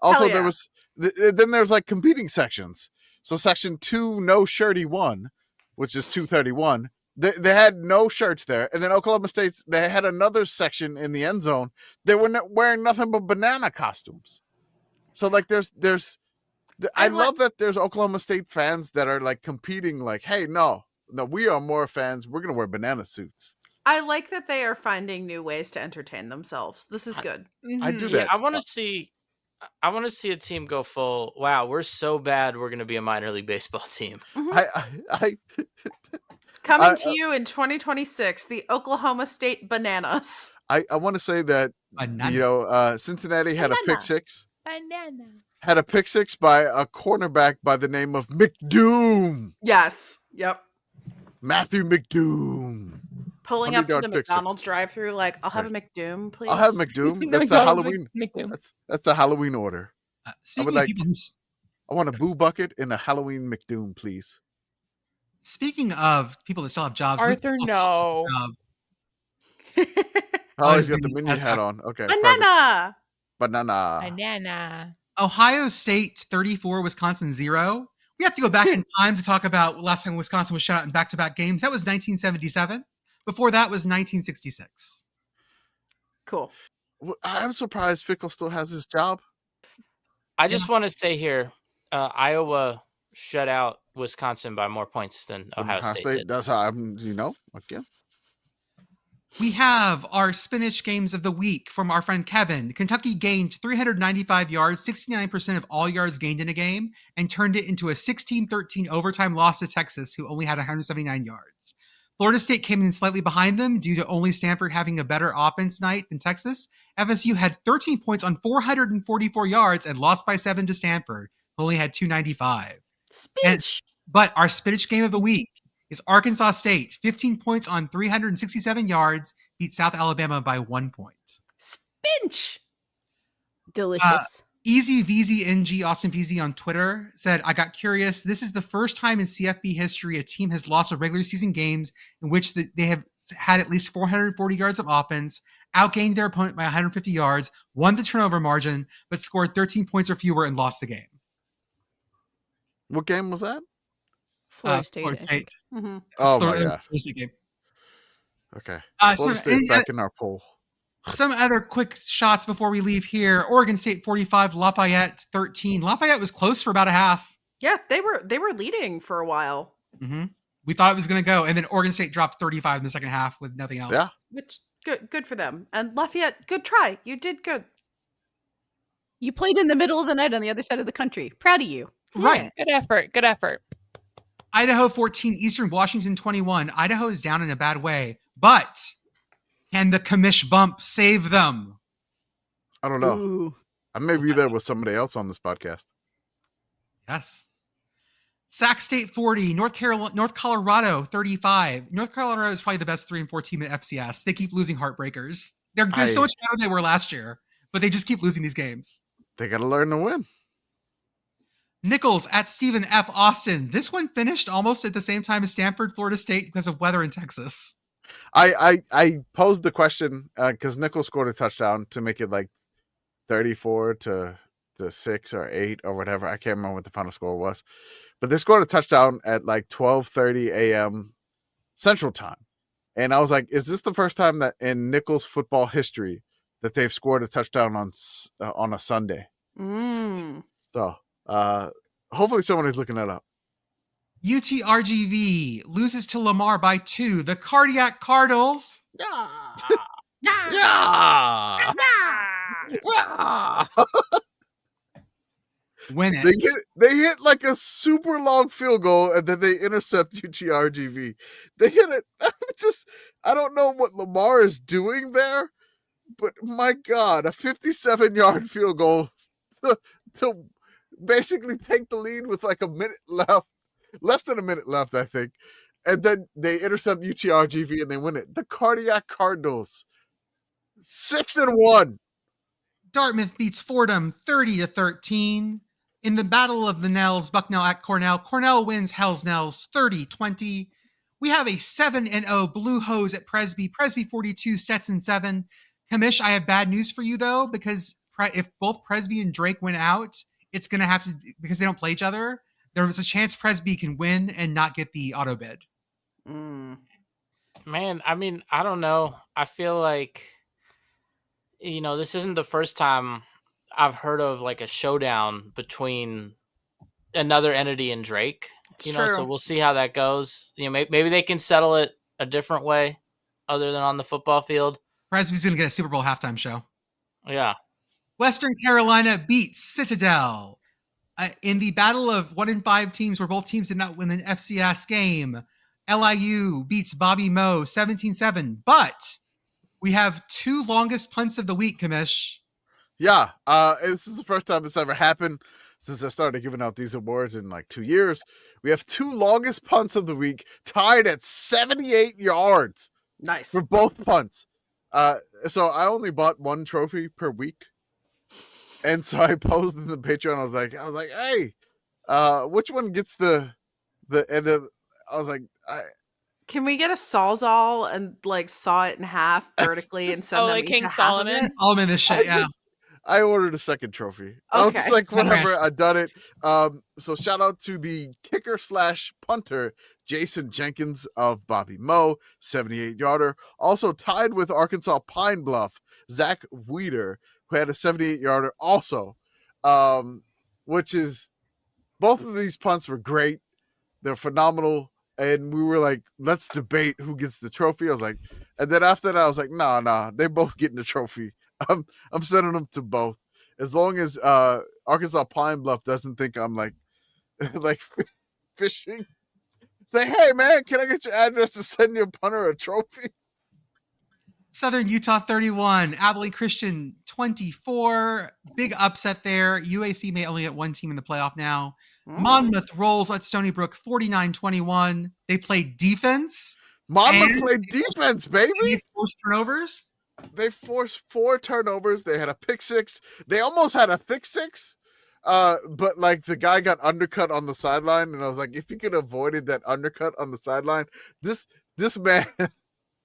Also, Hell yeah. there was then there's like competing sections. So section 2, no shirty 1, which is 231. They had no shirts there, and then Oklahoma State's they had another section in the end zone. They were wearing nothing but banana costumes. So like I love that there's Oklahoma State fans that are like competing like, hey, no, we are more fans. We're going to wear banana suits. I like that they are finding new ways to entertain themselves. This is good. I do yeah, that. I want to see a team go full. Wow, we're so bad. We're going to be a minor league baseball team. I Coming to you in 2026, the Oklahoma State Bananas. I want to say that, Cincinnati had a pick six. Banana. Had a pick six by a cornerback by the name of McDoom. Yes. Yep. Matthew McDoom. Pulling up to 100-yard the pick six. McDonald's drive-thru, like, I'll have a McDoom, please. I'll have McDoom. The That's the McDonald's Halloween. McDoom. That's the Halloween order. Speaking like- of people who I want a boo bucket and a Halloween McDoom, please. Speaking of people that still have jobs, Luke Arthur, Paul still has a job. Oh, he's he's got the been- minion that's hat fine. on. Okay. perfect. Banana. Banana. Banana. Ohio State 34, Wisconsin 0. We have to go back in time to talk about last time Wisconsin was shut out in back-to-back games. That was 1977. Before that was 1966. Cool. I'm surprised Fickle still has his job. I just want to say here, Iowa shut out Wisconsin by more points than Ohio State did. That's how I'm, again. We have our spinach games of the week from our friend Kevin. Kentucky gained 395 yards, 69% of all yards gained in a game, and turned it into a 16-13 overtime loss to Texas, who only had 179 yards. Florida State came in slightly behind them due to only Stanford having a better offense night than Texas. FSU had 13 points on 444 yards and lost by 7 to Stanford, who only had 295. Speech. But our spinach game of the week is Arkansas State, 15 points on 367 yards, beat South Alabama by 1 point. Spinch. Delicious. Easy VZ NG Austin VZ on Twitter said, I got curious. This is the first time in CFB history a team has lost a regular season games in which they have had at least 440 yards of offense, outgained their opponent by 150 yards, won the turnover margin, but scored 13 points or fewer and lost the game. What game was that? Florida State. Florida I think. State. Mm-hmm. Oh, Florida- my it was God. the Thursday game. Okay. So, Florida State back in our poll. some other quick shots before we leave here. Oregon State 45, Lafayette 13. Lafayette was close for about a half. Yeah, they were leading for a while. Mm-hmm. We thought it was going to go, and then Oregon State dropped 35 in the second half with nothing else. Yeah. Which good for them. And Lafayette, good try. You did good. You played in the middle of the night on the other side of the country. Proud of you. Right. Good effort. Good effort. Idaho 14, Eastern Washington 21. Idaho is down in a bad way, but can the commish bump save them? I don't know. Ooh. I may be there with somebody else on this podcast. Yes. Sac State 40, North Colorado 35. North Colorado is probably the best 3 and 4 team at FCS. They keep losing heartbreakers. They're so much better than they were last year, but they just keep losing these games. They got to learn to win. Nichols at Stephen F. Austin. This one finished almost at the same time as Stanford, Florida State because of weather in Texas. I posed the question because Nichols scored a touchdown to make it like 34 to 6 or 8 or whatever. I can't remember what the final score was. But they scored a touchdown at like 12:30 a.m. Central Time. And I was like, is this the first time that in Nichols football history that they've scored a touchdown on a Sunday? So hopefully someone is looking that up. UTRGV loses to Lamar by 2. The Cardiac Cardinals. Win it. They hit like a super long field goal and then they intercept UTRGV. They hit it. I don't know what Lamar is doing there, but my God, a 57-yard field goal to basically take the lead with like a minute left, less than a minute left, I think. And then they intercept UTRGV and they win it. The Cardiac Cardinals, 6-1. Dartmouth beats Fordham 30-13. In the Battle of the Nels, Bucknell at Cornell. Cornell wins Hell's Nels 30-20. We have a 7-0 Blue Hose at Presby. Presby 42, Stetson 7. Commish, I have bad news for you though, because if both Presby and Drake win out, it's going to have to, because they don't play each other, there's a chance Presby can win and not get the auto bid. Man, I mean, I don't know. I feel like, this isn't the first time I've heard of like a showdown between another entity and Drake. So we'll see how that goes. Maybe they can settle it a different way other than on the football field. Presby's going to get a Super Bowl halftime show. Yeah. Western Carolina beats Citadel. In the battle of 1 in 5 teams where both teams did not win an FCS game, LIU beats Bobby Moe 17-7. But we have 2 longest punts of the week, Commish. Yeah, this is the first time it's ever happened since I started giving out these awards in like 2 years. We have 2 longest punts of the week tied at 78 yards. Nice. For both punts. So I only bought 1 trophy per week. And so I posted in the Patreon. I was like, hey, which one gets and then I was like, can we get a Sawzall and like saw it in half vertically and send them like each King a half Solomon? of it? Solomon this shit, yeah. I ordered a second trophy. I was just like, whatever, I done it. So shout out to the kicker/punter, Jason Jenkins of Bobby Moe, 78-yarder. Also tied with Arkansas Pine Bluff, Zach Weeder, who had a 78-yarder also. Which is, both of these punts were great. They're phenomenal. And we were like, let's debate who gets the trophy. I was like, and then after that, I was like, nah, they both getting the trophy. I'm sending them to both. As long as Arkansas Pine Bluff doesn't think I'm like fishing. Say, hey man, can I get your address to send your punter a trophy? Southern Utah 31, Abilene Christian 24. Big upset there. UAC may only get 1 team in the playoff now. Monmouth rolls at Stony Brook 49-21. They played defense. Monmouth played defense, baby. They forced turnovers. They forced 4 turnovers. They had a pick 6. They almost had a thick 6. But like the guy got undercut on the sideline, and I was like, if he could have avoided that undercut on the sideline, this man,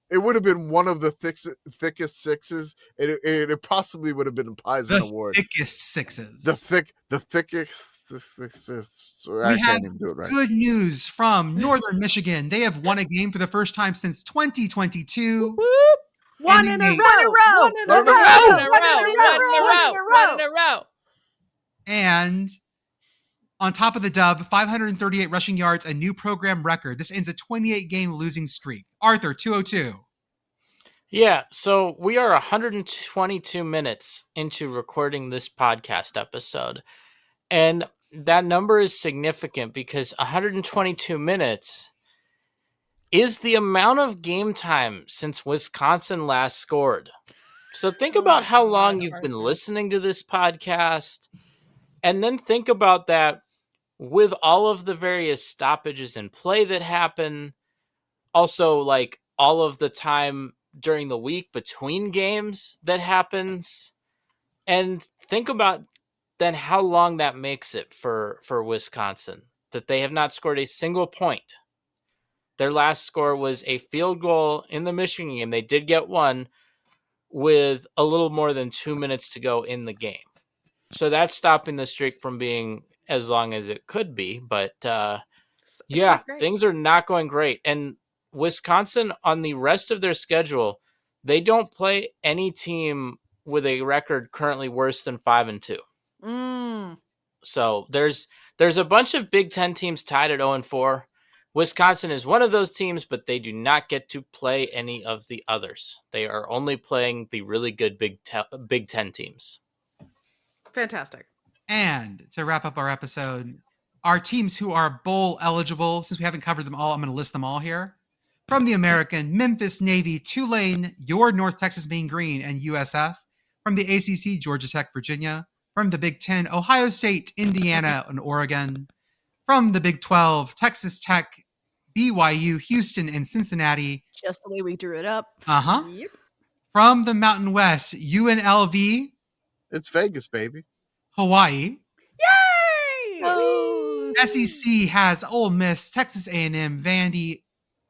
it would have been one of the thickest 6s. It possibly would have been a Heisman Award. Thickest 6s. The thickest. I can't even do it right. Good news from Northern Michigan. They have won a game for the first time since 2022. One in a row. And on top of the dub, 538 rushing yards, a new program record. This ends a 28-game losing streak. Arthur, 202. Yeah, so we are 122 minutes into recording this podcast episode. And that number is significant because 122 minutes is the amount of game time since Wisconsin last scored. So think about how long you've been listening to this podcast, and then think about that with all of the various stoppages in play that happen. Also, like all of the time during the week between games that happens. And think about then how long that makes it for Wisconsin, that they have not scored a single point. Their last score was a field goal in the Michigan game. They did get one with a little more than 2 minutes to go in the game. So that's stopping the streak from being as long as it could be. But yeah, things are not going great. And Wisconsin, on the rest of their schedule, they don't play any team with a record currently worse than 5-2. So there's a bunch of Big Ten teams tied at 0-4. Wisconsin is one of those teams, but they do not get to play any of the others. They are only playing the really good Big Ten teams. Fantastic. And to wrap up our episode, our teams who are bowl eligible, since we haven't covered them all, I'm going to list them all here. From the American, Memphis, Navy, Tulane, your North Texas Mean Green, and USF. From the ACC, Georgia Tech, Virginia. From the Big Ten, Ohio State, Indiana, and Oregon. From the Big 12, Texas Tech, BYU, Houston, and Cincinnati. Just the way we drew it up. Yep. From the Mountain West, UNLV. It's Vegas, baby. Hawaii. Yay! Oh, SEC has Ole Miss, Texas A&M, Vandy,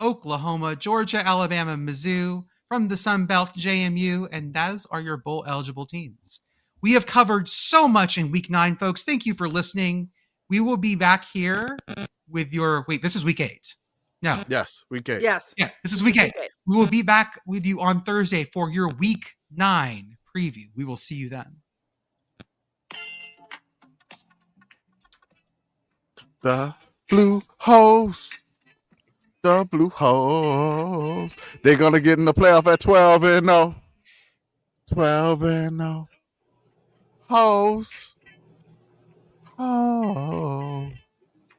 Oklahoma, Georgia, Alabama, Mizzou. From the Sun Belt, JMU, and those are your bowl eligible teams. We have covered so much in week 9, folks. Thank you for listening. We will be back here with your this is week 8. No. Yes, week 8. Yes. Yeah, this is week 8. We will be back with you on Thursday for your week 9 preview. We will see you then. The Blue Hose. The Blue Hose. They're going to get in the playoff at 12-0. 12-0. Hose. Oh.